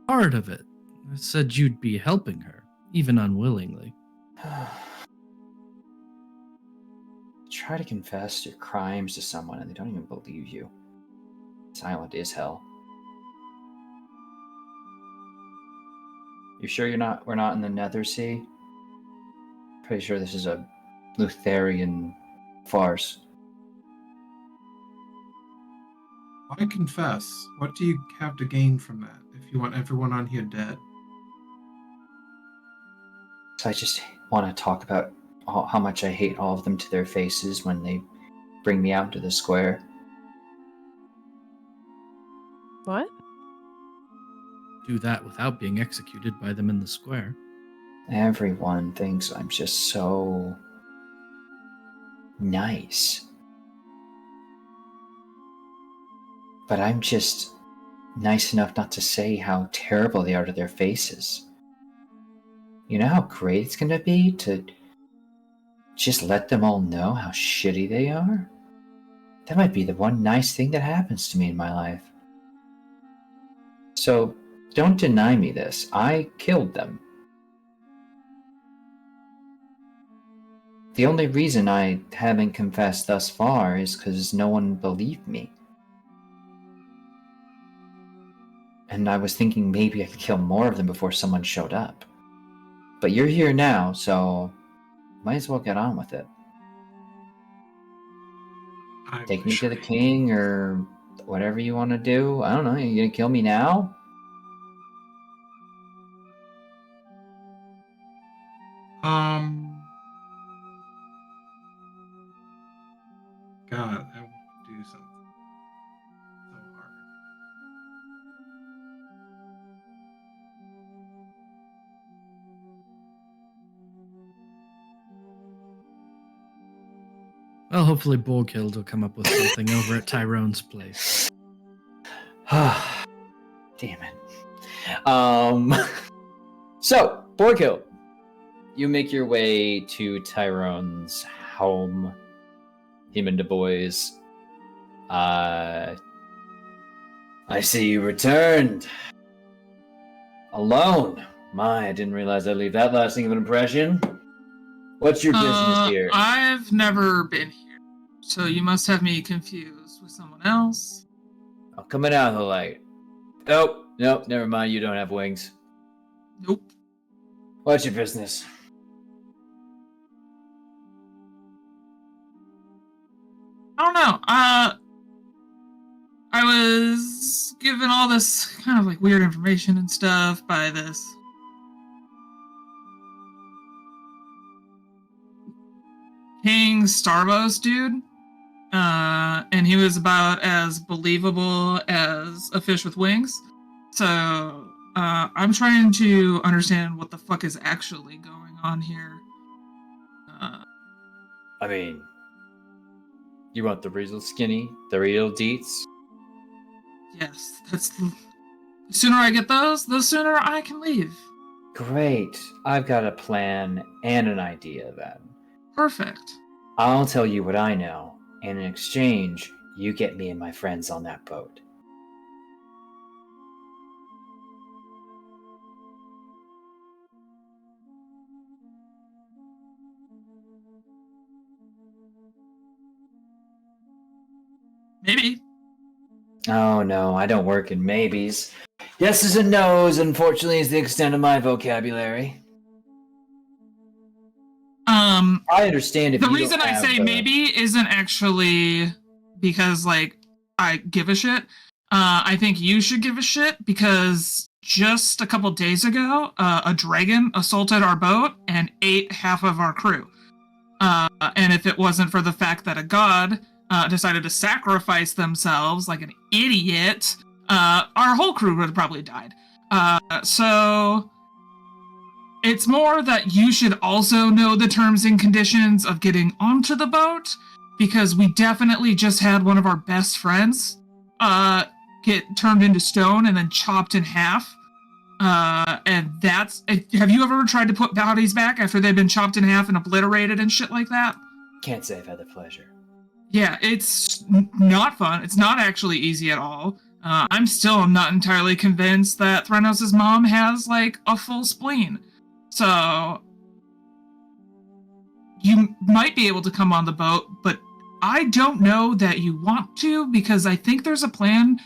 part of it. I said you'd be helping her, even unwillingly. Try to confess your crimes to someone and they don't even believe you. Silent is hell. You sure we're not in the Nether Sea? Pretty sure this is a Lutherian farce. Why confess? What do you have to gain from that if you want everyone on here dead? So I just want to talk about how much I hate all of them to their faces when they bring me out to the square. What? Do that without being executed by them in the square. Everyone thinks I'm just so nice. But I'm just nice enough not to say how terrible they are to their faces. You know how great it's going to be to just let them all know how shitty they are? That might be the one nice thing that happens to me in my life. So, don't deny me this. I killed them. The only reason I haven't confessed thus far is because no one believed me. And I was thinking maybe I could kill more of them before someone showed up. But you're here now, so might as well get on with it. Take me to the king or whatever you want to do. I don't know, you gonna kill me now? God, I want to do something so hard. Well, hopefully Borghild will come up with something over at Tyrone's place. Damn it. So, Borghild, you make your way to Tyrone's home. Him and the boys. I see you returned. Alone. My, I didn't realize I'd leave that lasting of an impression. What's your business here? I've never been here, so you must have me confused with someone else. I'm coming out of the light. Nope, never mind, you don't have wings. Nope. What's your business? I don't know. I was given all this kind of like weird information and stuff by this King Starbucks dude. And he was about as believable as a fish with wings. So, I'm trying to understand what the fuck is actually going on here. I mean, you want the real skinny, the real deets? Yes, that's the sooner I get those, the sooner I can leave. Great. I've got a plan and an idea then. Perfect. I'll tell you what I know, and in exchange, you get me and my friends on that boat. Maybe. Oh no, I don't work in maybes. Yeses and nos, unfortunately, is the extent of my vocabulary. I understand if the you reason don't I have say the... maybe isn't actually because like I give a shit. I think you should give a shit because just a couple days ago, a dragon assaulted our boat and ate half of our crew. And if it wasn't for the fact that a god decided to sacrifice themselves like an idiot, our whole crew would have probably died. So it's more that you should also know the terms and conditions of getting onto the boat, because we definitely just had one of our best friends get turned into stone and then chopped in half. And that's... Have you ever tried to put bodies back after they've been chopped in half and obliterated and shit like that? Can't say I've had the pleasure. Yeah, it's not fun. It's not actually easy at all. I'm still not entirely convinced that Threnos' mom has, like, a full spleen. So, you might be able to come on the boat, but I don't know that you want to, because I think there's a plan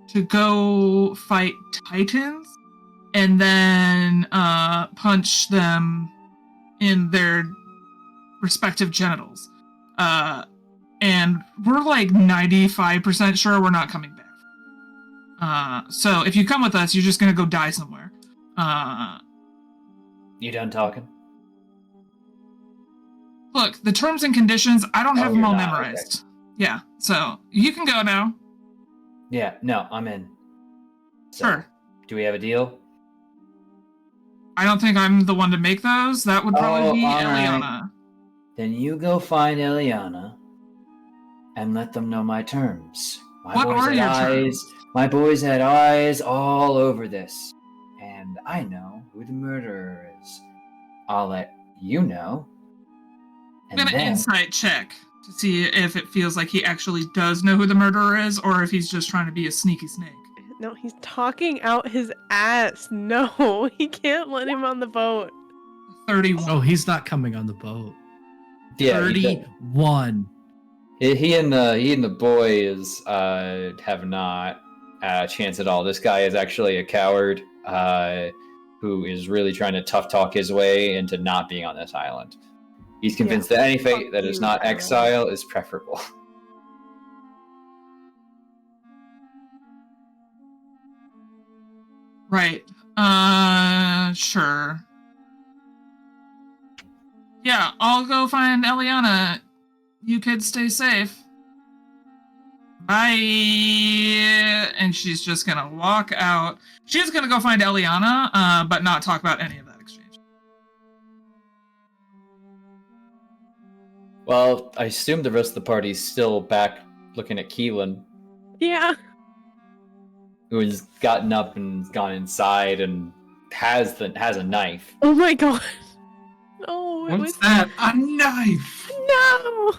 to go fight Titans and then punch them in their respective genitals. And we're like 95% sure we're not coming back. So if you come with us, you're just gonna go die somewhere. You done talking? Look, the terms and conditions, I don't have them all memorized. Okay. Yeah, so you can go now. Yeah, no, I'm in. So, Sure. Do we have a deal? I don't think I'm the one to make those. That would probably be all right. Eliana. Then you go find Eliana and let them know my terms. What are your terms? My boys had eyes all over this, and I know who the murderer is. I'll let you know. I'm gonna insight check to see if it feels like he actually does know who the murderer is, or if he's just trying to be a sneaky snake. No, he's talking out his ass. No, he can't let him on the boat. 31. Oh, he's not coming on the boat. Yeah, 31. He and the boys have not a chance at all. This guy is actually a coward who is really trying to tough talk his way into not being on this island. He's convinced that any fate that is not exile is preferable. Right. Sure. Yeah, I'll go find Eliana. You kids stay safe. Bye. And she's just gonna walk out. She's gonna go find Eliana, but not talk about any of that exchange. Well, I assume the rest of the party's still back looking at Keelan, Yeah. who has gotten up and gone inside and has a knife. Oh my god. No, it What's was that? A knife! no.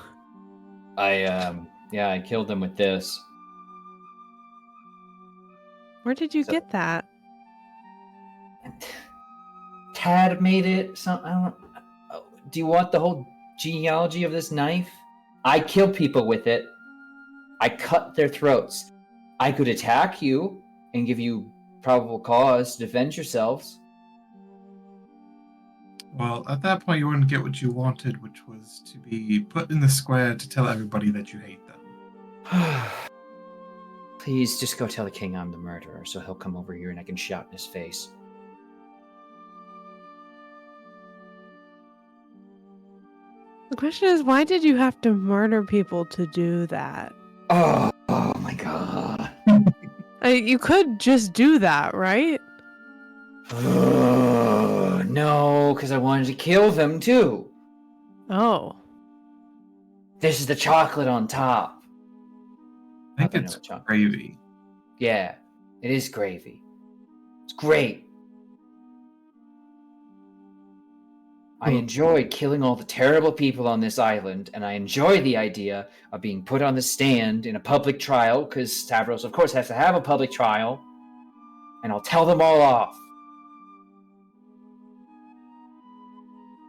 I killed him with this. Where did you get that? Tad made it. Do you want the whole genealogy of this knife? I kill people with it. I cut their throats. I could attack you and give you probable cause to defend yourselves. Well, at that point, you wouldn't get what you wanted, which was to be put in the square to tell everybody that you hate them. Please just go tell the king I'm the murderer, so he'll come over here and I can shout in his face. The question is, why did you have to murder people to do that? Oh my god. You could just do that, right? No, because I wanted to kill them too. Oh. This is the chocolate on top. I think it's gravy. Yeah, it is gravy. It's great. I enjoy killing all the terrible people on this island, and I enjoy the idea of being put on the stand in a public trial, because Stavros, of course, has to have a public trial, and I'll tell them all off.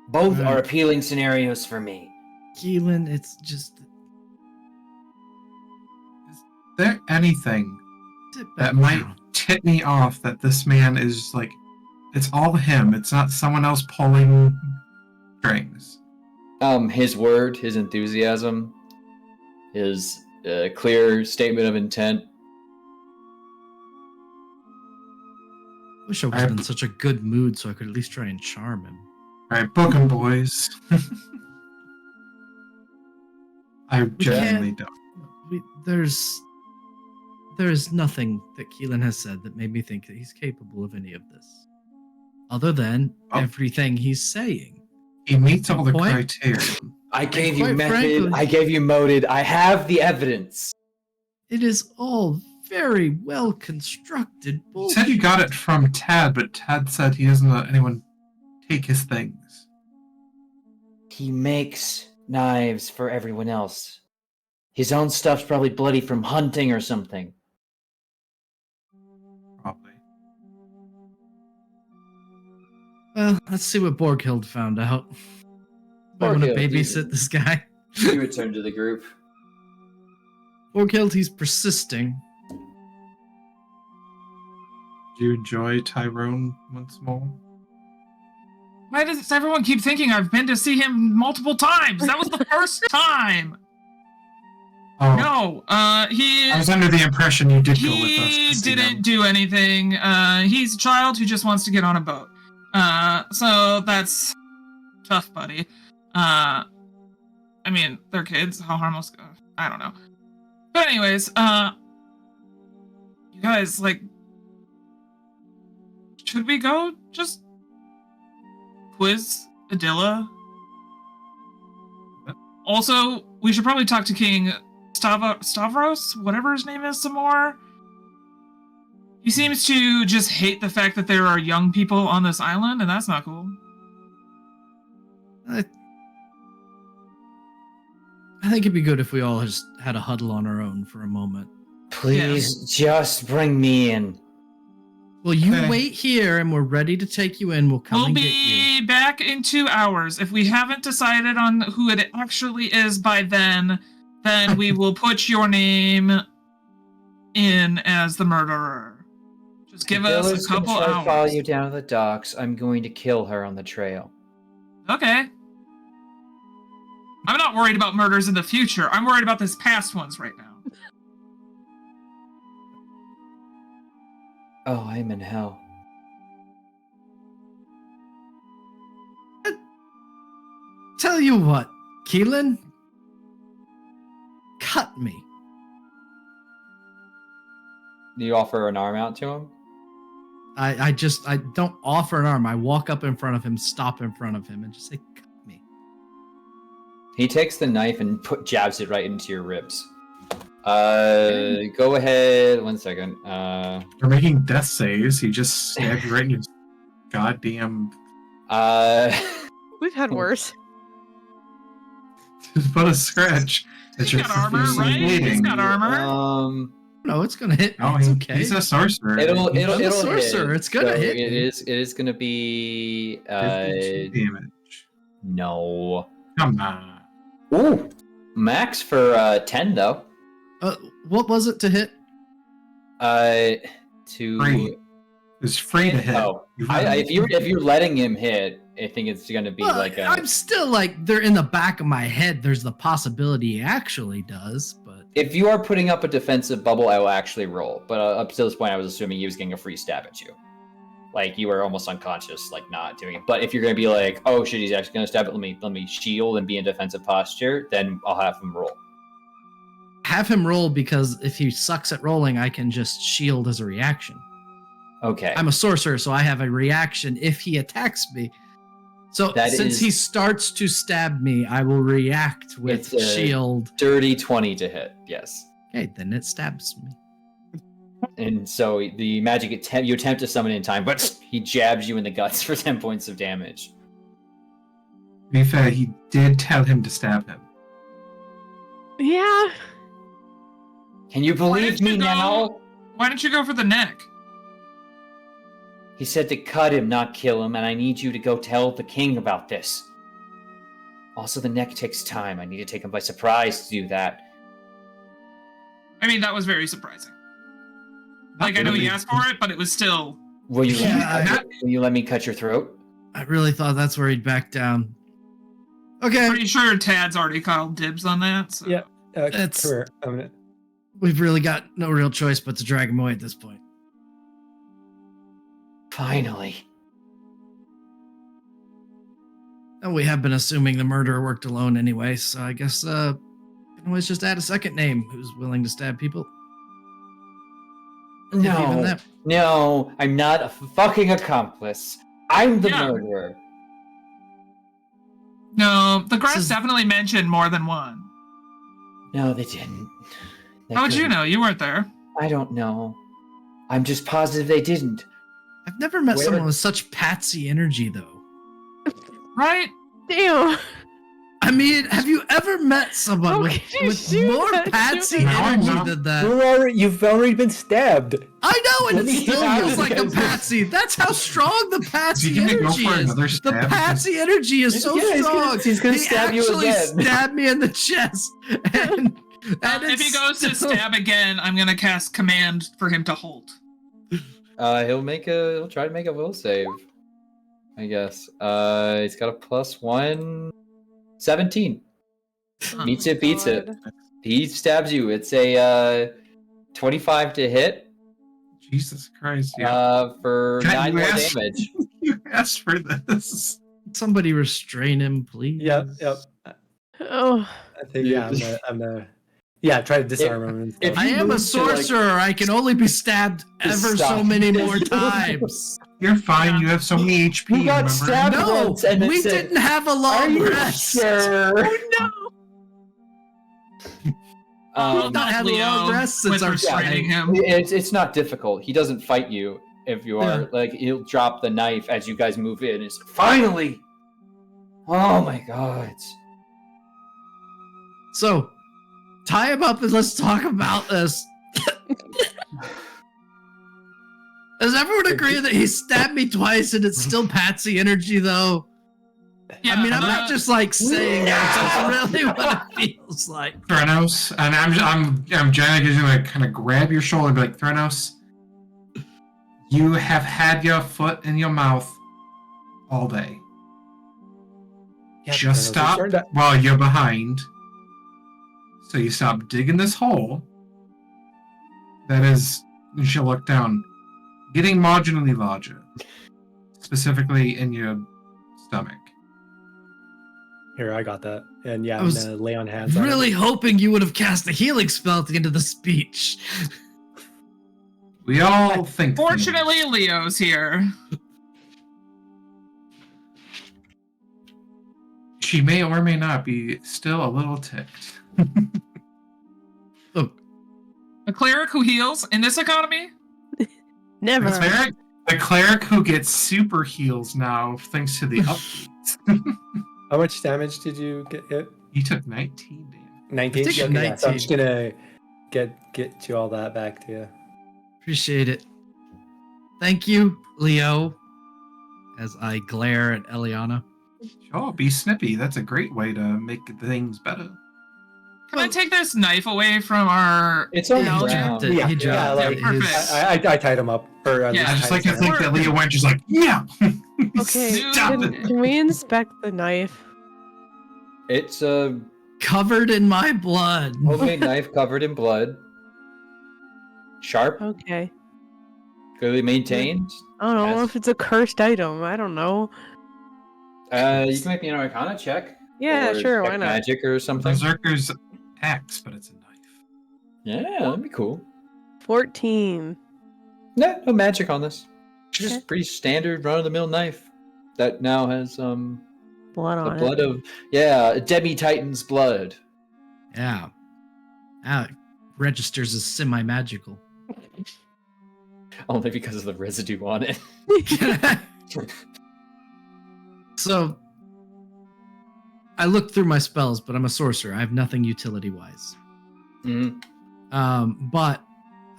Both are appealing scenarios for me. Keelan, it's just... Is there anything that might tip me off that this man is like... It's all him. It's not someone else pulling strings. His word, his enthusiasm, his clear statement of intent. Wish I wasn't in such a good mood so I could at least try and charm him. Alright, book him, boys. I genuinely don't. There's nothing that Keelan has said that made me think that he's capable of any of this. Other than everything he's saying. He meets all the criteria. I gave you method, I gave you motive, I have the evidence. It is all very well constructed You bullshit. said you got it from Tad, but Tad said he doesn't let anyone take his things. He makes knives for everyone else. His own stuff's probably bloody from hunting or something. Probably. Well, let's see what Borghild found out. I want to Borghild, babysit this guy. You return to the group. Borghild, he's persisting. Do you enjoy Tyrone once more? Why does everyone keep thinking I've been to see him multiple times? That was the first time. Oh, No, I was under the impression you did go with us. he to see didn't them. do anything. He's a child who just wants to get on a boat. So that's tough, buddy. I mean, they're kids. How harmless? I don't know. But anyways, you guys, like, should we go just quiz Adilla? Also, we should probably talk to King Stavros, whatever his name is, some more. He seems to just hate the fact that there are young people on this island, and that's not cool. I think it'd be good if we all just had a huddle on our own for a moment. Please just bring me in. Well, you Okay. wait here, and we're ready to take you in. We'll come We'll and get you. be back back in 2 hours. If we haven't decided on who it actually is by then we will put your name in as the murderer. Just give us a couple hours. Follow you down to the docks. I'm going to kill her on the trail. Okay. I'm not worried about murders in the future. I'm worried about this past ones right now. Oh, I'm in hell. Tell you what, Keelan, cut me. Do you offer an arm out to him? I don't offer an arm. I walk up in front of him, stop in front of him, and just say, cut me. He takes the knife and jabs it right into your ribs. Go ahead. 1 second. We're making death saves. He just stabbed you right in your goddamn. We've had worse. Just put a scratch. He's got armor, right? He's got armor. No, it's gonna hit. Oh, It's okay. He's a sorcerer. It'll a sorcerer. hit. It's gonna hit. It is gonna be 52 damage. no. Come on. Ooh, max for 10 though. What was it to hit? To Free. It's free to hit. Oh, if you're letting him hit, I think it's gonna be like a. I'm still like they're in the back of my head. There's the possibility he actually does, but If you are putting up a defensive bubble, I will actually roll. But up to this point, I was assuming he was getting a free stab at you. Like, you were almost unconscious, like, not doing it. But if you're going to be like, oh, shit, he's actually going to stab it, let me shield and be in defensive posture, then I'll have him roll. have him roll, because if he sucks at rolling, I can just shield as a reaction. Okay. I'm a sorcerer, so I have a reaction if he attacks me. So since he starts to stab me, I will react with shield. Dirty 20 to hit, yes. Okay, then it stabs me. And so the magic you attempt to summon in time, but he jabs you in the guts for 10 points of damage. To be fair, he did tell him to stab him. Yeah. Can you believe me now? Why don't you go for the neck? He said to cut him, not kill him, and I need you to go tell the king about this. Also, the neck takes time. I need to take him by surprise to do that. I mean, that was very surprising. Like, I know he asked for it, but it was still... Will you let me cut your throat? I really thought that's where he'd back down. Okay. Pretty sure Tad's already called dibs on that. So. Yeah. It's- Sure. I'm gonna... We've really got no real choice but to drag him away at this point. Finally. And we have been assuming the murderer worked alone anyway, so I guess we can always just add a second name who's willing to stab people. If even that. No, I'm not a fucking accomplice. I'm the murderer. No, the graphs definitely mentioned more than one. No, they didn't. How would you know? You weren't there. I don't know. I'm just positive they didn't. I've never met someone with such patsy energy, though. Right? Damn. I mean, have you ever met someone with more patsy energy than that? You've already been stabbed. I know, and it still feels like a patsy. That's how strong the patsy energy is. The patsy energy is so strong. He's gonna stab you again. He stabbed me in the chest. And if he goes to stab again, I'm gonna cast command for him to hold. He'll try to make a will save, I guess. He's got a +1, 17. Meets it, beats it. He stabs you. It's a 25 to hit. Jesus Christ! For 9 more damage. You asked for this. Somebody restrain him, please. Yep. Oh. I think I'm gonna try to disarm him. And if I am a sorcerer. I can only be stabbed ever so many more times. You're fine. You have so many HP. You got stabbed once, and we didn't have a long rest. Sure? Oh no. We've not had a long rest since our restraining him. It's not difficult. He doesn't fight you if you are like he'll drop the knife as you guys move in. It's finally. Oh my god. So, tie him up and let's talk about this. Does everyone agree that he stabbed me twice and it's still patsy energy, though? Yeah, I mean, I'm not just like saying that. That's really what it feels like. Threnos, and I'm generally gonna like kind of grab your shoulder and be like, Threnos, you have had your foot in your mouth all day. Yeah, Just Theranos, stop it turned out- while you're behind. So you stop digging this hole. That is, you should look down, getting marginally larger, specifically in your stomach. Here, I got that. And yeah, I I'm was gonna lay on hands on Really him. hoping you would have cast a healing spell at the end of the speech. We all think. Fortunately, things. Leo's here. She may or may not be still a little ticked. Look, A cleric who heals in this economy? Never. The cleric who gets super heals now thanks to the updates. How much damage did you get hit? He took 19 damage. 19? I think Okay, yeah, so I'm 19. just gonna get you all that back to you. appreciate it. Thank you, Leo. As I glare at Eliana. Sure, be snippy. That's a great way to make things better. Can I take this knife away from our... It's on Yeah, the he ground. dropped it. Yeah, He yeah, dropped like, it. perfect. His- I tied him up. Or at Yeah, least I just tied like to his think hands. that Leah went just like, yeah! Okay, Stop Dude. it! can we inspect the knife? It's a Covered in my blood. homemade knife covered in blood. Sharp, Okay. clearly maintained. I don't know Yes. if it's a cursed item. I don't know. You can make me an Arcana check. Yeah, or sure. check Why not? Magic or something. Berserker's axe, but it's a knife. Yeah, that'd be cool. 14. No magic on this. Just Okay. pretty standard run-of-the-mill knife that now has Blood the on blood it. of Demi Titan's blood. Yeah. It registers as semi-magical. Only because of the residue on it. So, I looked through my spells, but I'm a sorcerer. I have nothing utility-wise. Mhm. But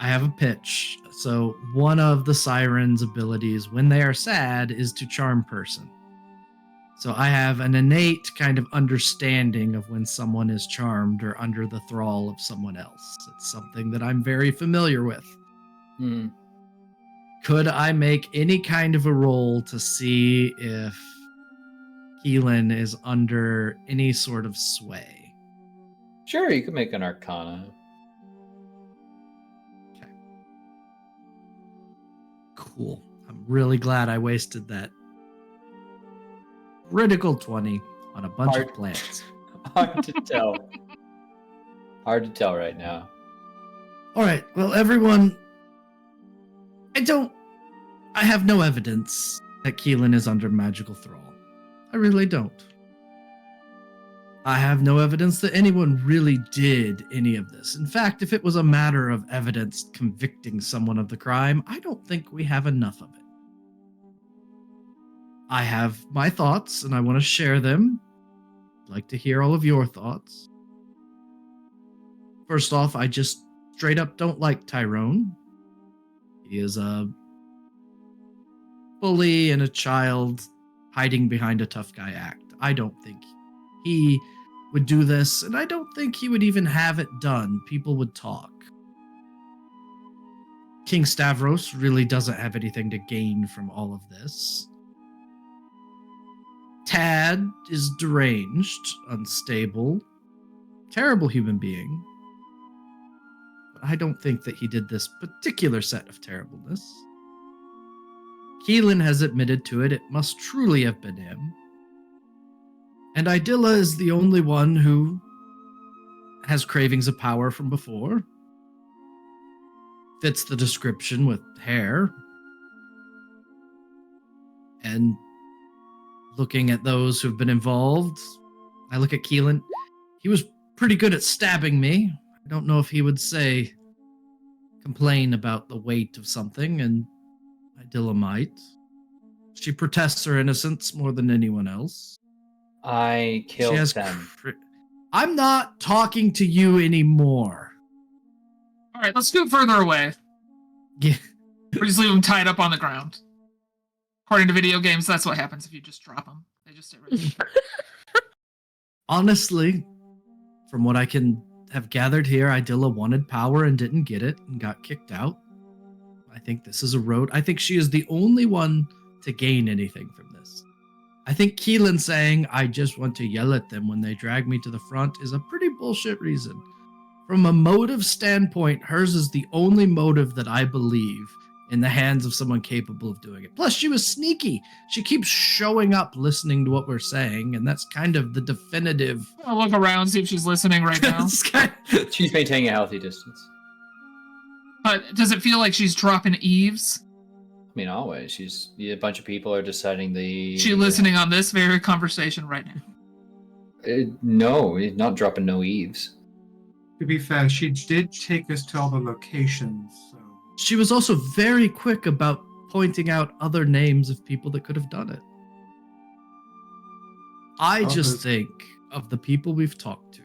I have a pitch. So one of the siren's abilities when they are sad is to charm person. So I have an innate kind of understanding of when someone is charmed or under the thrall of someone else. It's something that I'm very familiar with. Mhm. Could I make any kind of a roll to see if Keelan is under any sort of sway? Sure, you could make an Arcana. Cool. I'm really glad I wasted that critical 20 on a bunch Hard. of plants. Hard to tell. Hard to tell right now. All right. Well, everyone, I have no evidence that Keelan is under magical thrall. I really don't. I have no evidence that anyone really did any of this. In fact, if it was a matter of evidence convicting someone of the crime, I don't think we have enough of it. I have my thoughts and I want to share them. I'd like to hear all of your thoughts. First off, I just straight up don't like Tyrone. He is a bully and a child hiding behind a tough guy act. I don't think he would do this, and I don't think he would even have it done. People would talk. King Stavros really doesn't have anything to gain from all of this. Tad is deranged, unstable, terrible human being. But I don't think that he did this particular set of terribleness. Keelan has admitted to it. It must truly have been him. And Idylla is the only one who has cravings of power from before. Fits the description with hair. And looking at those who've been involved, I look at Keelan. He was pretty good at stabbing me. I don't know if he would complain about the weight of something, and Idylla might. She protests her innocence more than anyone else. I She killed has them. I'm not talking to you anymore. All right, let's scoot further away. Yeah. Or just leave them tied up on the ground. According to video games, that's what happens if you just drop them. They just sit right here. Honestly, from what I can have gathered here, Idilla wanted power and didn't get it and got kicked out. I think this is a road. I think she is the only one to gain anything from this. I think Keelan saying, I just want to yell at them when they drag me to the front is a pretty bullshit reason. From a motive standpoint, hers is the only motive that I believe in the hands of someone capable of doing it. Plus, she was sneaky. She keeps showing up listening to what we're saying, and that's kind of the definitive... I'll look around, see if she's listening right now. She's maintaining a healthy distance. But does it feel like she's dropping eaves? I mean, always. A bunch of people are deciding the... She listening on this very conversation right now? No, not dropping no eaves. To be fair, she did take us to all the locations, so... She was also very quick about pointing out other names of people that could have done it. I just think of the people we've talked to.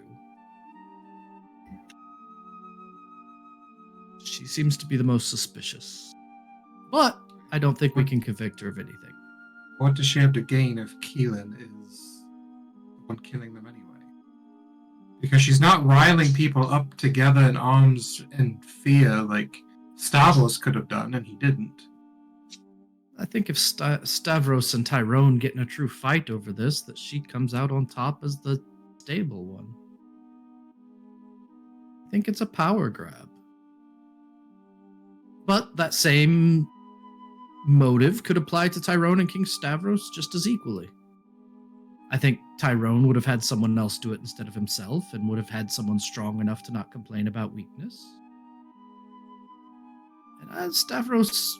She seems to be the most suspicious. But I don't think we can convict her of anything. What does she have to gain if Keelan is the one killing them anyway? Because she's not riling people up together in arms and fear like Stavros could have done, and he didn't. I think if Stavros and Tyrone get in a true fight over this, that she comes out on top as the stable one. I think it's a power grab. But that same motive could apply to Tyrone and King Stavros just as equally. I think Tyrone would have had someone else do it instead of himself, and would have had someone strong enough to not complain about weakness. And Stavros,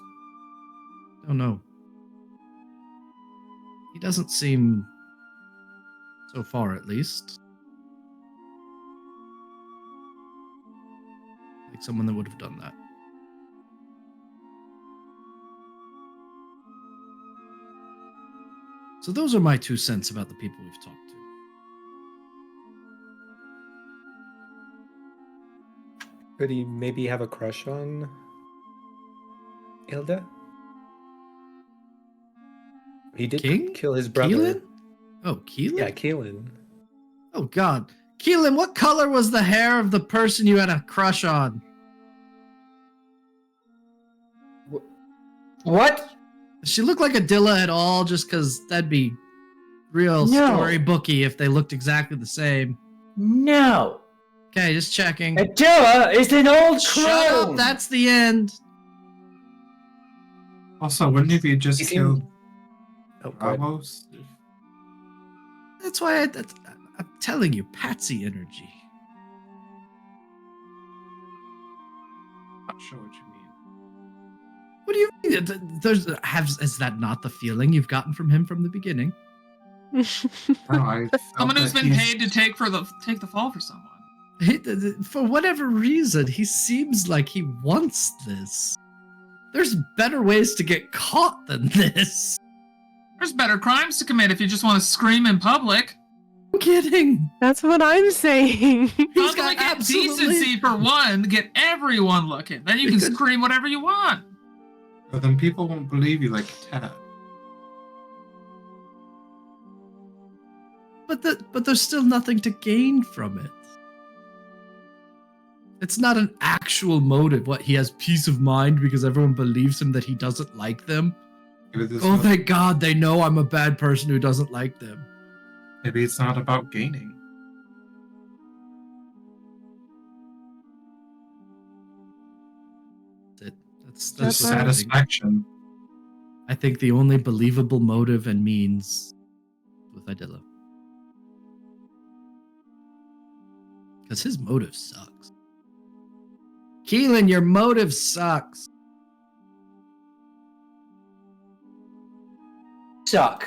I don't know. He doesn't seem, so far at least, like someone that would have done that. So those are my 2 cents about the people we've talked to. Could he maybe have a crush on Hilda? He did kill his brother. Keelan? Oh, Keelan? Yeah, Keelan. Oh, God. Keelan, what color was the hair of the person you had a crush on? What? Does she look like Adilla at all? Just because that'd be real storybooky if they looked exactly the same. No. Okay, just checking. Adilla is an old clone. Shut up, that's the end. Also, wouldn't it be just killed Ramos? That's why I'm telling you, Patsy energy. Not sure what you mean. What do you mean? Is that not the feeling you've gotten from him from the beginning? Someone who's been paid to take the fall for someone. For whatever reason, he seems like he wants this. There's better ways to get caught than this. There's better crimes to commit if you just want to scream in public. I'm kidding. That's what I'm saying. He's got get decency for one, get everyone looking. Then you can scream whatever you want. But then people won't believe you like Ted. But there's still nothing to gain from it. It's not an actual motive. What, he has peace of mind because everyone believes him that he doesn't like them? Thank God they know I'm a bad person who doesn't like them. Maybe it's not about gaining. That's satisfaction. I think the only believable motive and means with Idilla. Because his motive sucks. Keelan, your motive sucks. Suck.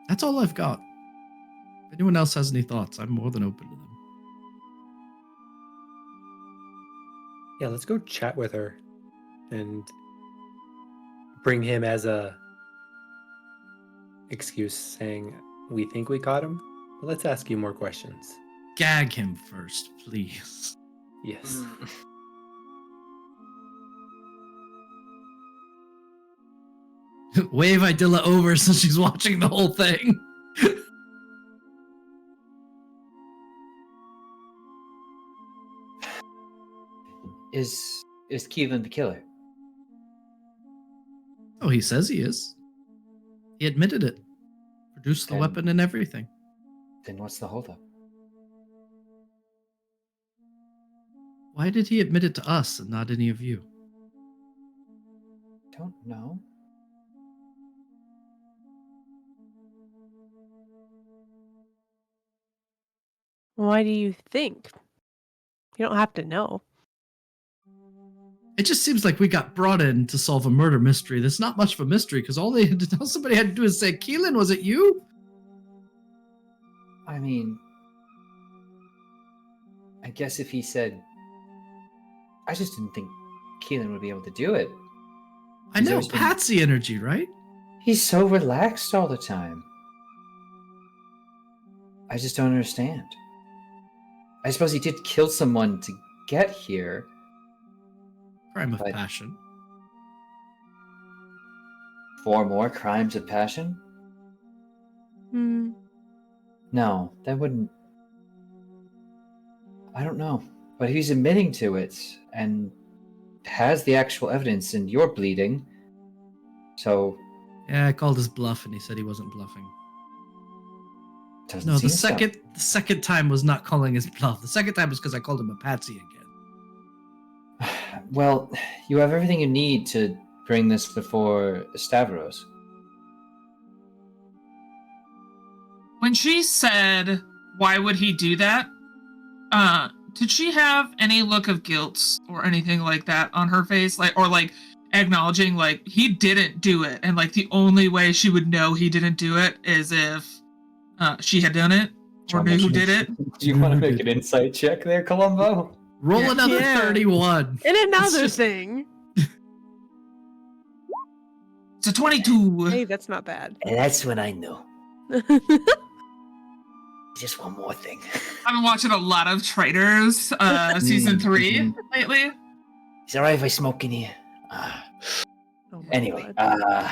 That's all I've got. If anyone else has any thoughts, I'm more than open to them. Yeah, let's go chat with her and bring him as a excuse saying we think we caught him, but let's ask you more questions. Gag him first, please. Yes. Wave Idilla over so she's watching the whole thing. Is Keelan the killer? Oh, he says he is. He admitted it. Produced the Then- weapon and everything. Then what's the holdup? Why did he admit it to us and not any of you? Don't know. Why do you think? You don't have to know. It just seems like we got brought in to solve a murder mystery. That's not much of a mystery because all somebody had to do is say, Keelan, was it you? I mean, I guess if he said, I just didn't think Keelan would be able to do it. I He's know, always been- Patsy energy, right? He's so relaxed all the time. I just don't understand. I suppose he did kill someone to get here. Crime of But- passion. 4 more crimes of passion? Hmm. No, that wouldn't. I don't know. But he's admitting to it and has the actual evidence, and you're bleeding. So, Yeah, I called his bluff and he said he wasn't bluffing. doesn't No, seem the second time was not calling his bluff. The second time was because I called him a patsy again. so. Well, you have everything you need to bring this before Stavros. When she said, "Why would he do that?" Did she have any look of guilt or anything like that on her face, or acknowledging he didn't do it, and the only way she would know he didn't do it is if she had done it or knew who did it? Do you want to make an insight check there, Columbo? Roll Yeah. another Yeah. 31. And another just- thing. It's a 22. Hey, that's not bad. And that's when I knew. Just one more thing. I've been watching a lot of Traitors season 3 lately. Is it alright if I smoke in here? Oh my Anyway, God.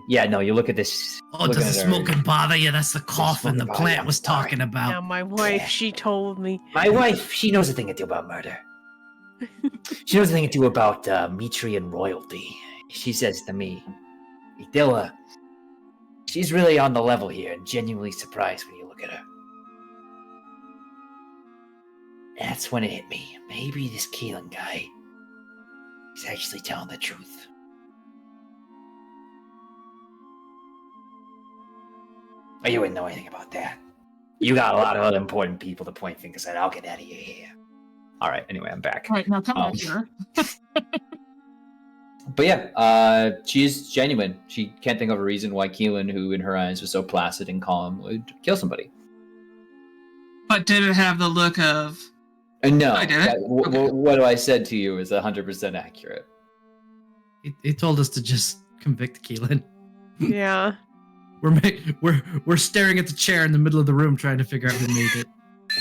yeah, no, you look at this. Oh, looking does the at her- smoking bother you? That's the coffin the smoking bother plant you. was talking Now about. my wife, she told me. My wife, she knows a thing or two about murder. She knows a thing or two about Metrian royalty. She says to me, Idilla, she's really on the level here and genuinely surprised when you look at her. That's when it hit me. Maybe this Keelan guy is actually telling the truth. But you wouldn't know anything about that. You got a lot of other important people to point fingers at. I'll get out of your hair. All right. Anyway, I'm back. All right, now come Um, back here. But yeah, she's genuine. She can't think of a reason why Keelan, who in her eyes was so placid and calm, would kill somebody. But did it have the look of... And no, I did it? Okay. what I said to you is 100% accurate. He told us to just convict Keelan. Yeah. We're staring at the chair in the middle of the room trying to figure out who made it.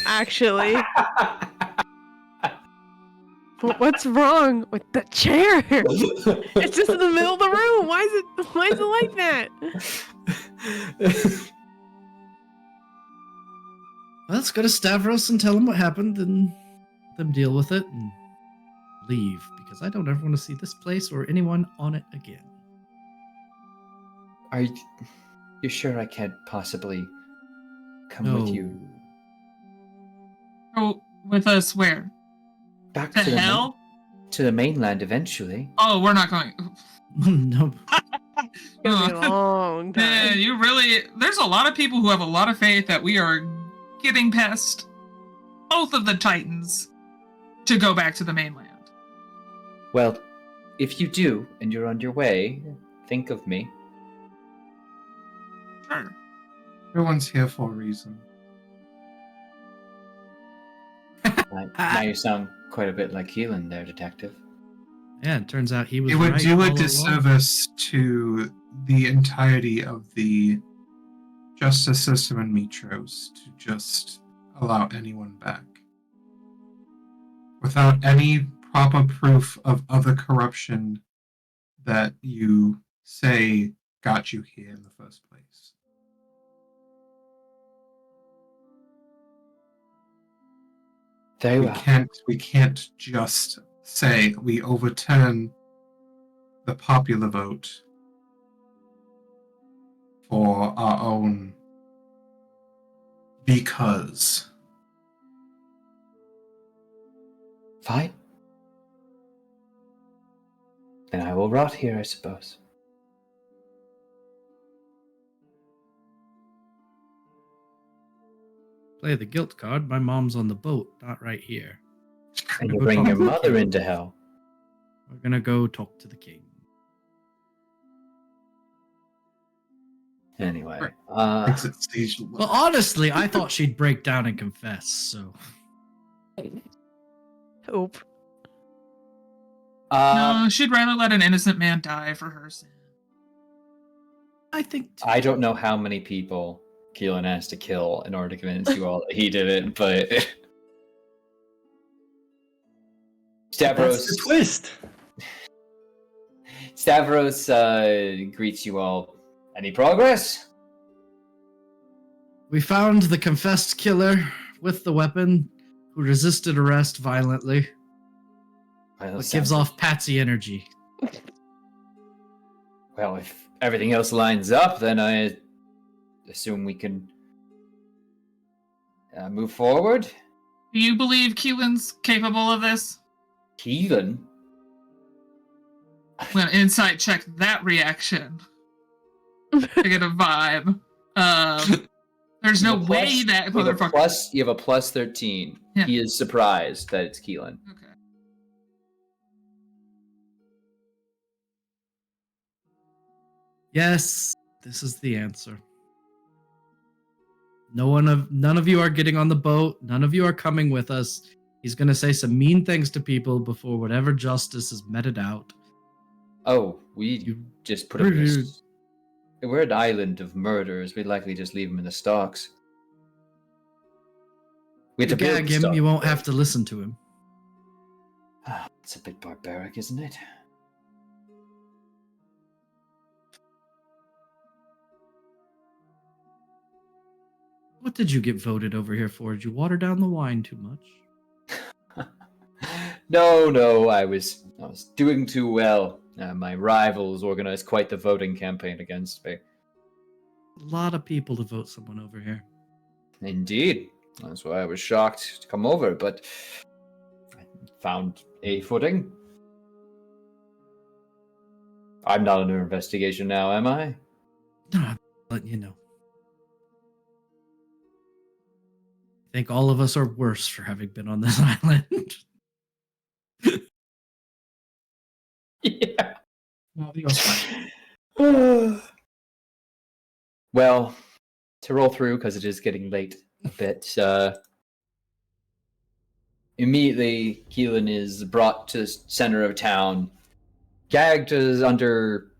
Actually. But what's wrong with the chair? It's just in the middle of the room. Why is it like that? Well, let's go to Stavros and tell him what happened and them deal with it and leave because I don't ever want to see this place or anyone on it again. Are you sure I can't possibly come No. with you Oh, with us where? back The to hell? to the mainland eventually? Oh, we're not going... No. It's gonna be a long Yeah, time. you really... There's a lot of people who have a lot of faith that we are getting past both of the Titans to go back to the mainland. Well, if you do and you're on your way, think of me. Sure. Everyone's here for a reason. Now you sound quite a bit like Keelan there, detective. Yeah, it turns out he was It would right do all a along. disservice to the entirety of the justice system in Metros to just allow anyone back. Without any proper proof of other corruption that you say got you here in the first place. Very well. We can't just say we overturn the popular vote for our own because. Fine. Then I will rot here, I suppose. Play the guilt card. My mom's on the boat, not right here. And you bring your mother into hell. We're gonna go talk to the king. Anyway. Exit stage left. Well, honestly, I thought she'd break down and confess, so. Hope. No, she'd rather let an innocent man die for her sin. I think. I don't know how many people Keelan has to kill in order to convince you all that he did it, but That's the twist. Stavros greets you all. Any progress? We found the confessed killer with the weapon who resisted arrest violently. Well, It gives off Patsy energy. Well, if everything else lines up, then I assume we can move forward. Do you believe Keelan's capable of this? Keelan? Well, insight check that reaction. To get a vibe. There's no way that motherfucker. You have a plus 13. Yeah. He is surprised that it's Keelan. Okay. Yes, this is the answer. None of you are getting on the boat. None of you are coming with us. He's gonna say some mean things to people before whatever justice is meted out. Oh, we just put him. We're an island of murderers. We'd likely just leave him in the stocks. We have To to build gag him, stuff. you won't have to listen to him. It's a bit barbaric, isn't it? What did you get voted over here for? Did you water down the wine too much? No, I was doing too well. My rivals organized quite the voting campaign against me. A lot of people to vote someone over here. Indeed. That's why I was shocked to come over, but I found a footing. I'm not under investigation now, am I? No, I'm letting you know. I think all of us are worse for having been on this island. Yeah. Well, the Oathsworn. Well, to roll through, because it is getting late a bit, immediately Keelan is brought to the center of town, gagged as under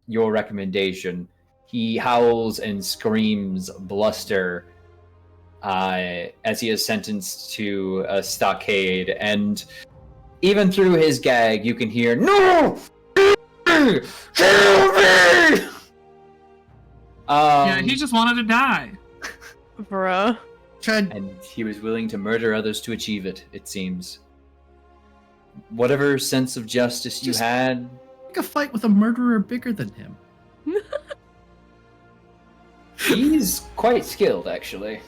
your recommendation. He howls and screams bluster as he is sentenced to a stockade, and even through his gag, you can hear, "No! Kill me!" Yeah, he just wanted to die. Bruh. And he was willing to murder others to achieve it, it seems. Whatever sense of justice you Just- had, Pick a fight with a murderer bigger than him. he's quite skilled, actually.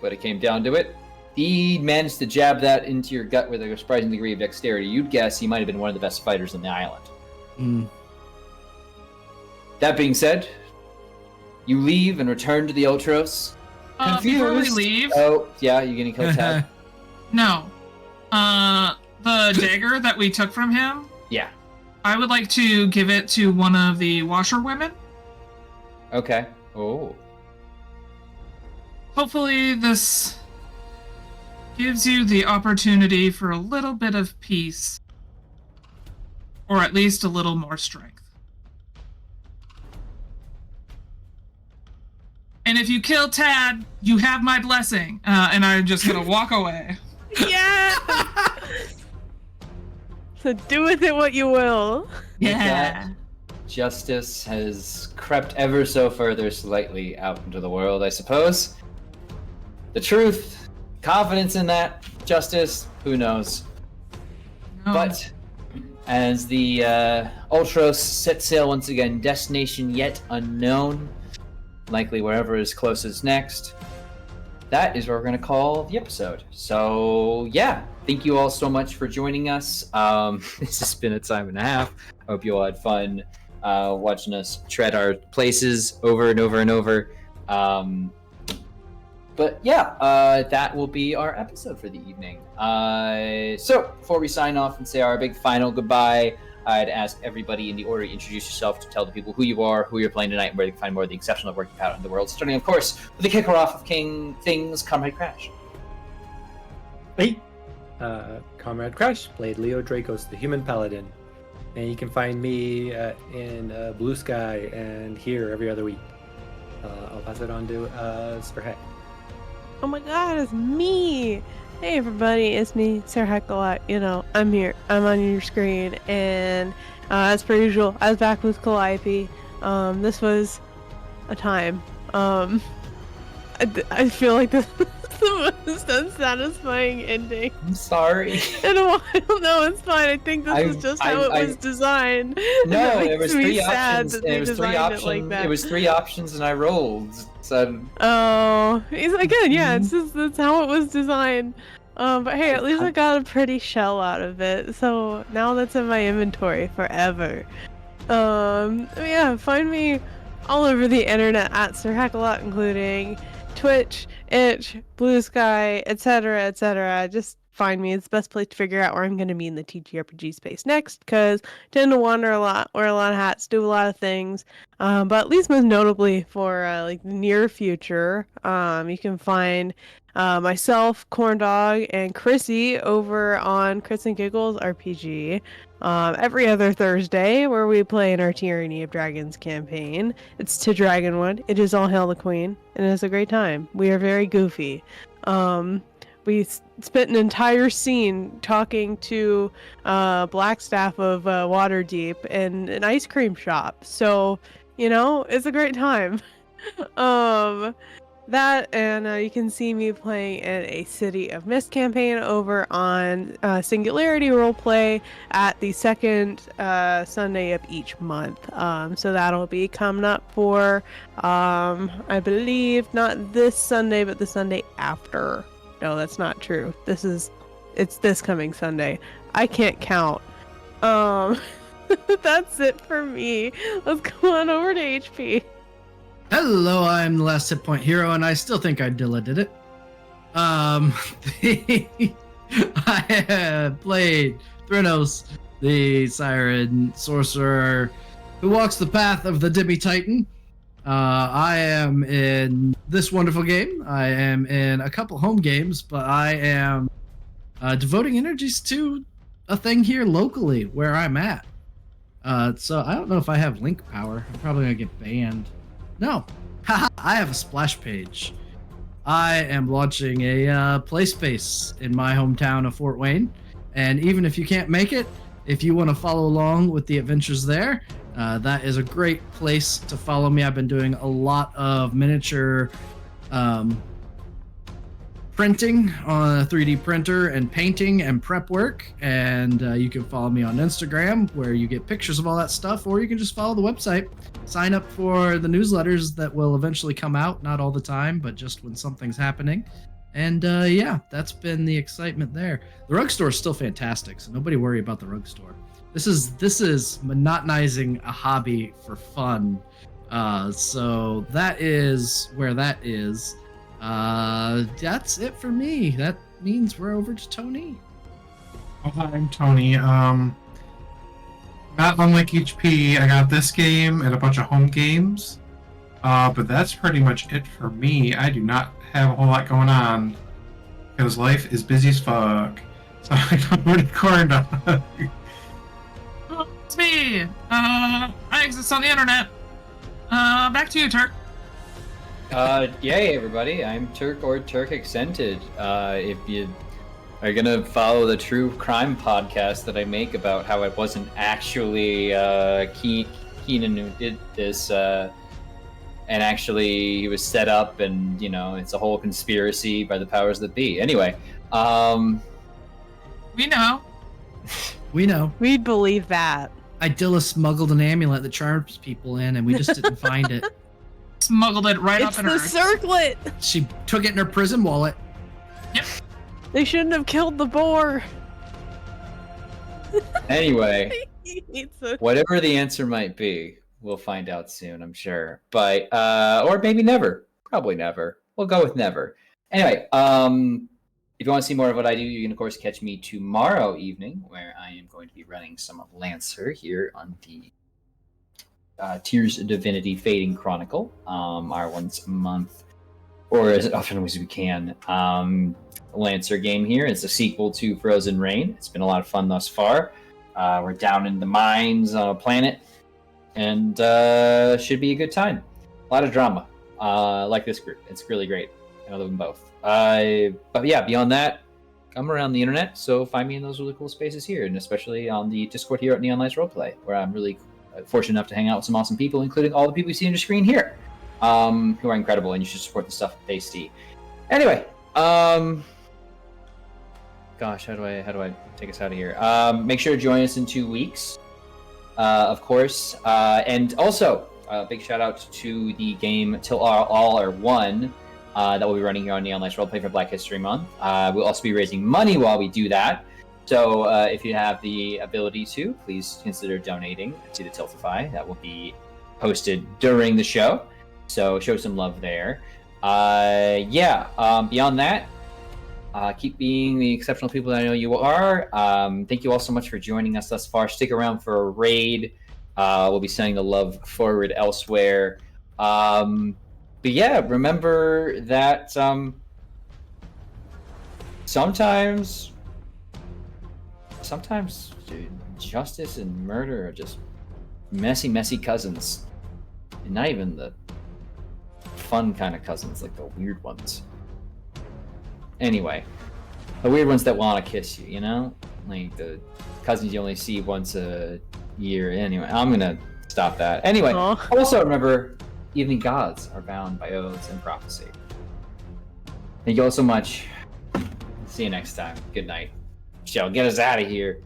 But it came down to it. He managed to jab that into your gut with a surprising degree of dexterity. You'd guess he might have been one of the best fighters on the island. Mm. That being said, you leave and return to the Ultros. Before we Confused. leave, Oh, yeah, you getting killed, Tad? no. The dagger that we took from him, Yeah. I would like to give it to one of the washerwomen. Okay. Oh. Hopefully this gives you the opportunity for a little bit of peace. Or at least a little more strength. And if you kill Tad, you have my blessing. And I'm just gonna walk away. Yeah! So do with it what you will. Yeah. justice has crept ever so further slightly out into the world, I suppose. The truth, confidence in that justice, who knows? No. But as the Ultros set sail once again, destination yet unknown, likely wherever is closest next, that is what we're going to call the episode. So, yeah, thank you all so much for joining us. This has been a time and a half. I hope you all had fun watching us tread our places over and over and over. But yeah, that will be our episode for the evening. So before we sign off and say our big final goodbye, I'd ask everybody in the order to introduce yourself, to tell the people who you are, who you're playing tonight, and where they can find more of the exceptional work you've had in the world. Starting, of course, with the kicker off of King Things, Comrade Crash. Hey, Comrade Crash played Leo Dracos, the Human Paladin. And you can find me in Blue Sky and here every other week. I'll pass it on to Sir Heck. Oh my god, it's me! Hey everybody, it's me, Sir Heck a lot. You know, I'm here. I'm on your screen. And as per usual, I was back with Calliope. This was a time. I feel like this is the most unsatisfying ending I'm sorry. in a while. No, it's fine. I think this is just how it was designed. No, It it was makes me three sad options. that they It was three designed options. it like that. It was three options, and I rolled. So Oh, again, yeah, it's just that's how it was designed. But hey, at least I got a pretty shell out of it, so now that's in my inventory forever. Yeah, find me all over the internet at Sir Hackalot, including Twitch, Itch, Blue Sky, etc., etc. Just find me. It's the best place to figure out where I'm going to be in the TTRPG space next, because I tend to wander a lot, wear a lot of hats, do a lot of things. But at least most notably for like the near future, you can find myself, Corndog, and Chrissy over on Chris and Giggles RPG every other Thursday, where we play in our Tyranny of Dragons campaign. It's to Dragonwood. It is all hail the Queen, and it's a great time. We are very goofy. We spent an entire scene talking to Blackstaff of Waterdeep in an ice cream shop. So, you know, it's a great time. That, and you can see me playing in a City of Mist campaign over on Singularity Roleplay at the second Sunday of each month. So that'll be coming up for, I believe, not this Sunday, but the Sunday after. No, that's not true. It's this coming Sunday. I can't count. That's it for me. Let's go on over to HP. Hello, I'm the last hit point hero, and I still think I did it. I have played Thrynos, the Siren Sorcerer who walks the path of the Demi Titan. I am in this wonderful game. I am in a couple home games, but I am devoting energies to a thing here locally where I'm at. So I don't know if I have link power. I'm probably gonna get banned. No, I have a splash page. I am launching a play space in my hometown of Fort Wayne, and even if you can't make it, if you want to follow along with the adventures there, that is a great place to follow me. I've been doing a lot of miniature printing on a 3D printer and painting and prep work, and you can follow me on Instagram where you get pictures of all that stuff, or you can just follow the website, sign up for the newsletters that will eventually come out, not all the time, but just when something's happening. And yeah, that's been the excitement there. The rug store is still fantastic, so nobody worry about the rug store. This is monotonizing a hobby for fun. So that is where that is. That's it for me. That means we're over to Tony. Oh, hi, I'm Tony. Not unlike HP, I got this game and a bunch of home games. But that's pretty much it for me. I do not have a whole lot going on because life is busy as fuck. So I don't really corn dog. It's me. I exist on the internet. Back to you, Turk. Yay, everybody! I'm Turk or Turk Accented. If you are gonna follow the true crime podcast that I make about how I wasn't actually Keenan who did this, and actually he was set up, and it's a whole conspiracy by the powers that be. Anyway, We know. We know. We'd believe that. Idilla smuggled an amulet that charms people in, and we just didn't find it. Smuggled it right It's up in the her. circlet. She took it in her prison wallet. They shouldn't have killed the boar. Anyway, It's a- whatever the answer might be, we'll find out soon, I'm sure. But or maybe never. Probably never. We'll go with never. Anyway, if you want to see more of what I do, you can of course catch me tomorrow evening, where I am going to be running some of Lancer here on the Tears of Divinity Fading Chronicle, our once a month, or as often as we can, Lancer game here. It's a sequel to Frozen Rain. It's been a lot of fun thus far. We're down in the mines on a planet, and should be a good time. A lot of drama, like this group. It's really great. I love them both. But yeah, beyond that, I'm around the internet, so find me in those really cool spaces here, and especially on the Discord here at Neon Lights Roleplay, where I'm really fortunate enough to hang out with some awesome people, including all the people you see on your screen here, who are incredible, and you should support the stuff that they see. Anyway, gosh, how do I take us out of here? Make sure to join us in 2 weeks, of course, and also big shout out to the game Till All Are One. That we'll be running here on Neon Lights Roleplay for Black History Month. We'll also be raising money while we do that. So if you have the ability to, please consider donating to the Tiltify. That will be posted during the show. So show some love there. Beyond that, keep being the exceptional people that I know you are. Thank you all so much for joining us thus far. Stick around for a raid. We'll be sending the love forward elsewhere. But yeah, remember that sometimes justice and murder are just messy cousins. And not even the fun kind of cousins, like the weird ones. Anyway, the weird ones that want to kiss you, Like the cousins you only see once a year. Anyway, I'm going to stop that. Anyway, Aw. also remember, even the gods are bound by oaths and prophecy. Thank you all so much. See you next time. Good night. Shall get us out of here.